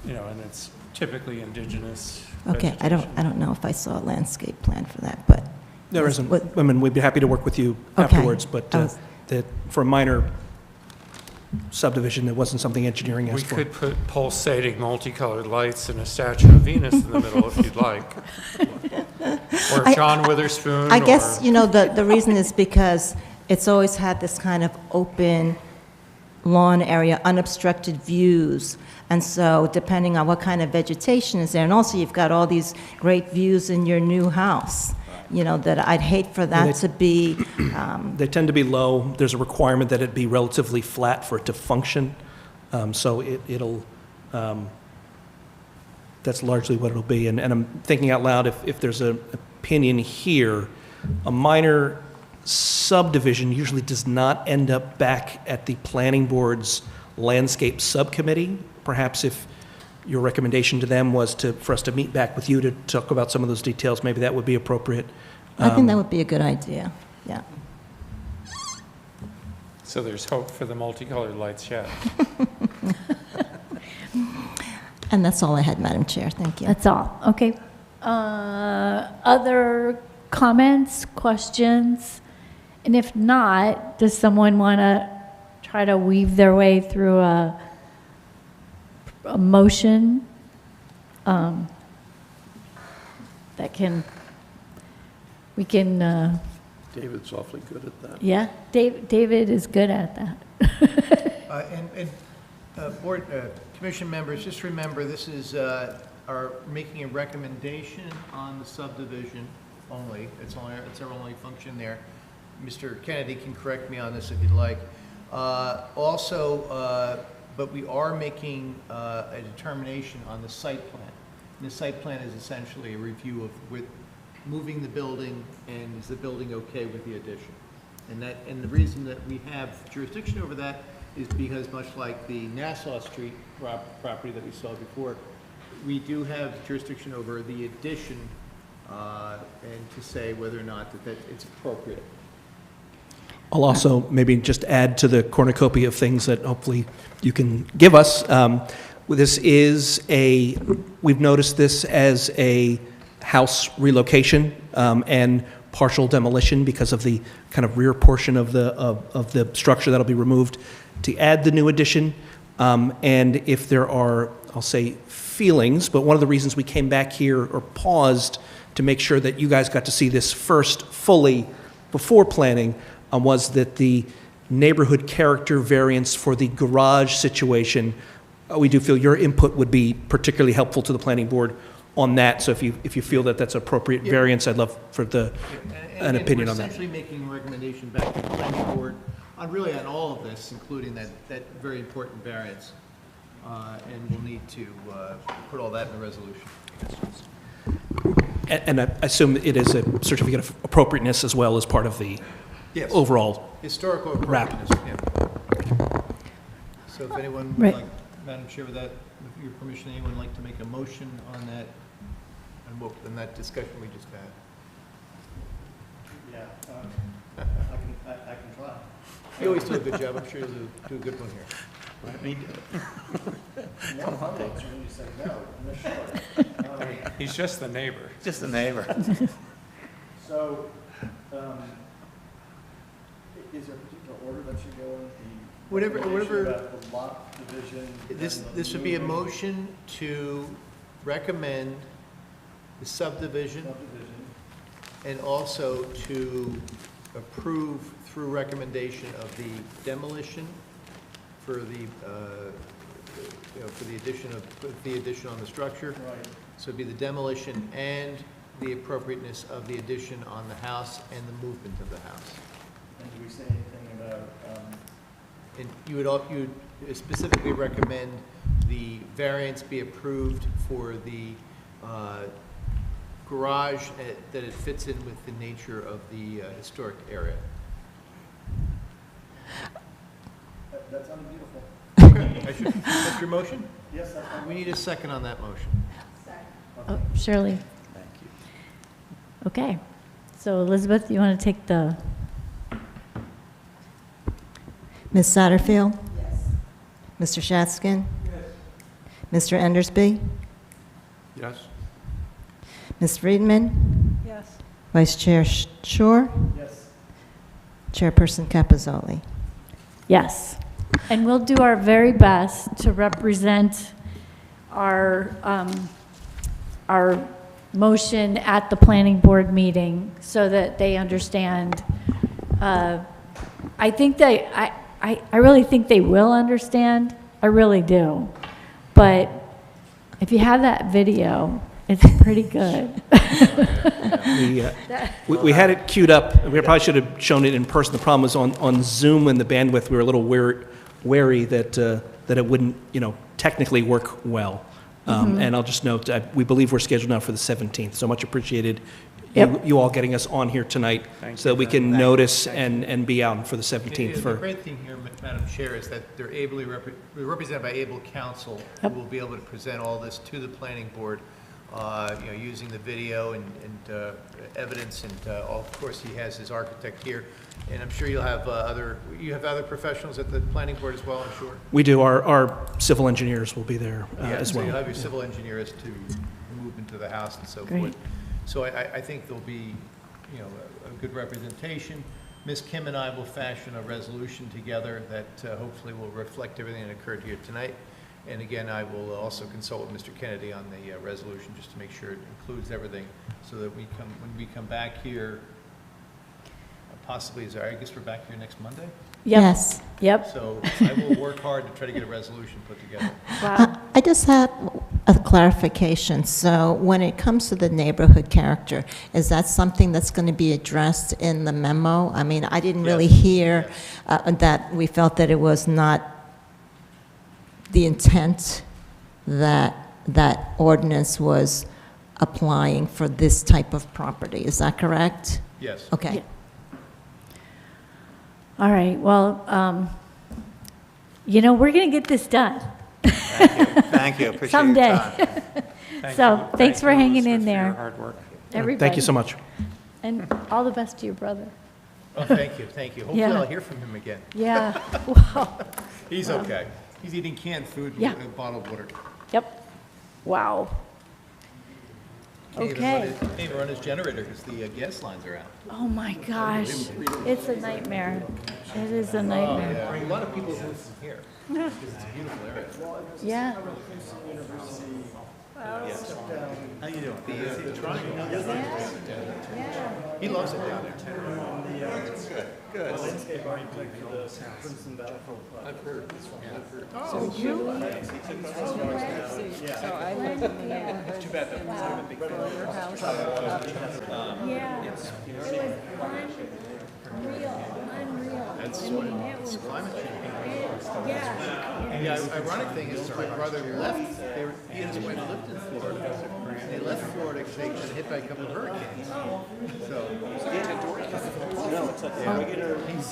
and it's typically indigenous okay, I vegetation. don't know if I saw a landscape plan for that, but. There isn't, What- I mean, we'd be happy to work with you Okay. afterwards, but I was- that for a minor subdivision, it wasn't something engineering We asked for. could put pulsating multicolored lights and a statue of Venus in the middle if you'd like. Or I- John Witherspoon. I guess, or- the reason is because it's always had this kind of open lawn area, unobstructed views. And so depending on what kind of vegetation is there, and also you've got all these great views in your new house, that I'd hate for that to be, They tend to be low. There's a requirement that it be relatively flat for it to function. So that's largely what it'll be. And I'm thinking out loud, if there's an opinion here, a minor subdivision usually does not end up back at the planning board's landscape subcommittee. Perhaps if your recommendation to them was for us to meet back with you to talk about some of those details, maybe that would be appropriate. I think that would be a good idea, yeah. So there's hope for the multicolored lights yet. And that's all I had, Madam Chair, thank you. That's all, okay. Other comments, questions? And if not, does someone want to try to weave their way through a motion that we can, David's awfully good at that. yeah, David is good at that. Board, commission members, just remember, this is making a recommendation on the subdivision only. It's our only function there. Mr. Kennedy can correct me on this if you'd like. But we are making a determination on the site plan. And the site plan is essentially a review of moving the building, and is the building okay with the addition? And the reason that we have jurisdiction over that is because, much like the Nassau Street property that we saw before, we do have jurisdiction over the addition, and to say whether or not that it's appropriate. I'll also maybe just add to the cornucopia of things that hopefully you can give us. We've noticed this as a house relocation and partial demolition because of the kind of rear portion of the structure that'll be removed. To add the new addition, And if there are, I'll say, feelings, but one of the reasons we came back here or paused to make sure that you guys got to see this first fully before planning was that the neighborhood character variance for the garage situation, we do feel your input would be particularly helpful to the planning board on that. So if you feel that that's appropriate variance, I'd love for an opinion on We're that. essentially making a recommendation back to the planning board on really on all of this, including that very important variance. And we'll need to put all that in the resolution. And I assume it is a certificate of appropriateness as well as part of the Yes. overall. Historical Wrap. appropriateness, yeah. So if anyone would Right. like, Madam Chair, with that, with your permission, anyone would like to make a motion on that, and that discussion we just had? Yeah, I can try. You always do a good job, I'm sure you'll do a good one here. Let me do it. When you say no, He's just the neighbor. Just a neighbor. So, is there a particular order that should go in? The Whatever- recommendation about the lot division? This would be a motion to recommend the subdivision and also to approve through recommendation of the demolition for the, for the addition on the structure. Right. So it'd be the demolition and the appropriateness of the addition on the house and the movement of the house. And do we say anything about, And you would specifically recommend the variance be approved for the garage, that it fits in with the nature of the historic area. that sounded beautiful. Okay, that's your motion? Yes, that's fine. We need a second on that motion. Oh, Shirley. Thank you. Okay. So Elizabeth, you want to take the, Ms. Satterfield? Yes. Mr. Shatskin? Yes. Mr. Endersby? Yes? Ms. Friedman? Yes. Vice Chair Shore? Yes. Chairperson Capizzoli? yes. And we'll do our very best to represent our motion at the planning board meeting so that they understand. I think I really think they will understand. I really do. But if you have that video, it's pretty good. We had it queued up. We probably should have shown it in person. The problem was on Zoom and the bandwidth, we were a little wary that it wouldn't, technically work well. And I'll just note, we believe we're scheduled now for the 17th, so much appreciated Yep. you all getting us on here tonight so that we can notice and be out for the 17th. The great thing here, Madam Chair, is that they're ably represented by able counsel who will be able to present all this to the planning board, using the video and evidence, and of course, he has his architect here. And I'm sure you'll have other professionals at the planning board as well, I'm sure? We do. Our civil engineers will be there as So well. you'll have your civil engineer as to movement to the house and so Great. forth. So I think there'll be, a good representation. Ms. Kim and I will fashion a resolution together that hopefully will reflect everything that occurred here tonight. And again, I will also consult with Mr. Kennedy on the resolution, just to make sure it includes everything, so that when we come back here, possibly, I guess we're back here next Monday? Yep. Yes. Yep. So I will work hard to try to get a resolution put together. Wow. I just have a clarification. So when it comes to the neighborhood character, is that something that's going to be addressed in the memo? I mean, I didn't really hear that we felt that it was not the intent that that ordinance was applying for this type of property. Is that correct? Yes. Okay. Yeah. All right, well, we're going to get this done Thank you, appreciate your someday. time. So, thanks for hanging in For your there, hard work. everybody. Thank you so much. And all the best to your brother. Oh, thank you, thank you. Hopefully Yeah. I'll hear from him again. Yeah, wow, He's okay. He's eating canned food Yeah. with bottled water. yep, wow. Okay. Can't even run his generator because the gas lines are out. Oh my gosh, it's a nightmare. It is a nightmare. A lot of people live here. Because it's a beautiful area. Yeah. How you doing? The triangle. He loves it down there. I've heard. So I live in the neighborhood. Too bad that was a big Your house. Yeah. It was unreal. That's I mean, it was, climate change. yeah. The ironic thing is my brother left, he and his wife lived in Florida. They left Florida because they got hit by a couple of hurricanes. So.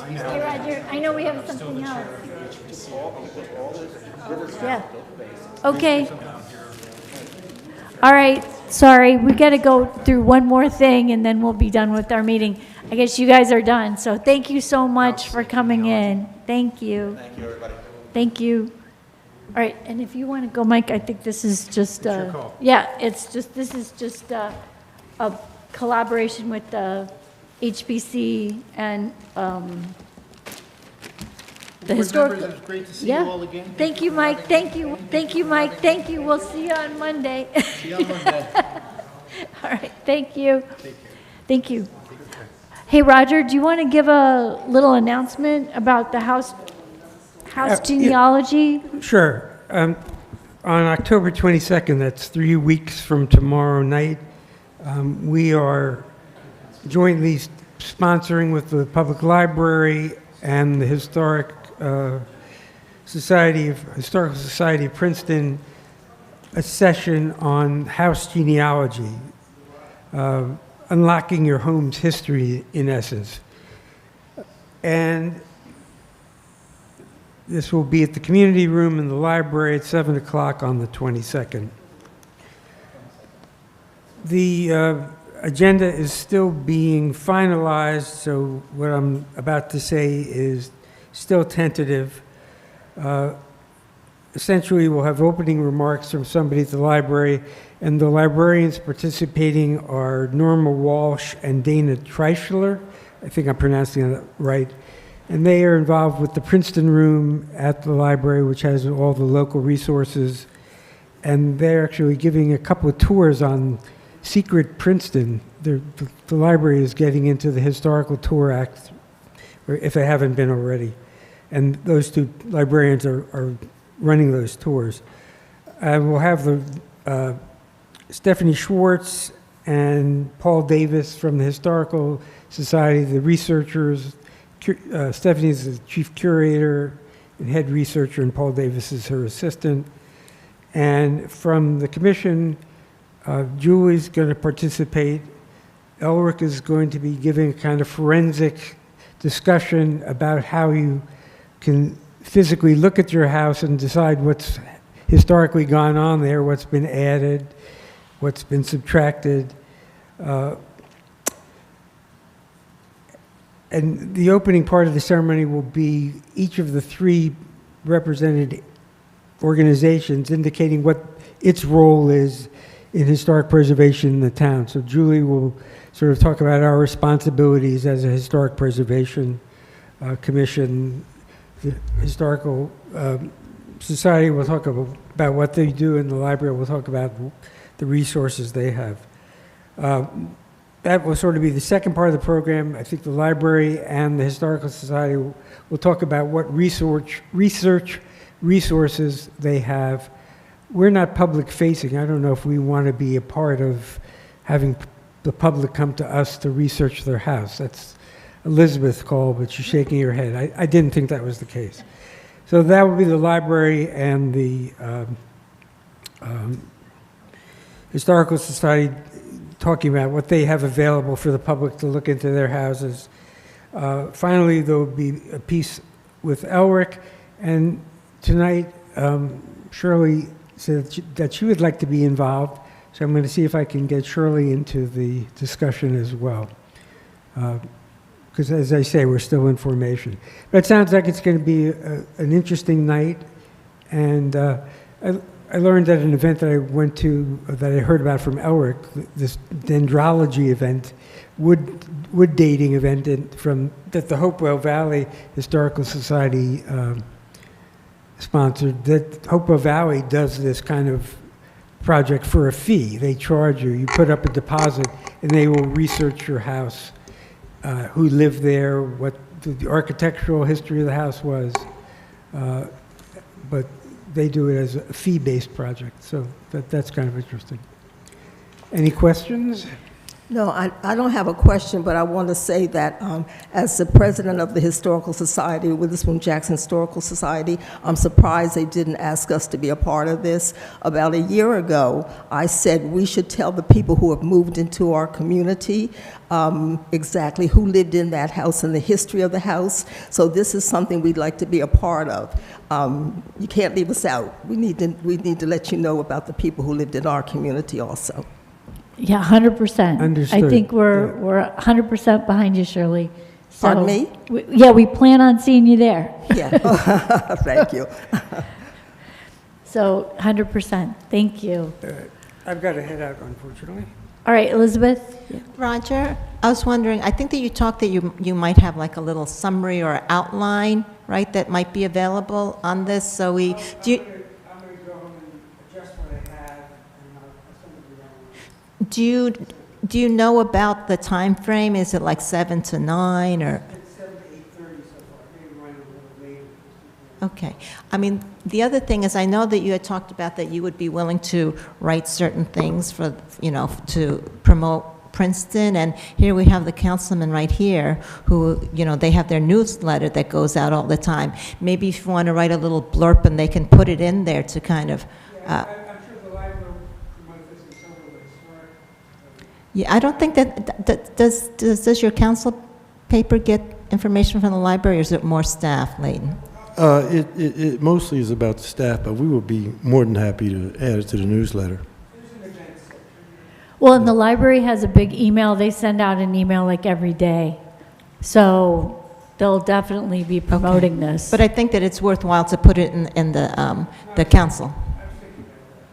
Hey, Roger, I know we have something else. Yeah. Okay. All right, sorry, we got to go through one more thing, and then we'll be done with our meeting. I guess you guys are done, so thank you so much for coming in. Thank you. Thank you, everybody. Thank you. All right, and if you want to go, Mike, I think this is just, yeah, this is just a collaboration with the HPC and the historical. Board members, it was great to see you Yeah. all again. Thank you, Mike. Thank you. Thank you, Mike. Thank you. We'll see you on Monday. See you on Monday. All right. Thank you. Thank you. Hey, Roger, do you want to give a little announcement about the house genealogy? Sure. On October 22nd, that's 3 weeks from tomorrow night, we are jointly sponsoring with the Public Library and the Historical Society of Princeton a session on house genealogy, unlocking your home's history, in essence. And this will be at the community room in the library at 7 o'clock on the 22nd. The agenda is still being finalized, so what I'm about to say is still tentative. Essentially, we'll have opening remarks from somebody at the library, and the librarians participating are Norma Walsh and Dana Treischler. I think I'm pronouncing that right. And they are involved with the Princeton Room at the library, which has all the local resources. And they're actually giving a couple of tours on Secret Princeton. The library is getting into the Historical Tour Act, or if they haven't been already. And those two librarians are running those tours. We'll have the Stephanie Schwartz and Paul Davis from the Historical Society, the researchers. Stephanie is the chief curator and head researcher, and Paul Davis is her assistant. And from the commission, Julie's going to participate. Elric is going to be giving a kind of forensic discussion about how you can physically look at your house and decide what's historically gone on there, what's been added, what's been subtracted. And the opening part of the ceremony will be each of the three represented organizations indicating what its role is in historic preservation in the town. So Julie will sort of talk about our responsibilities as a historic preservation commission. The Historical Society will talk about what they do, and the library will talk about the resources they have. That will sort of be the second part of the program. I think the library and the Historical Society will talk about what research resources they have. We're not public facing. I don't know if we want to be a part of having the public come to us to research their house. That's Elizabeth's call, but she's shaking her head. I didn't think that was the case. So that will be the library and the Historical Society talking about what they have available for the public to look into their houses. Finally, there will be a piece with Elric, and tonight Shirley said that she would like to be involved, so I'm going to see if I can get Shirley into the discussion as well. Because as I say, we're still in formation. But it sounds like it's going to be an interesting night, and I learned at an event that I went to, that I heard about from Elric, this dendrology event, wood dating event that the Hopewell Valley Historical Society sponsored. That Hopewell Valley does this kind of project for a fee. They charge you. You put up a deposit, and they will research your house, who lived there, what the architectural history of the house was. But they do it as a fee-based project, so that's kind of interesting. Any questions? No, I don't have a question, but I want to say that as the president of the Historical Society, Witherspoon Jackson Historical Society, I'm surprised they didn't ask us to be a part of this. About a year ago, I said we should tell the people who have moved into our community exactly who lived in that house and the history of the house. So this is something we'd like to be a part of. You can't leave us out. We need to let you know about the people who lived in our community also. Yeah, 100%. Understood. I think we're 100% behind you, Shirley. So, Pardon me? We plan on seeing you there. Yeah, thank you. So 100%. Thank you. I've got to head out, unfortunately. All right, Elizabeth? Roger, I was wondering, I think that you talked that you might have like a little summary or outline, right, that might be available on this, so we, do you, I'm going to go home and adjust what I have, and I'll send it around. do you know about the time frame? Is it like 7 to 9, or? It's 7 to 8:30 so far, maybe running a little later. Okay. I mean, the other thing is, I know that you had talked about that you would be willing to write certain things for, to promote Princeton, and here we have the councilman right here who, they have their newsletter that goes out all the time. Maybe if you want to write a little blurb and they can put it in there to kind of, I'm sure the library will promote this in some way, smart. yeah, I don't think that does your council paper get information from the library, or is it more staff, Leighton? It mostly is about the staff, but we will be more than happy to add it to the newsletter. Well, and the library has a big email. They send out an email like every day. So they'll definitely be promoting this. But I think that it's worthwhile to put it in the council.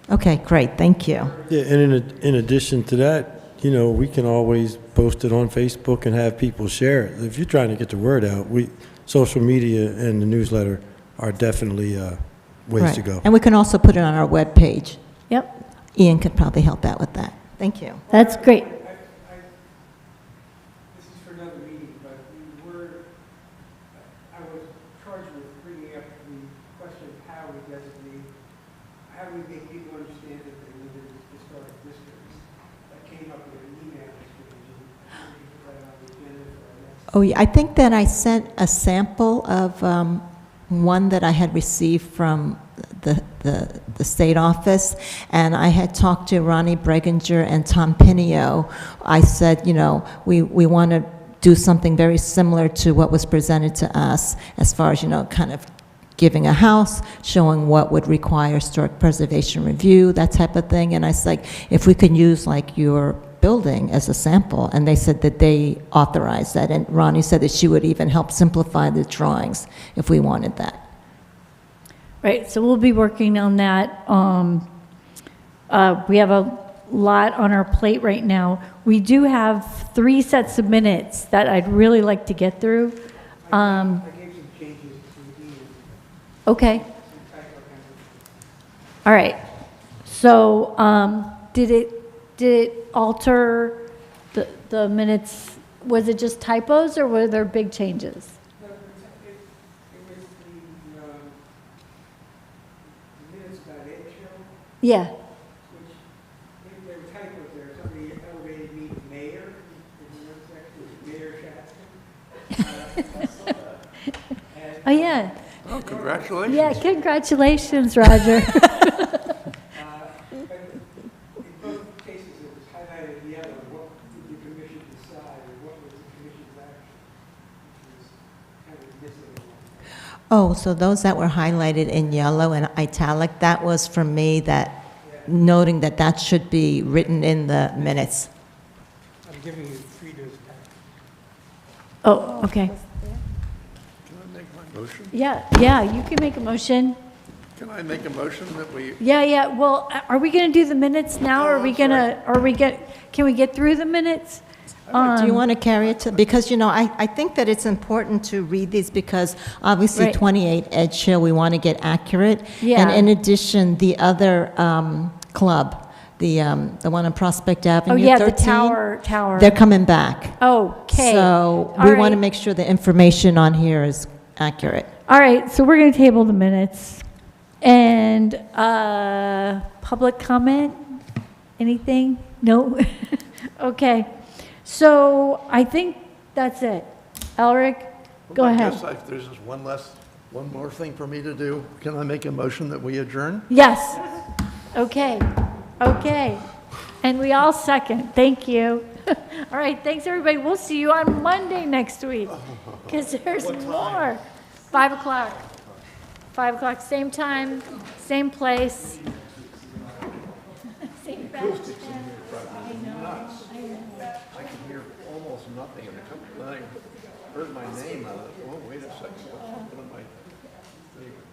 Okay, great, thank you. Yeah, and in addition to that, we can always post it on Facebook and have people share it. If you're trying to get the word out, social media and the newsletter are definitely ways to Right. go. And we can also put it on our webpage. Yep, Ian could probably help out with that. Thank you. that's great. This is for another meeting, but I was charged with bringing up the question of how we make people understand that they live in historic districts. That came up in an email exchange, and we put that on the agenda for our next. Oh, yeah, I think that I sent a sample of one that I had received from the state office, and I had talked to Ronnie Breginger and Tom Pinio. I said, we want to do something very similar to what was presented to us, as far as, kind of giving a house, showing what would require historic preservation review, that type of thing. And I was like, if we could use like your building as a sample, and they said that they authorized that, and Ronnie said that she would even help simplify the drawings if we wanted that. Right, so we'll be working on that. We have a lot on our plate right now. We do have 3 sets of minutes that I'd really like to get through. I gave some changes to Ian. Okay. All right. So, did it alter the minutes? Was it just typos, or were there big changes? No, it was the minutes about Ed Show, Yeah. which there were typos there. Somebody elevated me to mayor, in the notes section, Mayor Shatson. Oh, yeah. Oh, congratulations. Yeah, congratulations, Roger. But in both cases, it was highlighted yellow, what did the commission decide, or what was the commission's action, which was kind of missing. Oh, so those that were highlighted in yellow and italic, that was from me, that noting that that should be written in the minutes. I'm giving you Frida's back. Oh, okay. Can I make my motion? Yeah, you can make a motion. Can I make a motion that we, Yeah, well, are we going to do the minutes now, or are we going to, can we get through the minutes? Do you want to carry it to, because, I think that it's important to read these because obviously Right. 28 Edgehill, we want to get accurate. Yeah. And in addition, the other club, the one on Prospect Avenue, Oh, yeah, 13. the tower. They're coming back. Okay. So All we want to right. make sure the information on here is accurate. All right, so we're going to table the minutes. And public comment? Anything? No? Okay. So I think that's it. Elric, go I ahead. guess there's just one more thing for me to do. Can I make a motion that we adjourn? Yes. Okay. And we all second. Thank you. All right, thanks, everybody. We'll see you on Monday next week, because there's more. 5 o'clock. 5 o'clock, same time, same place. Same bench. I can hear almost nothing, and a couple, then I heard my name, wait a second, what's one of my favorite?